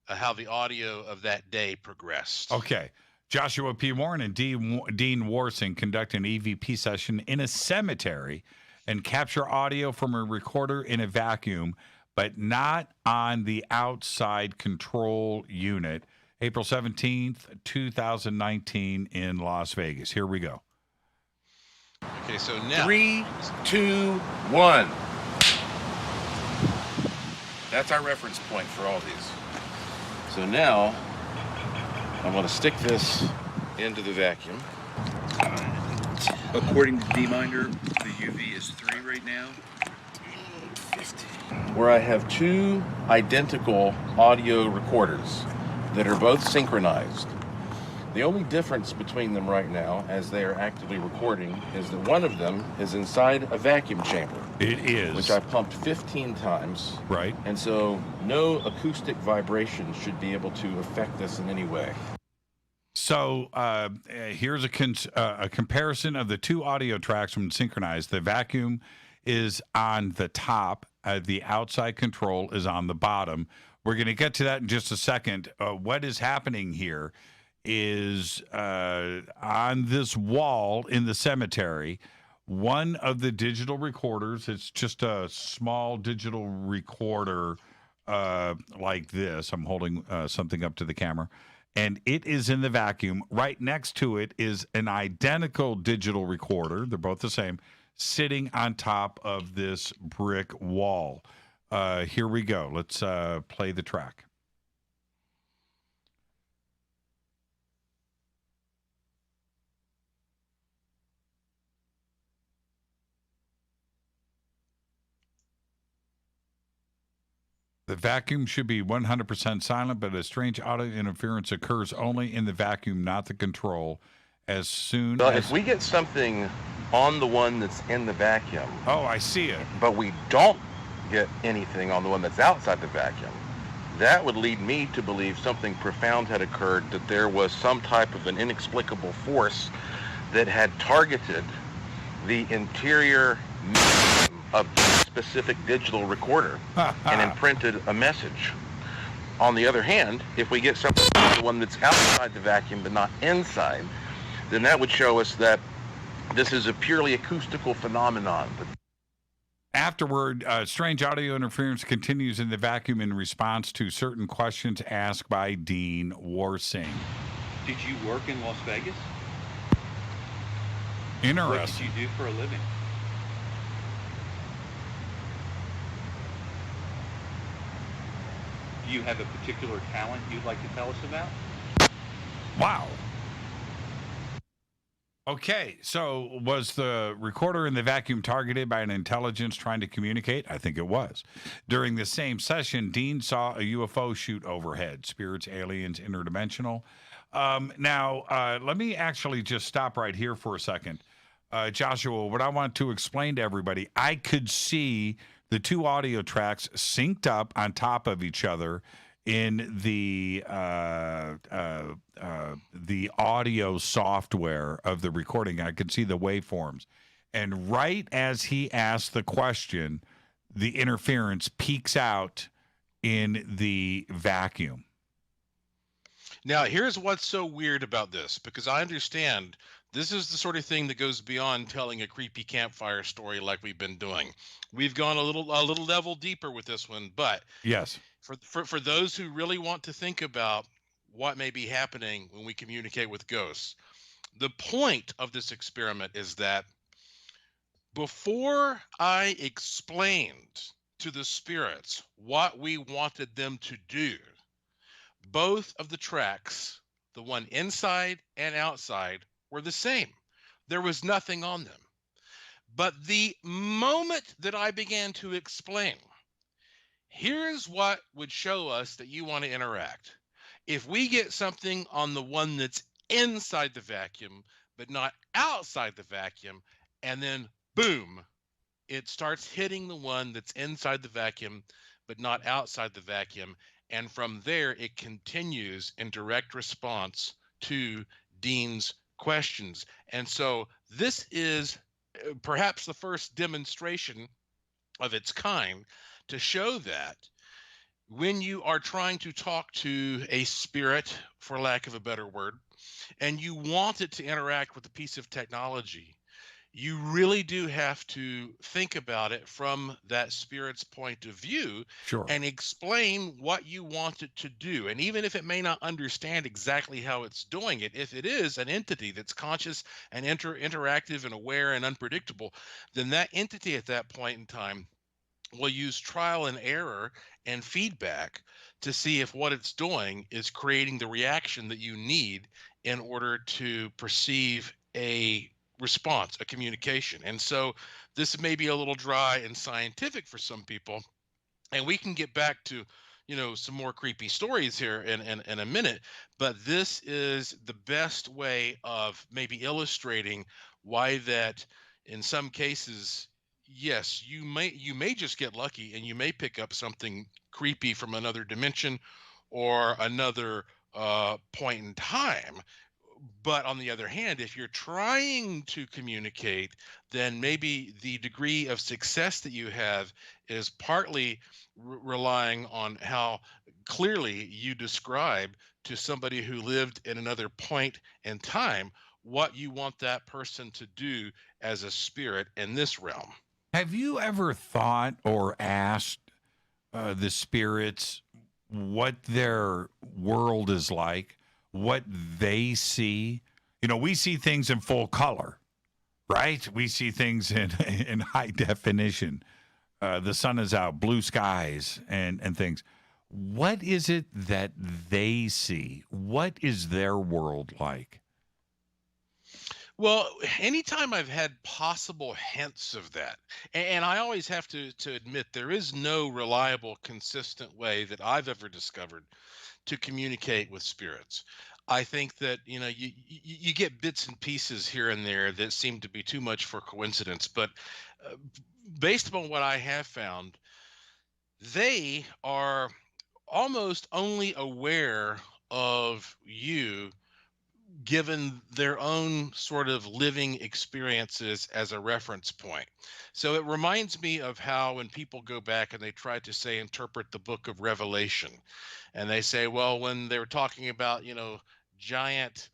how the audio of that day progressed. Okay. Joshua P. Warren and Dean Worsing conduct an EVP session in a cemetery and capture audio from a recorder in a vacuum, but not on the outside control unit. April 17th, 2019 in Las Vegas. Here we go. Okay, so now 3, 2, 1. That's our reference point for all these. So now I'm going to stick this into the vacuum. According to D-Minder, the UV is 3 right now. Where I have two identical audio recorders that are both synchronized. The only difference between them right now, as they are actively recording, is that one of them is inside a vacuum chamber. It is. Which I pumped 15 times. Right. And so no acoustic vibration should be able to affect this in any way. So here's a comparison of the two audio tracks from synchronized. The vacuum is on the top. The outside control is on the bottom. We're going to get to that in just a second. What is happening here is on this wall in the cemetery, one of the digital recorders, it's just a small digital recorder like this. I'm holding something up to the camera. And it is in the vacuum. Right next to it is an identical digital recorder. They're both the same, sitting on top of this brick wall. Here we go. Let's play the track. The vacuum should be 100% silent, but a strange audio interference occurs only in the vacuum, not the control. As soon as... if we get something on the one that's in the vacuum... Oh, I see it. But we don't get anything on the one that's outside the vacuum, that would lead me to believe something profound had occurred, that there was some type of an inexplicable force that had targeted the interior of a specific digital recorder and imprinted a message. On the other hand, if we get something on the one that's outside the vacuum but not inside, then that would show us that this is a purely acoustical phenomenon. Afterward, strange audio interference continues in the vacuum in response to certain questions asked by Dean Worsing. Did you work in Las Vegas? Interesting. What did you do for a living? Do you have a particular talent you'd like to tell us about? Wow. Okay, so was the recorder in the vacuum targeted by an intelligence trying to communicate? I think it was. During the same session, Dean saw a UFO shoot overhead. Spirits, aliens, interdimensional. Now, let me actually just stop right here for a second. Joshua, what I want to explain to everybody, I could see the two audio tracks synced up on top of each other in the audio software of the recording. I could see the waveforms. And right as he asked the question, the interference peaks out in the vacuum. Now, here's what's so weird about this, because I understand this is the sort of thing that goes beyond telling a creepy campfire story like we've been doing. We've gone a little level deeper with this one, but yes, for those who really want to think about what may be happening when we communicate with ghosts, the point of this experiment is that before I explained to the spirits what we wanted them to do, both of the tracks, the one inside and outside, were the same. There was nothing on them. But the moment that I began to explain, here's what would show us that you want to interact. If we get something on the one that's inside the vacuum, but not outside the vacuum, and then boom, it starts hitting the one that's inside the vacuum, but not outside the vacuum. And from there, it continues in direct response to Dean's questions. And so this is perhaps the first demonstration of its kind to show that when you are trying to talk to a spirit, for lack of a better word, and you want it to interact with a piece of technology, you really do have to think about it from that spirit's point of view. Sure. And explain what you want it to do. And even if it may not understand exactly how it's doing it, if it is an entity that's conscious and interactive and aware and unpredictable, then that entity at that point in time will use trial and error and feedback to see if what it's doing is creating the reaction that you need in order to perceive a response, a communication. And so this may be a little dry and scientific for some people, and we can get back to, you know, some more creepy stories here in a minute, but this is the best way of maybe illustrating why that in some cases, yes, you may just get lucky and you may pick up something creepy from another dimension or another point in time. But on the other hand, if you're trying to communicate, then maybe the degree of success that you have is partly relying on how clearly you describe to somebody who lived in another point in time what you want that person to do as a spirit in this realm. Have you ever thought or asked the spirits what their world is like? What they see? You know, we see things in full color, right? We see things in high definition. The sun is out, blue skies, and things. What is it that they see? What is their world like? Well, anytime I've had possible hints of that, and I always have to admit there is no reliable, consistent way that I've ever discovered to communicate with spirits. I think that, you know, you get bits and pieces here and there that seem to be too much for coincidence, but based upon what I have found, they are almost only aware of you given their own sort of living experiences as a reference point. So it reminds me of how when people go back and they try to say interpret the book of Revelation, and they say, well, when they were talking about, you know, giant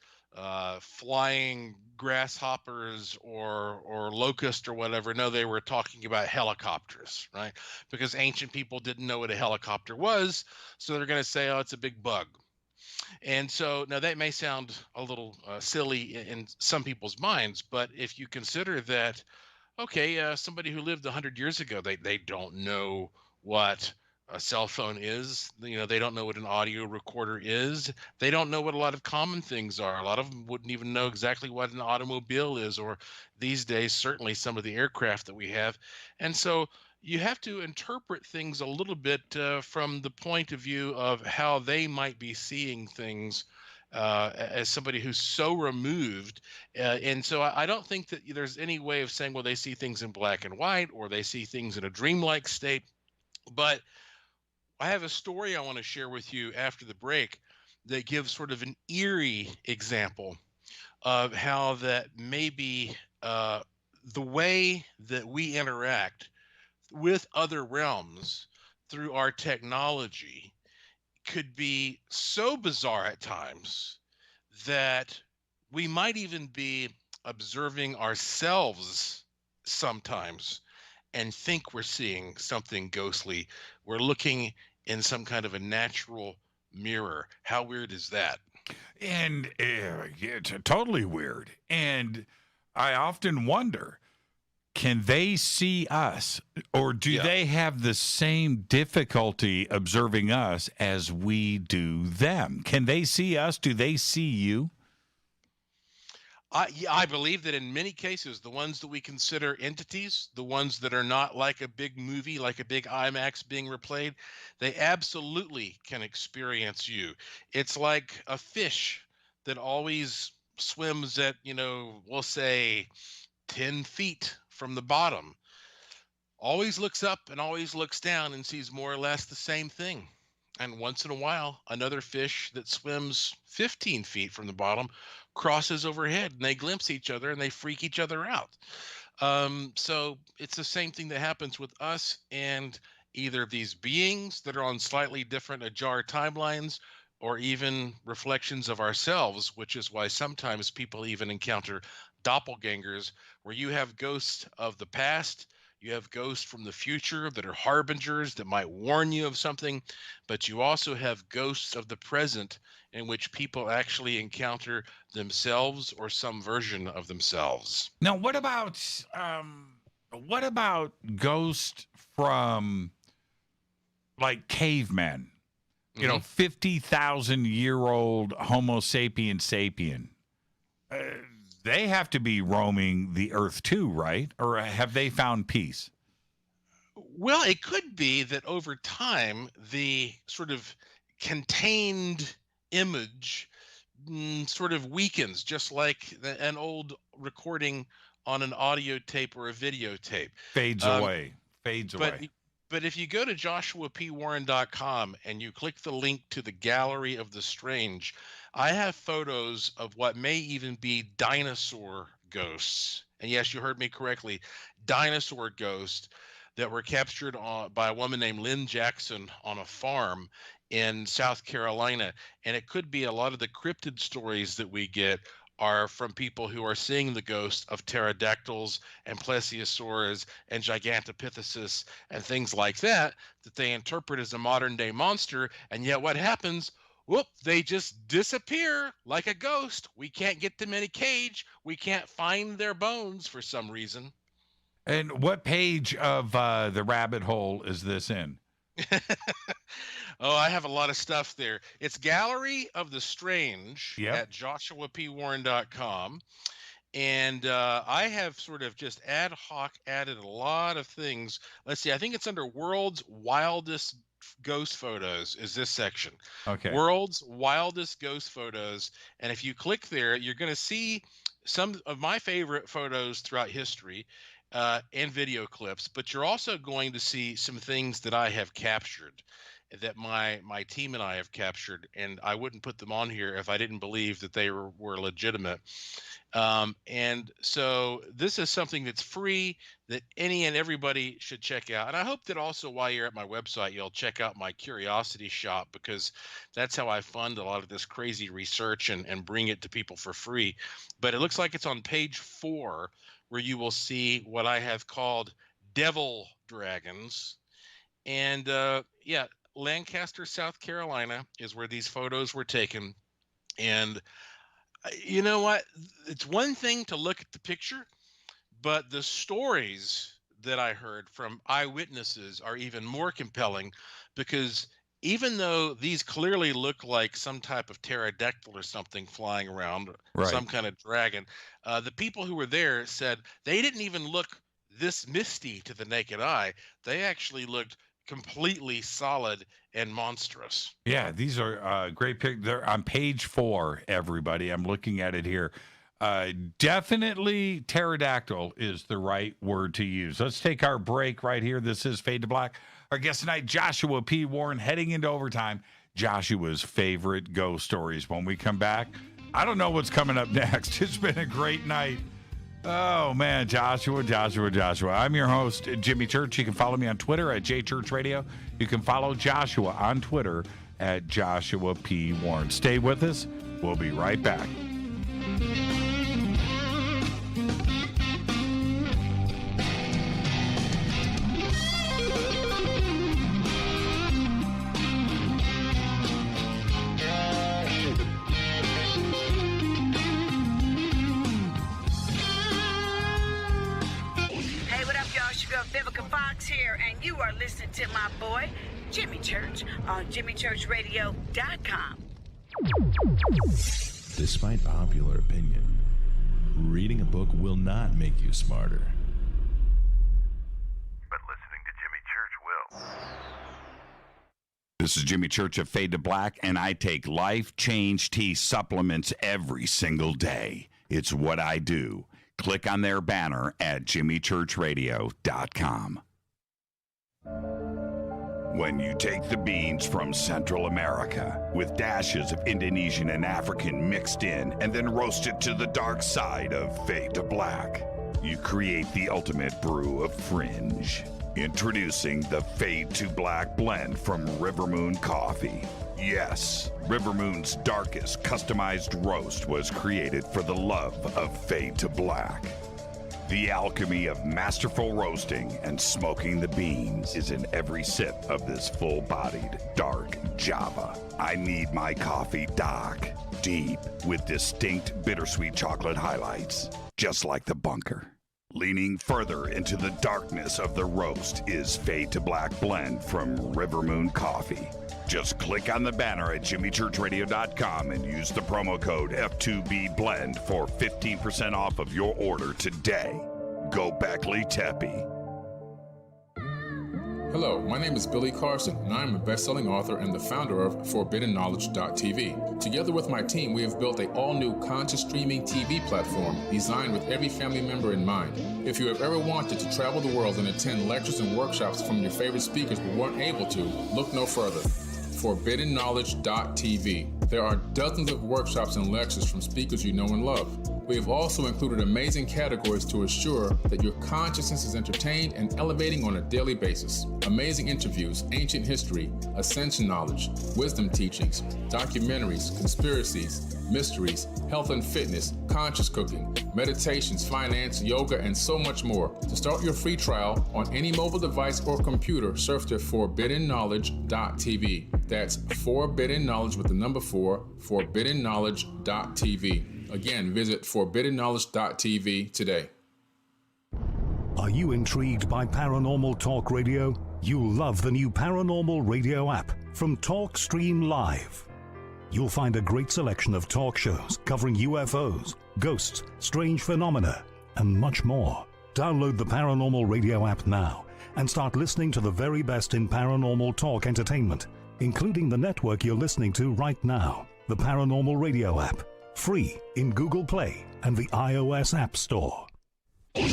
flying grasshoppers or locust or whatever, no, they were talking about helicopters, right? Because ancient people didn't know what a helicopter was, so they're going to say, oh, it's a big bug. And so now that may sound a little silly in some people's minds, but if you consider that, okay, somebody who lived 100 years ago, they don't know what a cell phone is, you know, they don't know what an audio recorder is. They don't know what a lot of common things are. A lot of them wouldn't even know exactly what an automobile is, or these days, certainly some of the aircraft that we have. And so you have to interpret things a little bit from the point of view of how they might be seeing things as somebody who's so removed. And so I don't think that there's any way of saying, well, they see things in black and white or they see things in a dreamlike state. But I have a story I want to share with you after the break that gives sort of an eerie example of how that maybe the way that we interact with other realms through our technology could be so bizarre at times that we might even be observing ourselves sometimes and think we're seeing something ghostly. We're looking in some kind of a natural mirror. How weird is that? And it's totally weird. And I often wonder, can they see us, or do they have the same difficulty observing us as we do them? Can they see us? Do they see you? I believe that in many cases, the ones that we consider entities, the ones that are not like a big movie, like a big IMAX being replayed, they absolutely can experience you. It's like a fish that always swims at, we'll say 10 feet from the bottom, always looks up and always looks down and sees more or less the same thing. And once in a while, another fish that swims 15 feet from the bottom crosses overhead, and they glimpse each other and they freak each other out. So it's the same thing that happens with us and either of these beings that are on slightly different ajar timelines, or even reflections of ourselves, which is why sometimes people even encounter doppelgangers, where you have ghosts of the past, you have ghosts from the future that are harbingers that might warn you of something, but you also have ghosts of the present in which people actually encounter themselves or some version of themselves. Now, what about ghosts from like cavemen? 50,000-year-old Homo sapien. They have to be roaming the earth too, right? Or have they found peace? Well, it could be that over time, the sort of contained image sort of weakens, just like an old recording on an audio tape or a videotape. Fades away. But if you go to joshuapwarren.com and you click the link to the Gallery of the Strange, I have photos of what may even be dinosaur ghosts. And yes, you heard me correctly, dinosaur ghosts that were captured by a woman named Lynn Jackson on a farm in South Carolina. And it could be a lot of the cryptid stories that we get are from people who are seeing the ghosts of pterodactyls and plesiosaurs and gigantopithecus and things like that they interpret as a modern day monster. And yet what happens? Whoop, they just disappear like a ghost. We can't get them in a cage. We can't find their bones for some reason. And what page of the rabbit hole is this in? Oh, I have a lot of stuff there. It's Gallery of the Strange at joshuapwarren.com. And I have sort of just ad hoc added a lot of things. Let's see. I think it's under World's Wildest Ghost Photos is this section. Okay. World's Wildest Ghost Photos. And if you click there, you're going to see some of my favorite photos throughout history and video clips. But you're also going to see some things that I have captured, that my team and I have captured, and I wouldn't put them on here if I didn't believe that they were legitimate. And so this is something that's free that any and everybody should check out. And I hope that also while you're at my website, you'll check out my Curiosity Shop, because that's how I fund a lot of this crazy research and bring it to people for free. But it looks like it's on page 4 where you will see what I have called devil dragons. And Lancaster, South Carolina is where these photos were taken. And you know what? It's one thing to look at the picture, but the stories that I heard from eyewitnesses are even more compelling, because even though these clearly look like some type of pterodactyl or something flying around, some kind of dragon, the people who were there said they didn't even look this misty to the naked eye. They actually looked completely solid and monstrous. Yeah, these are great pictures. They're on page 4, everybody. I'm looking at it here. Definitely pterodactyl is the right word to use. Let's take our break right here. This is Fade to Black Our guest tonight, Joshua P. Warren, heading into overtime. Joshua's favorite ghost stories. When we come back, I don't know what's coming up next. It's been a great night. Oh, man, Joshua. I'm your host, Jimmy Church. You can follow me on Twitter at JChurchRadio. You can follow Joshua on Twitter at Joshua P. Warren. Stay with us. We'll be right back. Here, and you are listening to my boy, Jimmy Church, on JimmyChurchRadio.com. Despite popular opinion, reading a book will not make you smarter. But listening to Jimmy Church will. This is Jimmy Church of Fade to Black, and I take Life Change Tea supplements every single day. It's what I do. Click on their banner at JimmyChurchRadio.com. When you take the beans from Central America with dashes of Indonesian and African mixed in and then roasted to the dark side of Fade to Black, you create the ultimate brew of fringe. Introducing the Fade to Black blend from River Moon Coffee. Yes, River Moon's darkest customized roast was created for the love of Fade to Black. The alchemy of masterful roasting and smoking the beans is in every sip of this full-bodied, dark Java. I need my coffee dark, deep, with distinct bittersweet chocolate highlights, just like the bunker. Leaning further into the darkness of the roast is Fade to Black blend from River Moon Coffee. Just click on the banner at JimmyChurchRadio.com and use the promo code F2BBLEND for 15% off of your order today. Go Beckley Teppy. Hello, my name is Billy Carson, and I am a best-selling author and the founder of ForbiddenKnowledge.tv. Together with my team, we have built an all-new conscious streaming TV platform designed with every family member in mind. If you have ever wanted to travel the world and attend lectures and workshops from your favorite speakers but weren't able to, look no further. ForbiddenKnowledge.tv. There are dozens of workshops and lectures from speakers you know and love. We have also included amazing categories to assure that your consciousness is entertained and elevating on a daily basis. Amazing interviews, ancient history, ascension knowledge, wisdom teachings, documentaries, conspiracies, mysteries, health and fitness, conscious cooking, meditations, finance, yoga, and so much more. To start your free trial on any mobile device or computer, surf to ForbiddenKnowledge.tv. That's Forbidden Knowledge with the number 4, ForbiddenKnowledge.tv. Again, visit ForbiddenKnowledge.tv today. Are you intrigued by Paranormal Talk Radio? You'll love the new Paranormal Radio app from TalkStream Live. You'll find a great selection of talk shows covering UFOs, ghosts, strange phenomena, and much more. Download the Paranormal Radio app now and start listening to the very best in paranormal talk entertainment, including the network you're listening to right now, the Paranormal Radio app. Free in Google Play and the iOS App Store. Erica,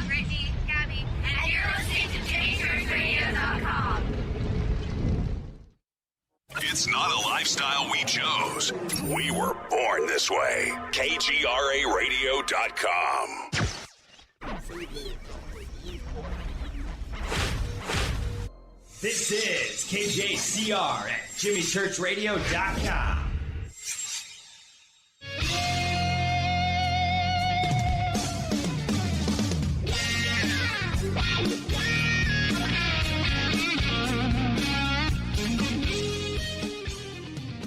Brittany, Gabby, and you're listening to JChurchRadio.com. It's not a lifestyle we chose. We were born this way. KGRARadio.com. This is KJCR at JimmyChurchRadio.com.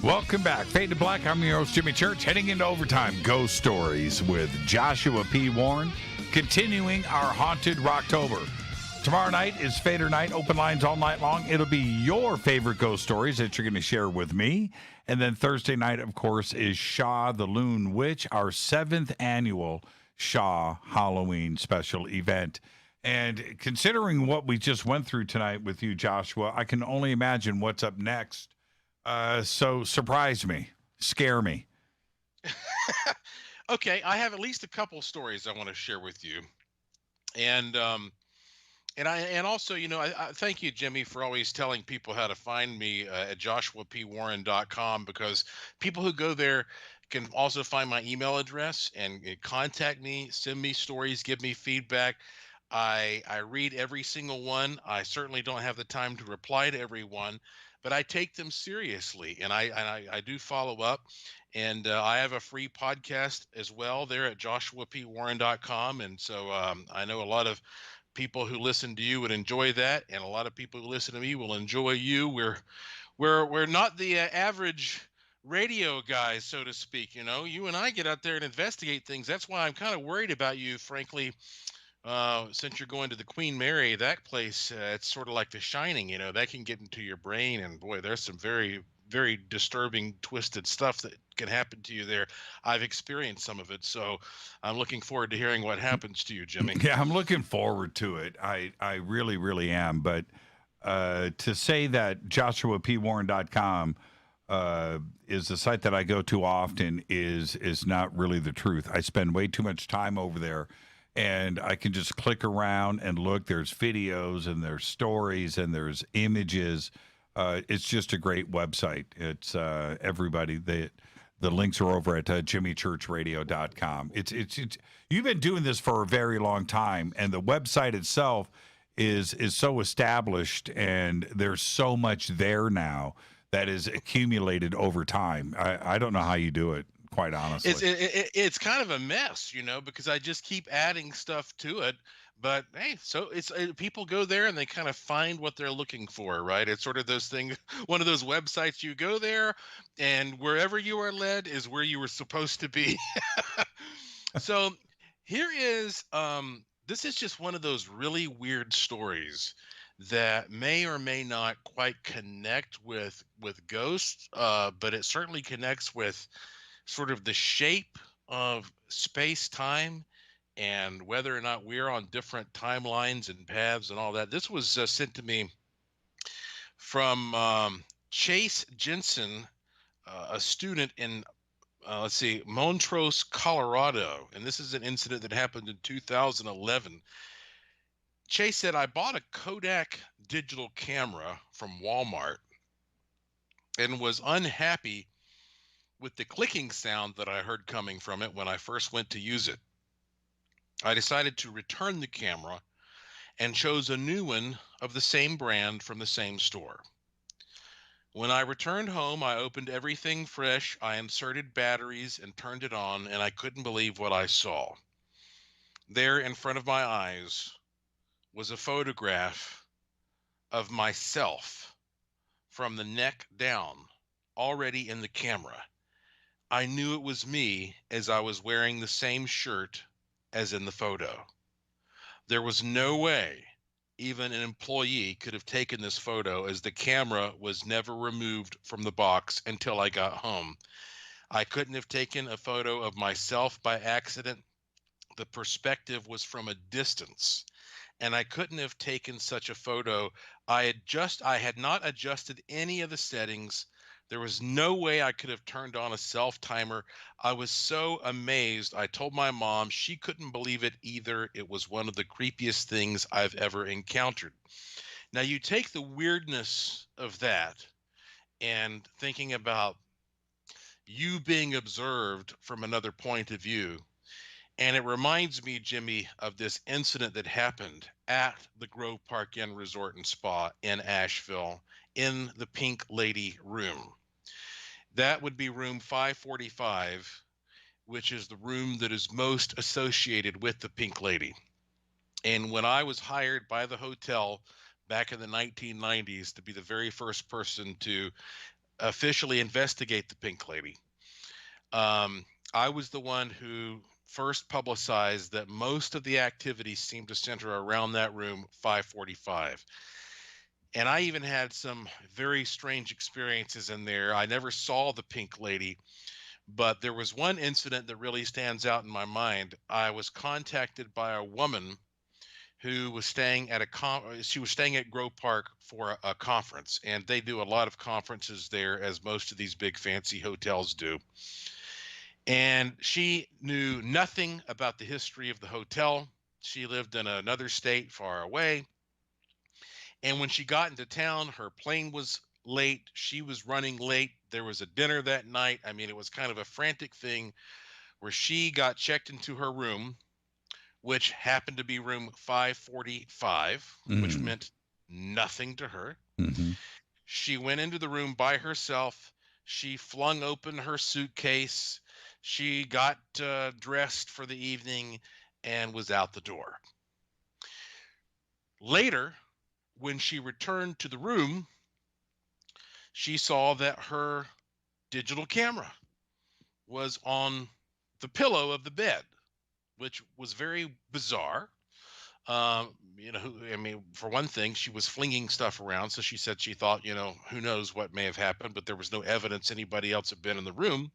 Welcome back. Fade to Black. I'm your host, Jimmy Church. Heading into overtime, ghost stories with Joshua P. Warren. Continuing our Haunted Roctober. Tomorrow night is Fader night. Open lines all night long. It'll be your favorite ghost stories that you're going to share with me. And then Thursday night, of course, is Shaw the Loon Witch, our 7th annual Shaw Halloween special event. And considering what we just went through tonight with you, Joshua, I can only imagine what's up next. So surprise me, scare me. Okay, I have at least a couple stories I want to share with you. And And also, I thank you, Jimmy, for always telling people how to find me at joshuapwarren.com, because people who go there can also find my email address and contact me, send me stories, give me feedback. I read every single one. I certainly don't have the time to reply to everyone, but I take them seriously, and I do follow up. And I have a free podcast as well there at joshuapwarren.com, and so I know a lot of people who listen to you would enjoy that, and a lot of people who listen to me will enjoy you. We're not the average radio guys, so to speak. You and I get out there and investigate things. That's why I'm kind of worried about you, frankly. Since you're going to the Queen Mary, that place, it's sort of like The Shining. That can get into your brain, and boy, there's some very, very disturbing, twisted stuff that can happen to you there. I've experienced some of it, so I'm looking forward to hearing what happens to you, Jimmy. Yeah, I'm looking forward to it. I really, really am. But to say that joshuapwarren.com is the site that I go to often is not really the truth. I spend way too much time over there, and I can just click around and look. There's videos and there's stories and there's images. It's just a great website. It's everybody. The links are over at jimmychurchradio.com. It's you've been doing this for a very long time, and the website itself is so established, and there's so much there now that is accumulated over time. I don't know how you do it, quite honestly. It's kind of a mess, because I just keep adding stuff to it. But hey, so people go there and they kind of find what they're looking for, right? It's sort of those things, one of those websites, you go there and wherever you are led is where you were supposed to be. So here is, this is just one of those really weird stories that may or may not quite connect with ghosts, but it certainly connects with sort of the shape of space-time and whether or not we're on different timelines and paths and all that. This was sent to me from Chase Jensen, a student in, Montrose, Colorado. And this is an incident that happened in 2011. Chase said, I bought a Kodak digital camera from Walmart and was unhappy with the clicking sound that I heard coming from it when I first went to use it. I decided to return the camera and chose a new one of the same brand from the same store. When I returned home, I opened everything fresh. I inserted batteries and turned it on, and I couldn't believe what I saw. There in front of my eyes was a photograph of myself from the neck down, already in the camera. I knew it was me as I was wearing the same shirt as in the photo. There was no way even an employee could have taken this photo, as the camera was never removed from the box until I got home. I couldn't have taken a photo of myself by accident. The perspective was from a distance, and I couldn't have taken such a photo. I had not adjusted any of the settings. There was no way I could have turned on a self-timer. I was so amazed. I told my mom. She couldn't believe it either. It was one of the creepiest things I've ever encountered. Now, you take the weirdness of that and thinking about you being observed from another point of view, and it reminds me, Jimmy, of this incident that happened at the Grove Park Inn Resort and Spa in Asheville in the Pink Lady room. That would be room 545, which is the room that is most associated with the Pink Lady. And when I was hired by the hotel back in the 1990s to be the very first person to officially investigate the Pink Lady, I was the one who first publicized that most of the activities seemed to center around that room 545. And I even had some very strange experiences in there. I never saw the Pink Lady, but there was one incident that really stands out in my mind. I was contacted by a woman who was staying at she was staying at Grove Park for a conference, and they do a lot of conferences there, as most of these big fancy hotels do. And she knew nothing about the history of the hotel. She lived in another state far away. And when she got into town, her plane was late. She was running late. There was a dinner that night. I mean, it was kind of a frantic thing where she got checked into her room, which happened to be room 545, which meant nothing to her. She went into the room by herself. She flung open her suitcase. She got dressed for the evening and was out the door. Later, when she returned to the room, she saw that her digital camera was on the pillow of the bed, which was very bizarre. You know, I mean, for one thing, she was flinging stuff around. So she said she thought, you know, who knows what may have happened, but there was no evidence anybody else had been in the room.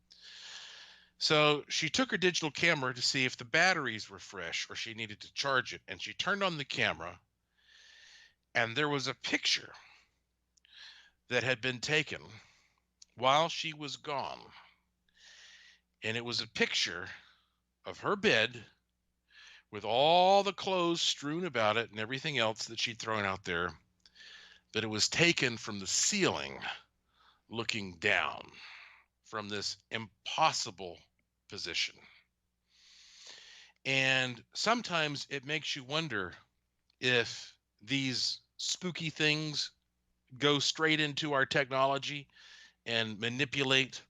So she took her digital camera to see if the batteries were fresh or she needed to charge it. And she turned on the camera, and there was a picture that had been taken while she was gone. And it was a picture of her bed with all the clothes strewn about it and everything else that she'd thrown out there. But it was taken from the ceiling, looking down from this impossible position. And sometimes it makes you wonder if these spooky things go straight into our technology and manipulate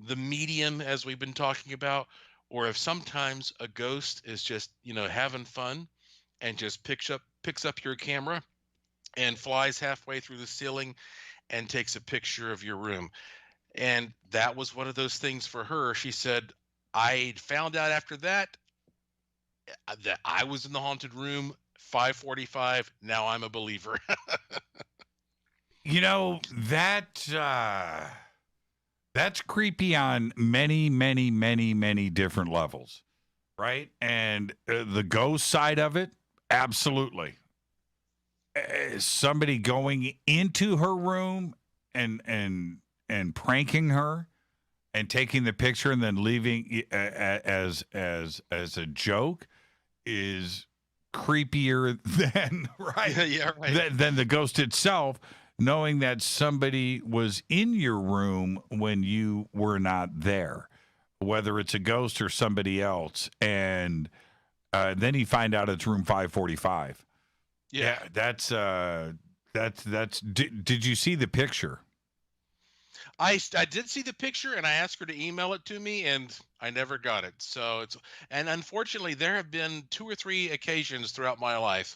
the medium as we've been talking about, or if sometimes a ghost is just, you know, having fun and just picks up your camera and flies halfway through the ceiling and takes a picture of your room. And that was one of those things for her. She said, I found out after that I was in the haunted room 545. Now I'm a believer. You know, that's creepy on many, many, many, many different levels, right? And the ghost side of it, absolutely. Somebody going into her room and pranking her and taking the picture and then leaving as a joke is creepier than than the ghost itself. Knowing that somebody was in your room when you were not there, whether it's a ghost or somebody else, and then you find out it's room 545. Yeah, that's. Did you see the picture? I did see the picture, and I asked her to email it to me, and I never got it. So and unfortunately, there have been 2 or 3 occasions throughout my life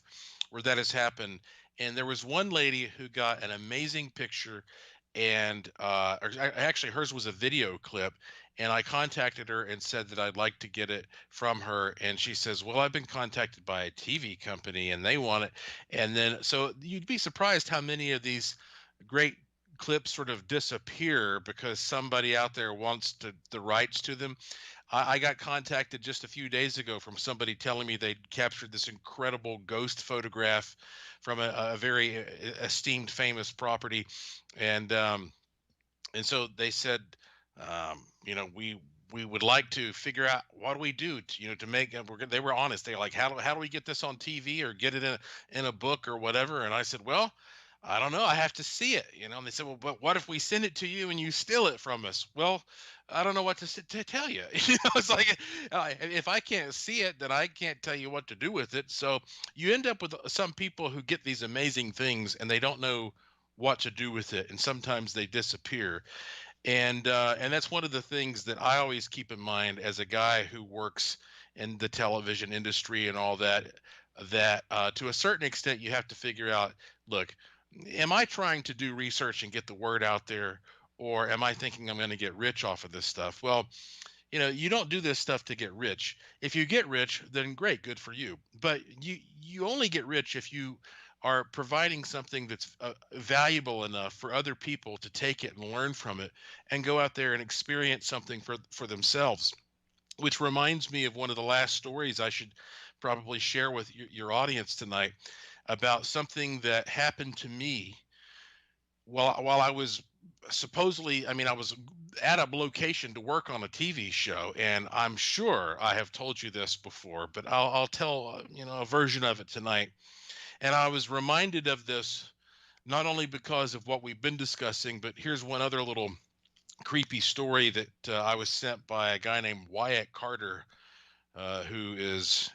where that has happened. And there was one lady who got an amazing picture, and actually hers was a video clip, and I contacted her and said that I'd like to get it from her, and she says, well, I've been contacted by a TV company and they want it. And then so you'd be surprised how many of these great clips sort of disappear because somebody out there wants the rights to them. I got contacted just a few days ago from somebody telling me they'd captured this incredible ghost photograph from a very esteemed, famous property, and so they said, you know, we would like to figure out what do we do to make it. They were honest. They were like, how do we get this on TV or get it in a book or whatever? And I said, well, I don't know. I have to see it, you know. And they said, well, but what if we send it to you and you steal it from us? Well, I don't know what to tell you. You know, it's like if I can't see it, then I can't tell you what to do with it. So you end up with some people who get these amazing things and they don't know what to do with it, and sometimes they disappear. And that's one of the things that I always keep in mind as a guy who works in the television industry and all that. That to a certain extent, you have to figure out, look, am I trying to do research and get the word out there, or am I thinking I'm going to get rich off of this stuff? Well, you know, you don't do this stuff to get rich. If you get rich, then great, good for you. But you only get rich if you are providing something that's valuable enough for other people to take it and learn from it and go out there and experience something for themselves. Which reminds me of one of the last stories I should probably share with your audience tonight about something that happened to me while I was supposedly, I mean, I was at a location to work on a TV show, and I'm sure I have told you this before, but I'll tell, you know, a version of it tonight. And I was reminded of this not only because of what we've been discussing, but here's one other little creepy story that I was sent by a guy named Wyatt Carter, who is,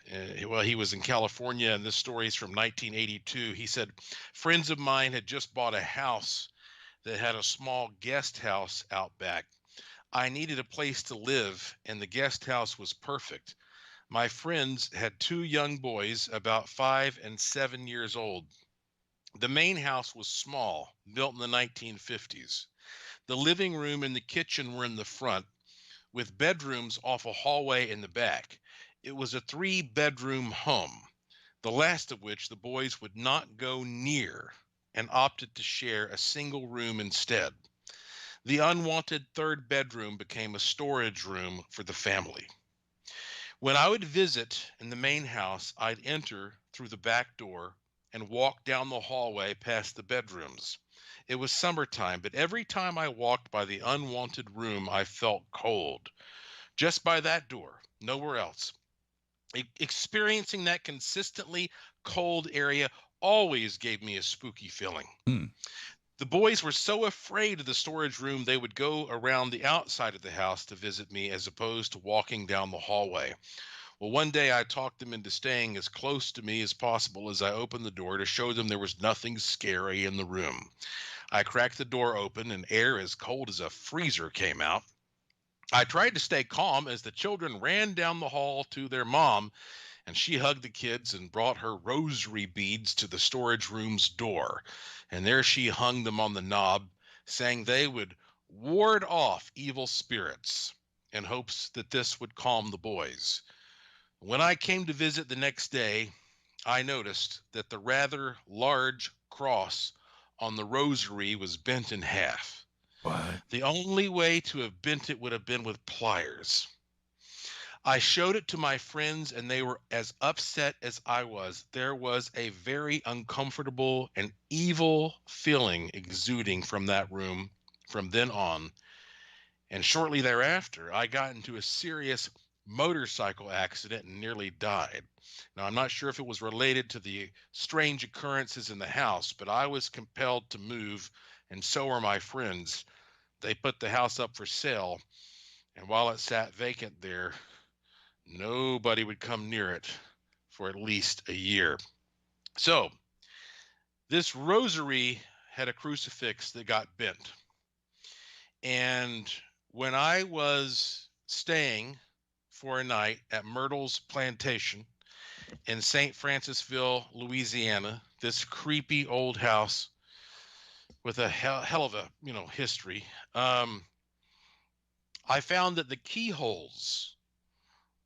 he was in California, and this story is from 1982. He said, friends of mine had just bought a house that had a small guest house out back. I needed a place to live, and the guest house was perfect. My friends had 2 young boys, about 5 and 7 years old. The main house was small, built in the 1950s. The living room and the kitchen were in the front, with bedrooms off a hallway in the back. It was a 3-bedroom home, the last of which the boys would not go near and opted to share a single room instead. The unwanted 3rd bedroom became a storage room for the family. When I would visit in the main house, I'd enter through the back door and walk down the hallway past the bedrooms. It was summertime, but every time I walked by the unwanted room, I felt cold. Just by that door, nowhere else. Experiencing that consistently cold area always gave me a spooky feeling. The boys were so afraid of the storage room, they would go around the outside of the house to visit me as opposed to walking down the hallway. Well, one day I talked them into staying as close to me as possible as I opened the door to show them there was nothing scary in the room. I cracked the door open and air as cold as a freezer came out. I tried to stay calm as the children ran down the hall to their mom, and she hugged the kids and brought her rosary beads to the storage room's door. And there she hung them on the knob, saying they would ward off evil spirits in hopes that this would calm the boys. When I came to visit the next day, I noticed that the rather large cross on the rosary was bent in half. What? The only way to have bent it would have been with pliers. I showed it to my friends, and they were as upset as I was. There was a very uncomfortable and evil feeling exuding from that room from then on. And shortly thereafter, I got into a serious motorcycle accident and nearly died. Now, I'm not sure if it was related to the strange occurrences in the house, but I was compelled to move, and so were my friends. They put the house up for sale, and while it sat vacant there, nobody would come near it for at least a year. So, this rosary had a crucifix that got bent. And when I was staying for a night at Myrtle's Plantation in St. Francisville, Louisiana, this creepy old house with a hell of a, history, I found that the keyholes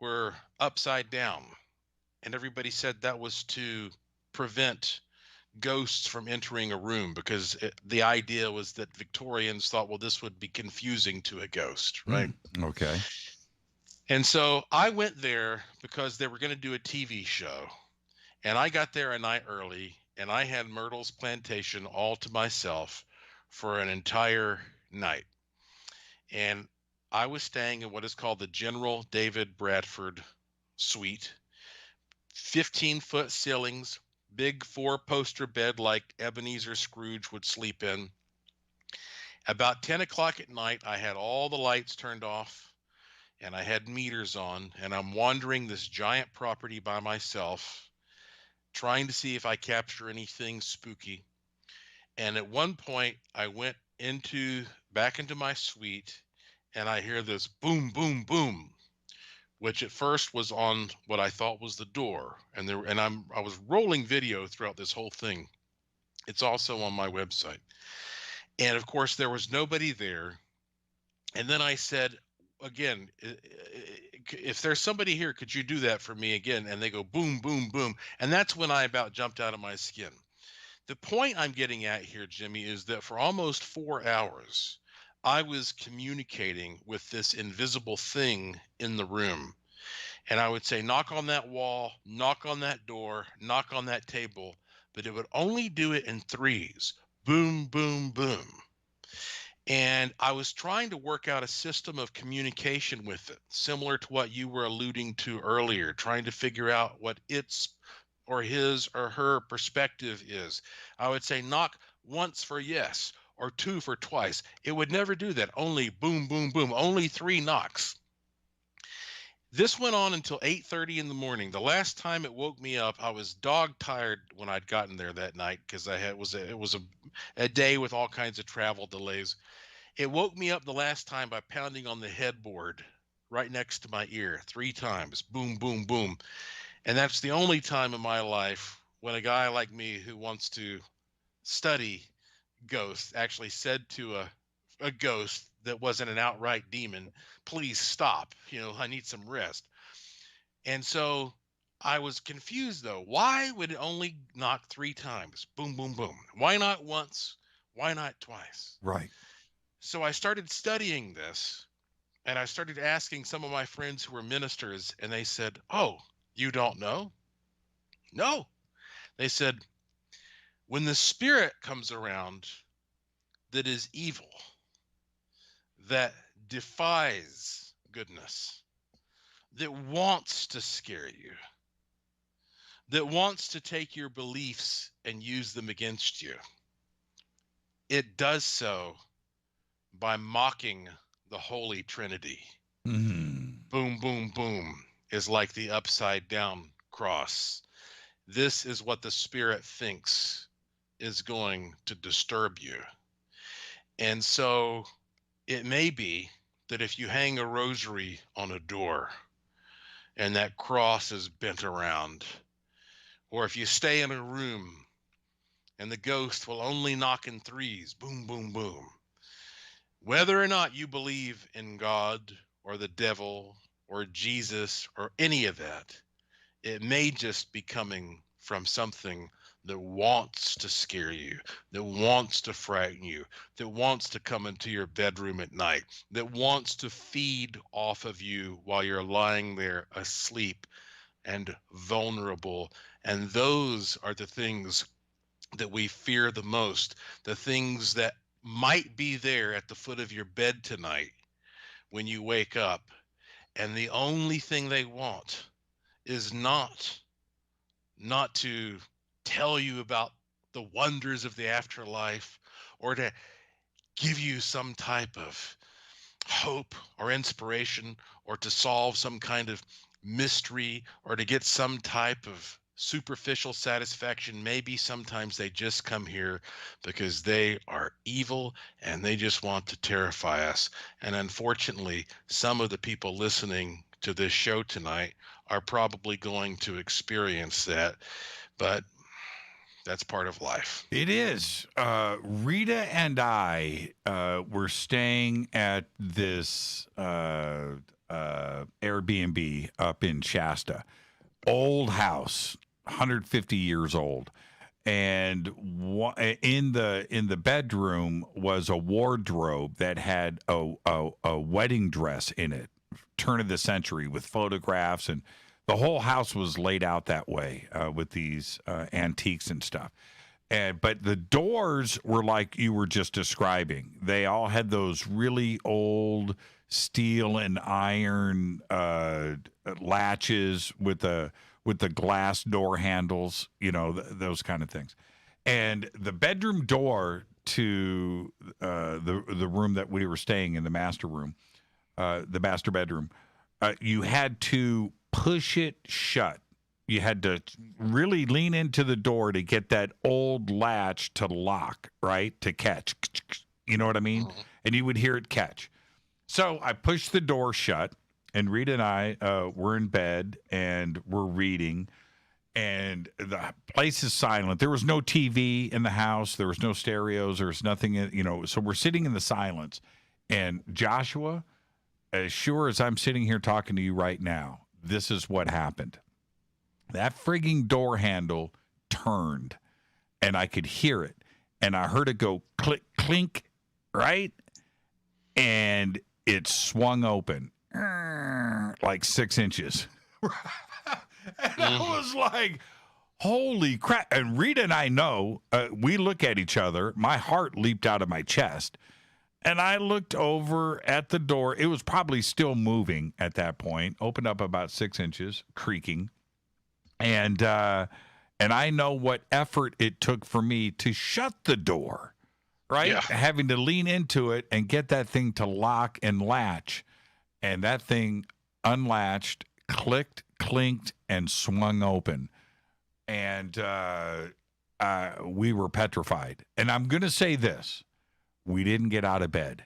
were upside down, and everybody said that was to prevent ghosts from entering a room, because the idea was that Victorians thought, well, this would be confusing to a ghost, right? Okay. And so I went there because they were going to do a TV show, and I got there a night early, and I had Myrtle's Plantation all to myself for an entire night. And I was staying in what is called the General David Bradford Suite, 15-foot ceilings, big 4-poster bed like Ebenezer Scrooge would sleep in. About 10 o'clock at night, I had all the lights turned off, and I had meters on, and I'm wandering this giant property by myself, trying to see if I capture anything spooky. And at one point, I went back into my suite, and I hear this boom, boom, boom, which at first was on what I thought was the door. I was rolling video throughout this whole thing. It's also on my website. And of course, there was nobody there. And then I said, again, if there's somebody here, could you do that for me again? And they go boom, boom, boom. And that's when I about jumped out of my skin. The point I'm getting at here, Jimmy, is that for almost 4 hours, I was communicating with this invisible thing in the room. And I would say, knock on that wall, knock on that door, knock on that table, but it would only do it in threes. Boom, boom, boom. And I was trying to work out a system of communication with it, similar to what you were alluding to earlier, trying to figure out what its or his or her perspective is. I would say, knock once for yes or 2 for twice. It would never do that. Only boom, boom, boom. Only 3 knocks. This went on until 8:30 in the morning. The last time it woke me up, I was dog tired when I'd gotten there that night because it was a day with all kinds of travel delays. It woke me up the last time by pounding on the headboard right next to my ear 3 times. Boom, boom, boom. And that's the only time in my life when a guy like me who wants to study ghosts actually said to a ghost that wasn't an outright demon, please stop. I need some rest. And so I was confused, though. Why would it only knock 3 times? Boom, boom, boom. Why not once? Why not twice? Right. So I started studying this, and I started asking some of my friends who were ministers, and they said, oh, you don't know? No. They said, when the spirit comes around that is evil, that defies goodness, that wants to scare you, that wants to take your beliefs and use them against you, it does so by mocking the Holy Trinity. Mm-hmm. Boom, boom, boom is like the upside down cross. This is what the spirit thinks is going to disturb you. And so it may be that if you hang a rosary on a door and that cross is bent around, or if you stay in a room and the ghost will only knock in 3s, boom, boom, boom. Whether or not you believe in God or the devil or Jesus or any of that, it may just be coming from something that wants to scare you, that wants to frighten you, that wants to come into your bedroom at night, that wants to feed off of you while you're lying there asleep and vulnerable. And those are the things that we fear the most, the things that might be there at the foot of your bed tonight when you wake up. And the only thing they want is not to tell you about the wonders of the afterlife or to give you some type of hope or inspiration or to solve some kind of mystery or to get some type of superficial satisfaction. Maybe sometimes they just come here because they are evil and they just want to terrify us. And unfortunately, some of the people listening to this show tonight are probably going to experience that, but that's part of life. It is. Rita and I were staying at this Airbnb up in Shasta. Old house, 150 years old. And in the bedroom was a wardrobe that had a wedding dress in it, turn of the century, with photographs, and the whole house was laid out that way with these antiques and stuff. But the doors were like you were just describing. They all had those really old steel and iron latches with the glass door handles, those kind of things. And the bedroom door to the room that we were staying in, the master room, the master bedroom, you had to push it shut. You had to really lean into the door to get that old latch to lock, right? To catch. You know what I mean? Mm-hmm. And you would hear it catch. So I pushed the door shut, and Rita and I were in bed, and we're reading, and the place is silent. There was no TV in the house. There was no stereos. There was nothing, so we're sitting in the silence. And Joshua, as sure as I'm sitting here talking to you right now, this is what happened. That frigging door handle turned, and I could hear it, and I heard it go click, clink, right? And it swung open like 6 inches. And I was like, holy crap. And Rita and I know, we look at each other. My heart leaped out of my chest. And I looked over at the door. It was probably still moving at that point, opened up about 6 inches, creaking. And And I know what effort it took for me to shut the door, right? Yeah. Having to lean into it and get that thing to lock and latch. And that thing unlatched, clicked, clinked, and swung open. And we were petrified. And I'm going to say this. We didn't get out of bed.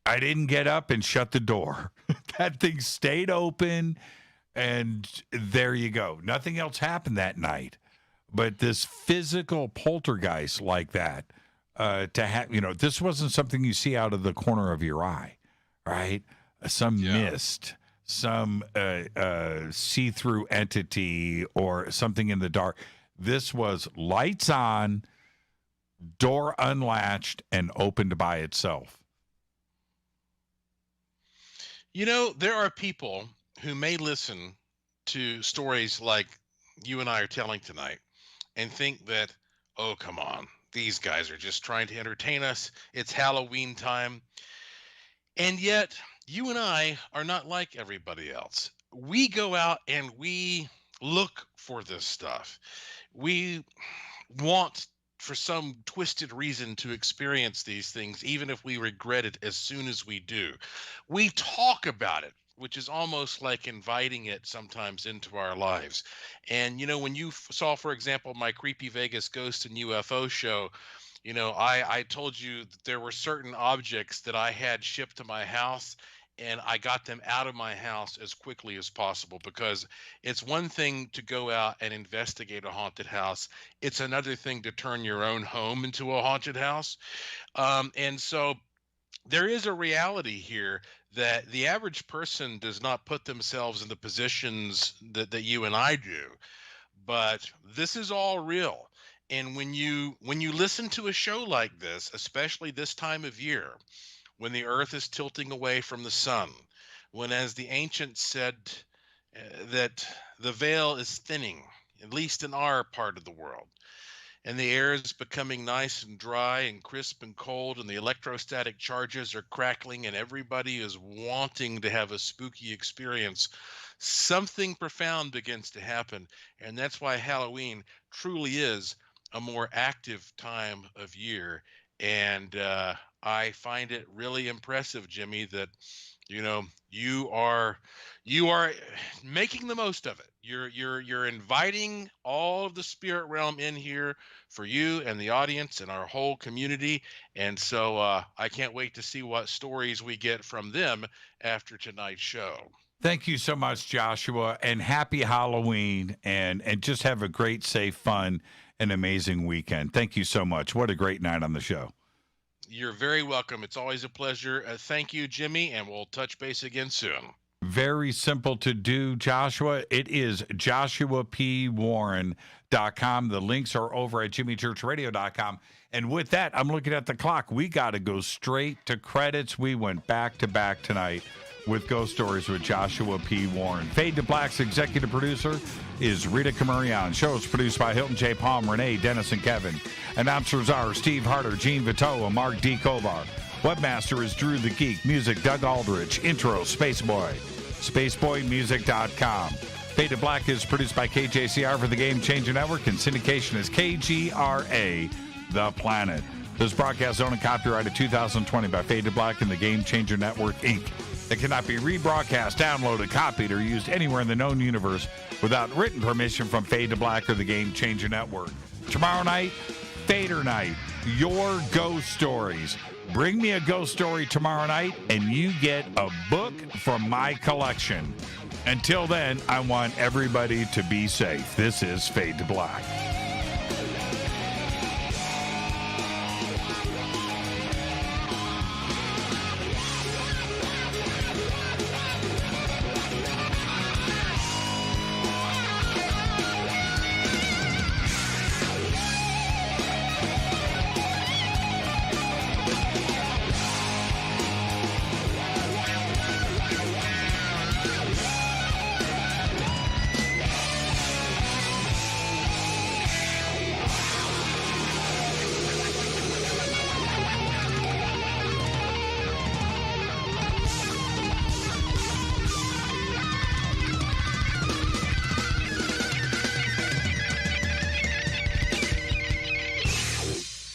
I didn't get up and shut the door. That thing stayed open, and there you go. Nothing else happened that night. But this physical poltergeist like that, to have, this wasn't something you see out of the corner of your eye, right? Some mist, some see-through entity or something in the dark. This was lights on, door unlatched, and opened by itself. There are people who may listen to stories like you and I are telling tonight and think that, oh, come on, these guys are just trying to entertain us. It's Halloween time. And yet, you and I are not like everybody else. We go out and we look for this stuff. We want, for some twisted reason, to experience these things, even if we regret it as soon as we do. We talk about it, which is almost like inviting it sometimes into our lives. And, when you saw, for example, my Creepy Vegas Ghost and UFO show, I told you that there were certain objects that I had shipped to my house, and I got them out of my house as quickly as possible, because it's one thing to go out and investigate a haunted house. It's another thing to turn your own home into a haunted house. And so there is a reality here that the average person does not put themselves in the positions that you and I do. But this is all real. And when you listen to a show like this, especially this time of year, when the earth is tilting away from the sun, when, as the ancients said, that the veil is thinning, at least in our part of the world, and the air is becoming nice and dry and crisp and cold, and the electrostatic charges are crackling, and everybody is wanting to have a spooky experience, something profound begins to happen. And that's why Halloween truly is a more active time of year. And I find it really impressive, Jimmy, that you are making the most of it. You're inviting all of the spirit realm in here for you and the audience and our whole community. And so I can't wait to see what stories we get from them after tonight's show. Thank you so much, Joshua, and happy Halloween, and just have a great, safe, fun, and amazing weekend. Thank you so much. What a great night on the show. You're very welcome. It's always a pleasure. Thank you, Jimmy, and we'll touch base again soon. Very simple to do, Joshua. It is joshuapwarren.com. The links are over at jimmychurchradio.com. And with that, I'm looking at the clock. We got to go straight to credits. We went back to back tonight with Ghost Stories with Joshua P. Warren. Fade to Black's executive producer is Rita Camarion. Show is produced by Hilton J. Palm, Renee, Dennis, and Kevin. Announcers are Steve Harder, Gene Vito, and Mark D. Kovar. Webmaster is Drew the Geek. Music, Doug Aldrich. Intro, Spaceboy. SpaceboyMusic.com. Fade to Black is produced by KJCR for the Game Changer Network, and syndication is KGRA, The Planet. This broadcast is owned and copyrighted 2020 by Fade to Black and the Game Changer Network, Inc. It cannot be rebroadcast, downloaded, copied, or used anywhere in the known universe without written permission from Fade to Black or the Game Changer Network. Tomorrow night, Fader Night, your ghost stories. Bring me a ghost story tomorrow night, and you get a book from my collection. Until then, I want everybody to be safe. This is Fade to Black.